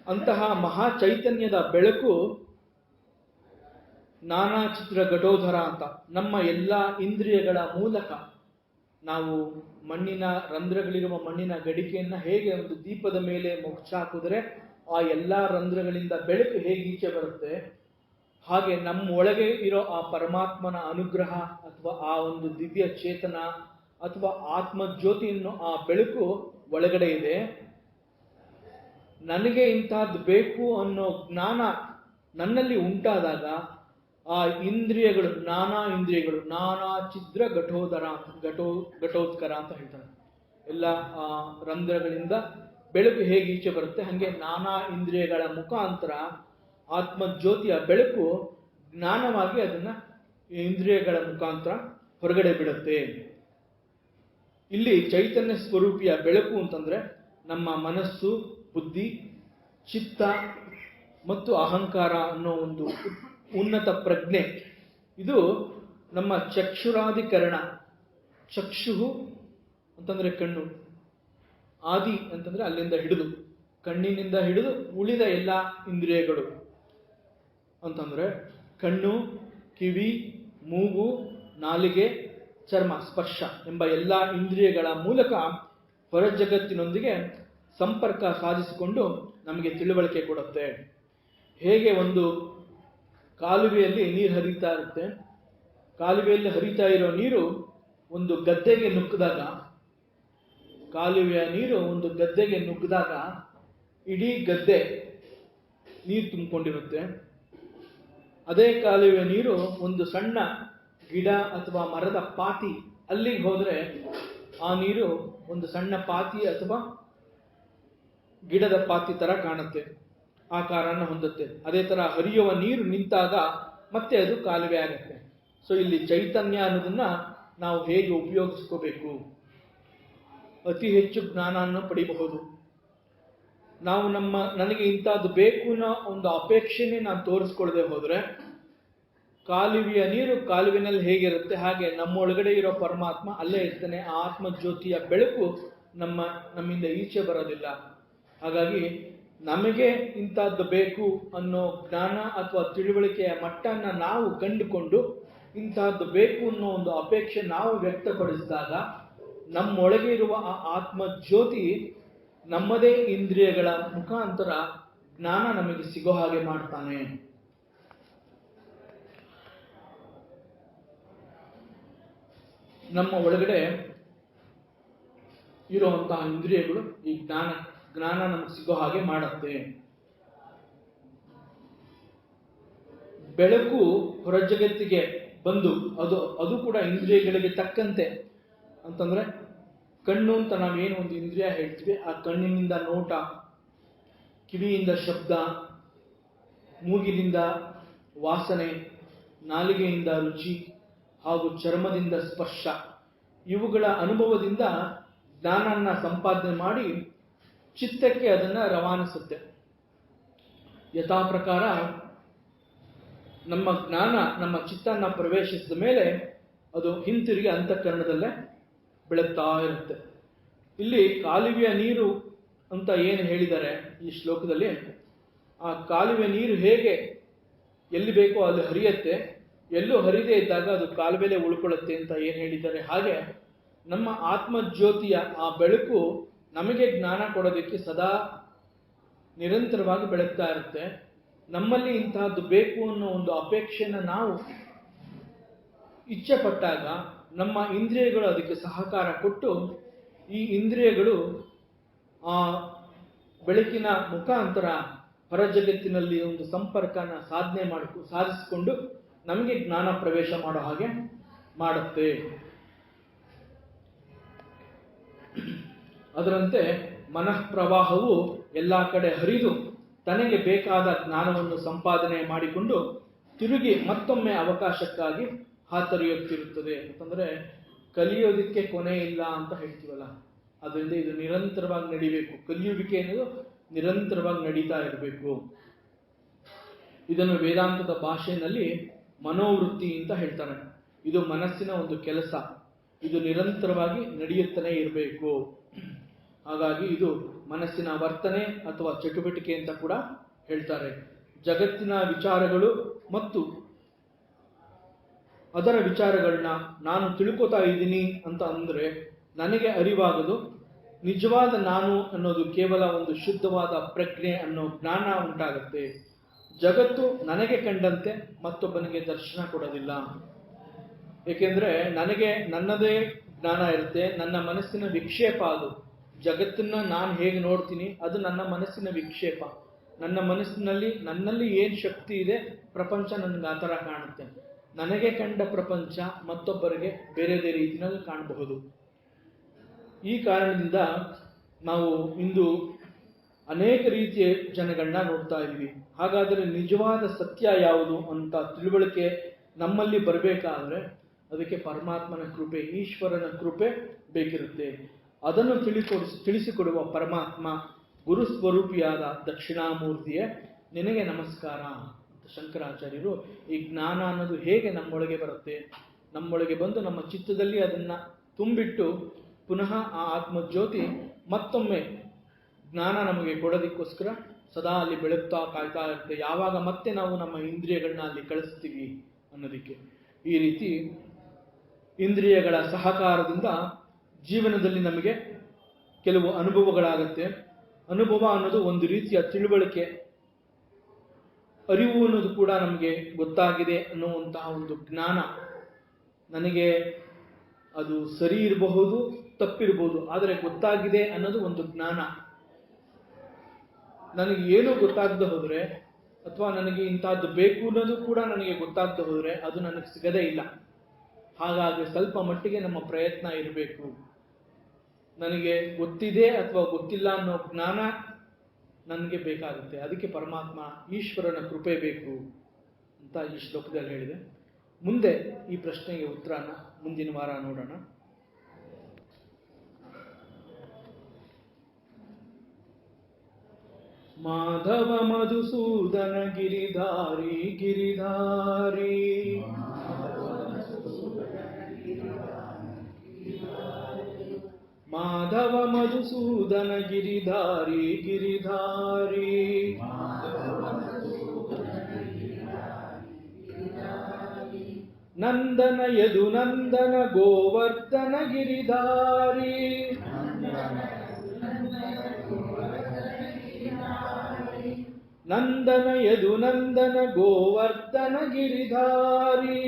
ಅಂತಹ ಮಹಾ ಚೈತನ್ಯದ ಬೆಳಕು ನಾನಾ ಚಿತ್ರ ಘಟೋಧರ ಅಂತ ನಮ್ಮ ಎಲ್ಲ ಇಂದ್ರಿಯಗಳ ಮೂಲಕ ನಾವು ಮಣ್ಣಿನ ರಂಧ್ರಗಳಿರುವ ಮಣ್ಣಿನ ಗಡಿಕೆಯನ್ನ ಹೇಗೆ ಒಂದು ದೀಪದ ಮೇಲೆ ಮೊಗಚಾಕಿದ್ರೆ ಆ ಎಲ್ಲ ರಂಧ್ರಗಳಿಂದ ಬೆಳಕು ಹೇಗೆ ಈಚೆ ಬರುತ್ತೆ, ಹಾಗೆ ನಮ್ಮ ಒಳಗೆ ಇರೋ ಆ ಪರಮಾತ್ಮನ ಅನುಗ್ರಹ ಅಥವಾ ಆ ಒಂದು ದಿವ್ಯ ಚೇತನ ಅಥವಾ ಆತ್ಮಜ್ಯೋತಿ ಅನ್ನೋ ಆ ಬೆಳಕು ಒಳಗಡೆ ಇದೆ. ನನಗೆ ಇಂತಹದ್ದು ಬೇಕು ಅನ್ನೋ ಜ್ಞಾನ ನನ್ನಲ್ಲಿ ಉಂಟಾದಾಗ ಆ ಇಂದ್ರಿಯಗಳು, ನಾನಾ ಛಿದ್ರ ಘಟೋದರ ಘಟೋತ್ಕರ ಅಂತ ಹೇಳ್ತಾರೆ. ಎಲ್ಲ ಆ ರಂಧ್ರಗಳಿಂದ ಬೆಳಕು ಹೇಗೆ ಈಚೆ ಬರುತ್ತೆ, ಹಾಗೆ ನಾನಾ ಇಂದ್ರಿಯಗಳ ಮುಖಾಂತರ ಆತ್ಮಜ್ಯೋತಿಯ ಬೆಳಕು ಜ್ಞಾನವಾಗಿ ಅದನ್ನ ಇಂದ್ರಿಯಗಳ ಮುಖಾಂತರ ಹೊರಗಡೆ ಬಿಡುತ್ತೆ. ಇಲ್ಲಿ ಚೈತನ್ಯ ಸ್ವರೂಪಿಯ ಬೆಳಕು ಅಂತಂದ್ರೆ ನಮ್ಮ ಮನಸ್ಸು, ಬುದ್ಧಿ, ಚಿತ್ತ ಮತ್ತು ಅಹಂಕಾರ ಅನ್ನೋ ಒಂದು ಉನ್ನತ ಪ್ರಜ್ಞೆ. ಇದು ನಮ್ಮ ಚಕ್ಷುರಾಧಿಕರಣ. ಚಕ್ಷು ಅಂತಂದ್ರೆ ಕಣ್ಣು, ಆದಿ ಅಂತಂದ್ರೆ ಅಲ್ಲಿಂದ ಹಿಡಿದು, ಕಣ್ಣಿನಿಂದ ಹಿಡಿದು ಉಳಿದ ಎಲ್ಲ ಇಂದ್ರಿಯಗಳು ಅಂತಂದ್ರೆ ಕಣ್ಣು, ಕಿವಿ, ಮೂಗು, ನಾಲಿಗೆ, ಚರ್ಮ, ಸ್ಪರ್ಶ ಎಂಬ ಎಲ್ಲ ಇಂದ್ರಿಯಗಳ ಮೂಲಕ ಹೊರ ಜಗತ್ತಿನೊಂದಿಗೆ ಸಂಪರ್ಕ ಸಾಧಿಸಿಕೊಂಡು ನಮಗೆ ತಿಳುವಳಿಕೆ ಕೊಡುತ್ತೆ. ಹೇಗೆ ಒಂದು ಕಾಲುವೆಯಲ್ಲಿ ನೀರು ಹರಿತಾ ಇರುತ್ತೆ, ಕಾಲುವೆಯಲ್ಲಿ ಹರಿತಾ ಇರೋ ನೀರು ಒಂದು ಗದ್ದೆಗೆ ನುಗ್ಗಿದಾಗ, ಕಾಲುವೆಯ ನೀರು ಒಂದು ಗದ್ದೆಗೆ ನುಗ್ಗಿದಾಗ ಇಡೀ ಗದ್ದೆ ನೀರು ತುಂಬಿಕೊಂಡಿರುತ್ತೆ. ಅದೇ ಕಾಲುವೆಯ ನೀರು ಒಂದು ಸಣ್ಣ ಗಿಡ ಅಥವಾ ಮರದ ಪಾತಿ ಅಲ್ಲಿಗೆ ಹೋದರೆ ಆ ನೀರು ಒಂದು ಸಣ್ಣ ಪಾತಿ ಅಥವಾ ಗಿಡದ ಪಾತಿ ತರ ಕಾಣುತ್ತೆ, ಆಕಾರನ ಹೊಂದುತ್ತೆ. ಅದೇ ತರ ಹರಿಯುವ ನೀರು ನಿಂತಾಗ ಮತ್ತೆ ಅದು ಕಾಲುವೆ ಆಗುತ್ತೆ. ಸೊ ಇಲ್ಲಿ ಚೈತನ್ಯ ಅನ್ನೋದನ್ನ ನಾವು ಹೇಗೆ ಉಪಯೋಗಿಸ್ಕೋಬೇಕು, ಅತಿ ಹೆಚ್ಚು ಜ್ಞಾನವನ್ನು ಪಡಿಬಹುದು. ನಾವು ನನಗೆ ಇಂಥದ್ದು ಬೇಕು ಅನ್ನೋ ಒಂದು ಅಪೇಕ್ಷೆನೇ ನಾನು ತೋರಿಸ್ಕೊಳ್ಳದೆ ಹೋದ್ರೆ, ಕಾಲುವೆಯ ನೀರು ಕಾಲುವೆನಲ್ಲಿ ಹೇಗಿರುತ್ತೆ ಹಾಗೆ ನಮ್ಮೊಳಗಡೆ ಇರೋ ಪರಮಾತ್ಮ ಅಲ್ಲೇ ಇರ್ತಾನೆ. ಆ ಆತ್ಮ ಜ್ಯೋತಿಯ ಬೆಳಕು ನಮ್ಮಿಂದ ಈಚೆ ಬರೋದಿಲ್ಲ. ಹಾಗಾಗಿ ನಮಗೆ ಇಂಥದ್ದು ಬೇಕು ಅನ್ನೋ ಜ್ಞಾನ ಅಥವಾ ತಿಳುವಳಿಕೆಯ ಮಟ್ಟನ್ನ ನಾವು ಕಂಡುಕೊಂಡು ಇಂಥದ್ದು ಬೇಕು ಅನ್ನೋ ಒಂದು ಅಪೇಕ್ಷೆ ನಾವು ವ್ಯಕ್ತಪಡಿಸಿದಾಗ ನಮ್ಮೊಳಗೆ ಇರುವ ಆ ಆತ್ಮ ಜ್ಯೋತಿ ನಮ್ಮದೇ ಇಂದ್ರಿಯಗಳ ಮುಖಾಂತರ ಜ್ಞಾನ ನಮಗೆ ಸಿಗೋ ಹಾಗೆ ಮಾಡ್ತಾನೆ. ನಮ್ಮ ಒಳಗಡೆ ಇರುವಂತಹ ಇಂದ್ರಿಯಗಳು ಈ ಜ್ಞಾನ ನಮಗೆ ಸಿಗೋ ಹಾಗೆ ಮಾಡುತ್ತೆ. ಬೆಳಕು ಹೊರ ಜಗತ್ತಿಗೆ ಬಂದು ಅದು ಕೂಡ ಇಂದ್ರಿಯಗಳಿಗೆ ತಕ್ಕಂತೆ ಅಂತಂದ್ರೆ, ಕಣ್ಣು ಅಂತ ನಾವೇನು ಒಂದು ಇಂದ್ರಿಯ ಹೇಳ್ತೀವಿ, ಆ ಕಣ್ಣಿನಿಂದ ನೋಟ, ಕಿವಿಯಿಂದ ಶಬ್ದ, ಮೂಗಿನಿಂದ ವಾಸನೆ, ನಾಲಿಗೆಯಿಂದ ರುಚಿ ಹಾಗೂ ಚರ್ಮದಿಂದ ಸ್ಪರ್ಶ, ಇವುಗಳ ಅನುಭವದಿಂದ ಜ್ಞಾನನ್ನ ಸಂಪಾದನೆ ಮಾಡಿ ಚಿತ್ತಕ್ಕೆ ಅದನ್ನ ರವಾನಿಸುತ್ತೆ. ಯಥಾ ಪ್ರಕಾರ ನಮ್ಮ ಜ್ಞಾನ ನಮ್ಮ ಚಿತ್ತನ್ನ ಪ್ರವೇಶಿಸಿದ ಮೇಲೆ ಅದು ಹಿಂತಿರುಗಿ ಅಂತಃಕರಣದಲ್ಲೇ ಬೆಳಗ್ತಾ ಇರುತ್ತೆ. ಇಲ್ಲಿ ಕಾಲುವೆಯ ನೀರು ಅಂತ ಏನು ಹೇಳಿದ್ದಾರೆ ಈ ಶ್ಲೋಕದಲ್ಲಿ, ಆ ಕಾಲುವೆ ನೀರು ಹೇಗೆ ಎಲ್ಲಿ ಬೇಕೋ ಅಲ್ಲಿ ಹರಿಯುತ್ತೆ, ಎಲ್ಲೂ ಹರಿದೇ ಇದ್ದಾಗ ಅದು ಕಾಲುವೆಲೆ ಉಳ್ಕೊಳ್ಳುತ್ತೆ ಅಂತ ಏನು ಹೇಳಿದ್ದಾರೆ, ಹಾಗೆ ನಮ್ಮ ಆತ್ಮ ಜ್ಯೋತಿಯ ಆ ಬೆಳಕು ನಮಗೆ ಜ್ಞಾನ ಕೊಡೋದಕ್ಕೆ ಸದಾ ನಿರಂತರವಾಗಿ ಬೆಳಗ್ತಾ ಇರುತ್ತೆ. ನಮ್ಮಲ್ಲಿ ಇಂತಹದ್ದು ಬೇಕು ಅನ್ನೋ ಒಂದು ಅಪೇಕ್ಷೆನ ನಾವು ಇಚ್ಛೆ ಪಟ್ಟಾಗ ನಮ್ಮ ಇಂದ್ರಿಯಗಳು ಅದಕ್ಕೆ ಸಹಕಾರ ಕೊಟ್ಟು ಈ ಇಂದ್ರಿಯಗಳು ಆ ಬೆಳಕಿನ ಮುಖಾಂತರ ಹೊರ ಜಗತ್ತಿನಲ್ಲಿ ಒಂದು ಸಂಪರ್ಕನ ಸಾಧಿಸಿಕೊಂಡು ನಮಗೆ ಜ್ಞಾನ ಪ್ರವೇಶ ಮಾಡೋ ಹಾಗೆ ಮಾಡುತ್ತೆ. ಅದರಂತೆ ಮನಃಪ್ರವಾಹವು ಎಲ್ಲ ಕಡೆ ಹರಿದು ತನಗೆ ಬೇಕಾದ ಜ್ಞಾನವನ್ನು ಸಂಪಾದನೆ ಮಾಡಿಕೊಂಡು ತಿರುಗಿ ಮತ್ತೊಮ್ಮೆ ಅವಕಾಶಕ್ಕಾಗಿ ಹಾತೊರೆಯುತ್ತಿರುತ್ತದೆ. ಅಂತಂದ್ರೆ ಕಲಿಯೋದಕ್ಕೆ ಕೊನೆ ಇಲ್ಲ ಅಂತ ಹೇಳ್ತೀವಲ್ಲ, ಅದರಿಂದ ಇದು ನಿರಂತರವಾಗಿ ನಡಿಬೇಕು. ಕಲಿಯುವಿಕೆ ಅನ್ನೋದು ನಿರಂತರವಾಗಿ ನಡೀತಾ ಇರಬೇಕು. ಇದನ್ನು ವೇದಾಂತದ ಭಾಷೆಯಲ್ಲಿ ಮನೋವೃತ್ತಿ ಅಂತ ಹೇಳ್ತಾರೆ. ಇದು ಮನಸ್ಸಿನ ಒಂದು ಕೆಲಸ, ಇದು ನಿರಂತರವಾಗಿ ನಡೆಯುತ್ತಲೇ ಇರಬೇಕು. ಹಾಗಾಗಿ ಇದು ಮನಸ್ಸಿನ ವರ್ತನೆ ಅಥವಾ ಚಟುವಟಿಕೆ ಅಂತ ಕೂಡ ಹೇಳ್ತಾರೆ. ಜಗತ್ತಿನ ವಿಚಾರಗಳು ಮತ್ತು ಅದರ ವಿಚಾರಗಳನ್ನ ನಾನು ತಿಳ್ಕೊತಾ ಇದ್ದೀನಿ ಅಂತ ಅಂದ್ರೆ ನನಗೆ ಅರಿವಾಗದು ನಿಜವಾದ ನಾನು ಅನ್ನೋದು ಕೇವಲ ಒಂದು ಶುದ್ಧವಾದ ಪ್ರಜ್ಞೆ ಅನ್ನೋ ಜ್ಞಾನ ಉಂಟಾಗುತ್ತೆ. ಜಗತ್ತು ನನಗೆ ಕಂಡಂತೆ ಮತ್ತೊಬ್ಬನಿಗೆ ದರ್ಶನ ಕೊಡೋದಿಲ್ಲ. ಏಕೆಂದ್ರೆ ನನಗೆ ನನ್ನದೇ ಜ್ಞಾನ ಇರುತ್ತೆ, ನನ್ನ ಮನಸ್ಸಿನ ವಿಕ್ಷೇಪ ಅದು. ಜಗತ್ತನ್ನ ನಾನು ಹೇಗೆ ನೋಡ್ತೀನಿ ಅದು ನನ್ನ ಮನಸ್ಸಿನ ವಿಕ್ಷೇಪ. ನನ್ನ ಮನಸ್ಸಿನಲ್ಲಿ ನನ್ನಲ್ಲಿ ಏನು ಶಕ್ತಿ ಇದೆ, ಪ್ರಪಂಚ ನನಗೆ ಆ ಥರ ಕಾಣುತ್ತೆ. ನನಗೆ ಕಂಡ ಪ್ರಪಂಚ ಮತ್ತೊಬ್ಬರಿಗೆ ಬೇರೆ ಬೇರೆ ರೀತಿಯಲ್ಲಿ ಕಾಣಬಹುದು. ಈ ಕಾರಣದಿಂದ ನಾವು ಇಂದು ಅನೇಕ ರೀತಿಯ ಜನಗಳನ್ನ ನೋಡ್ತಾ ಇದ್ದೀವಿ. ಹಾಗಾದರೆ ನಿಜವಾದ ಸತ್ಯ ಯಾವುದು ಅಂತ ತಿಳುವಳಿಕೆ ನಮ್ಮಲ್ಲಿ ಬರಬೇಕಾದ್ರೆ ಅದಕ್ಕೆ ಪರಮಾತ್ಮನ ಕೃಪೆ, ಈಶ್ವರನ ಕೃಪೆ ಬೇಕಿರುತ್ತೆ. ಅದನ್ನು ತಿಳಿಸಿಕೊಡುವ ಪರಮಾತ್ಮ ಗುರು ಸ್ವರೂಪಿಯಾದ ದಕ್ಷಿಣಾಮೂರ್ತಿಯೇ ನಿನಗೆ ನಮಸ್ಕಾರ ಅಂತ ಶಂಕರಾಚಾರ್ಯರು ಈ ಜ್ಞಾನ ಅನ್ನೋದು ಹೇಗೆ ನಮ್ಮೊಳಗೆ ಬರುತ್ತೆ, ನಮ್ಮೊಳಗೆ ಬಂದು ನಮ್ಮ ಚಿತ್ತದಲ್ಲಿ ಅದನ್ನ ತುಂಬಿಟ್ಟು ಪುನಃ ಆ ಆತ್ಮಜ್ಯೋತಿ ಮತ್ತೊಮ್ಮೆ ಜ್ಞಾನ ನಮಗೆ ಕೊಡೋದಕ್ಕೋಸ್ಕರ ಸದಾ ಅಲ್ಲಿ ಬೆಳಗ್ತಾ ಕಾಯ್ತಾ ಇರುತ್ತೆ. ಯಾವಾಗ ಮತ್ತೆ ನಾವು ನಮ್ಮ ಇಂದ್ರಿಯಗಳನ್ನ ಅಲ್ಲಿ ಕಳಿಸ್ತೀವಿ ಅನ್ನೋದಕ್ಕೆ ಈ ರೀತಿ ಇಂದ್ರಿಯಗಳ ಸಹಕಾರದಿಂದ ಜೀವನದಲ್ಲಿ ನಮಗೆ ಕೆಲವು ಅನುಭವಗಳಾಗತ್ತೆ. ಅನುಭವ ಅನ್ನೋದು ಒಂದು ರೀತಿಯ ತಿಳುವಳಿಕೆ, ಅರಿವು ಅನ್ನೋದು ಕೂಡ ನಮಗೆ ಗೊತ್ತಾಗಿದೆ ಅನ್ನುವಂತಹ ಒಂದು ಜ್ಞಾನ. ನನಗೆ ಅದು ಸರಿ ಇರಬಹುದು, ತಪ್ಪಿರಬಹುದು, ಆದರೆ ಗೊತ್ತಾಗಿದೆ ಅನ್ನೋದು ಒಂದು ಜ್ಞಾನ. ನನಗೆ ಏನೂ ಗೊತ್ತಾಗದೆ ಹೋದರೆ, ಅಥವಾ ನನಗೆ ಇಂಥದ್ದು ಬೇಕು ಅನ್ನೋದು ಕೂಡ ನನಗೆ ಗೊತ್ತಾಗದೆ ಹೋದರೆ ಅದು ನನಗೆ ಸಿಗದೇ ಇಲ್ಲ. ಹಾಗಾಗಿ ಸ್ವಲ್ಪ ಮಟ್ಟಿಗೆ ನಮ್ಮ ಪ್ರಯತ್ನ ಇರಬೇಕು. ನನಗೆ ಗೊತ್ತಿದೆ ಅಥವಾ ಗೊತ್ತಿಲ್ಲ ಅನ್ನೋ ಜ್ಞಾನ ನನಗೆ ಬೇಕಾಗುತ್ತೆ. ಅದಕ್ಕೆ ಪರಮಾತ್ಮ ಈಶ್ವರನ ಕೃಪೆ ಬೇಕು ಅಂತ ಈ ಶ್ಲೋಕದಲ್ಲಿ ಹೇಳಿದೆ. ಮುಂದೆ ಈ ಪ್ರಶ್ನೆಗೆ ಉತ್ತರನ ಮುಂದಿನ ವಾರ ನೋಡೋಣ. ಮಾಧವ ಮಧುಸೂದನ ಗಿರಿಧಾರಿ ಗಿರಿಧಾರಿ, ಮಾಧವ ಮಧುಸೂದನ ಗಿರಿಧಾರಿ ಗಿರಿಧಾರಿ, ನಂದನ ಯದು ನಂದನ ಗೋವರ್ಧನ ಗಿರಿಧಾರಿ, ನಂದನ ಯದು ನಂದನ ಗೋವರ್ಧನ ಗಿರಿಧಾರಿ,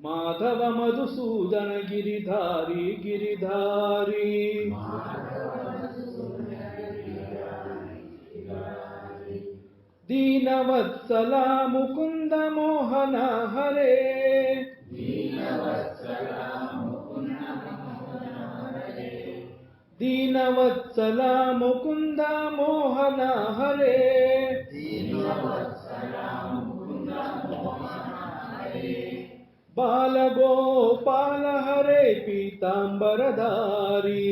ಮಾಧವ ಮಧುಸೂದನ ಗಿರಿಧಾರಿ ಗಿರಿಧಾರಿ. ದೀನವತ್ಸಲ ಮುಕುಂದ ಮೋಹನ ಹರೇ, ದೀನವತ್ಸಲ ಮುಕುಂದ ಮೋಹನ ಹರೇ, ಬಾಲಗೋಪಾಲ ಹರೇ ಪೀತಾಂಬರಧಾರಿ,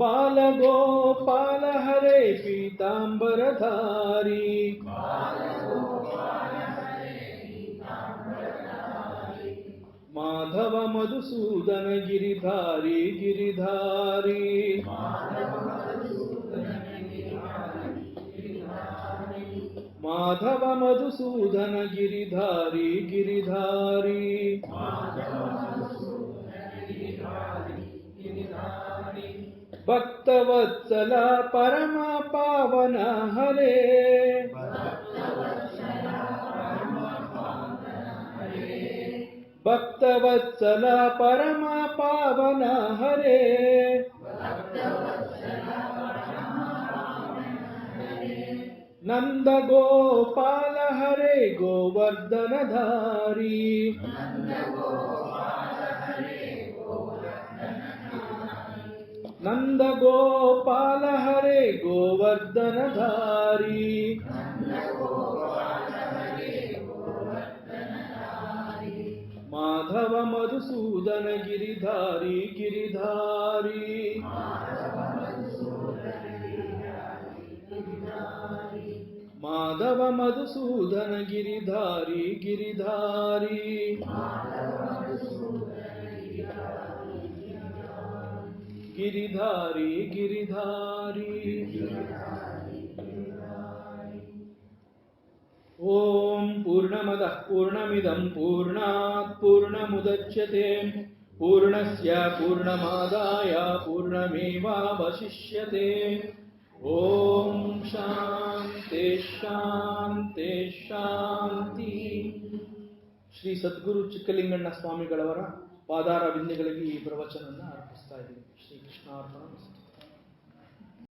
ಬಾಲಗೋಪಾಲ ಹರೇ ಪೀತಾಂಬರಧಾರಿ, ಮಾಧವ ಮಧುಸೂದನ ಗಿರಿಧಾರಿ ಗಿರಿಧಾರಿ, ಮಾಧವ ಮಧುಸೂದನ ಗಿರಿಧಾರಿ ಗಿರಿಧಾರಿ. ಭಕ್ತವತ್ಸಲ ಪರಮ ಪಾವನ ಹರೇ, ಭಕ್ತವತ್ಸಲ ಪರಮ ಪಾವನ ಹರೇ, ನಂದ ಗೋಪಾಲ ಹರೇ ಗೋವರ್ಧನಧಾರಿ, ನಂದ ಗೋಪಾಲ ಹರೇ ಗೋವರ್ಧನಧಾರಿ, ಮಾಧವ ಮಧುಸೂದನ ಗಿರಿಧಾರಿ ಗಿರಿಧಾರಿ, ಮಾಧವ ಮಧುಸೂದನ ಗಿರಿಧಾರಿ ಗಿರಿಧಾರಿ. ಗಿರಿಧಾರಿ ಗಿರಿಧಾರಿ. ಓಂ ಪೂರ್ಣಮದಃ ಪೂರ್ಣಮಿದಂ ಪೂರ್ಣಾತ್ ಪೂರ್ಣಮುದಚ್ಯತೆ ಪೂರ್ಣಸ್ಯ ಪೂರ್ಣಮಾದಾಯ ಪೂರ್ಣಮೇವಾವಶಿಷ್ಯತೆ. ಓಂ ಶಾಂತಿ ಶಾಂತಿ ಶಾಂತಿ. ಶ್ರೀ ಸದ್ಗುರು ಚಿಕ್ಕಲಿಂಗಣ್ಣ ಸ್ವಾಮಿಗಳವರ ಪಾದಾರ ಬಿಂದುಗಳಿಗೆ ಈ ಪ್ರವಚನವನ್ನು ಅರ್ಪಿಸ್ತಾ ಇದ್ದೀವಿ. ಶ್ರೀ ಕೃಷ್ಣಾರ್ಪಣ.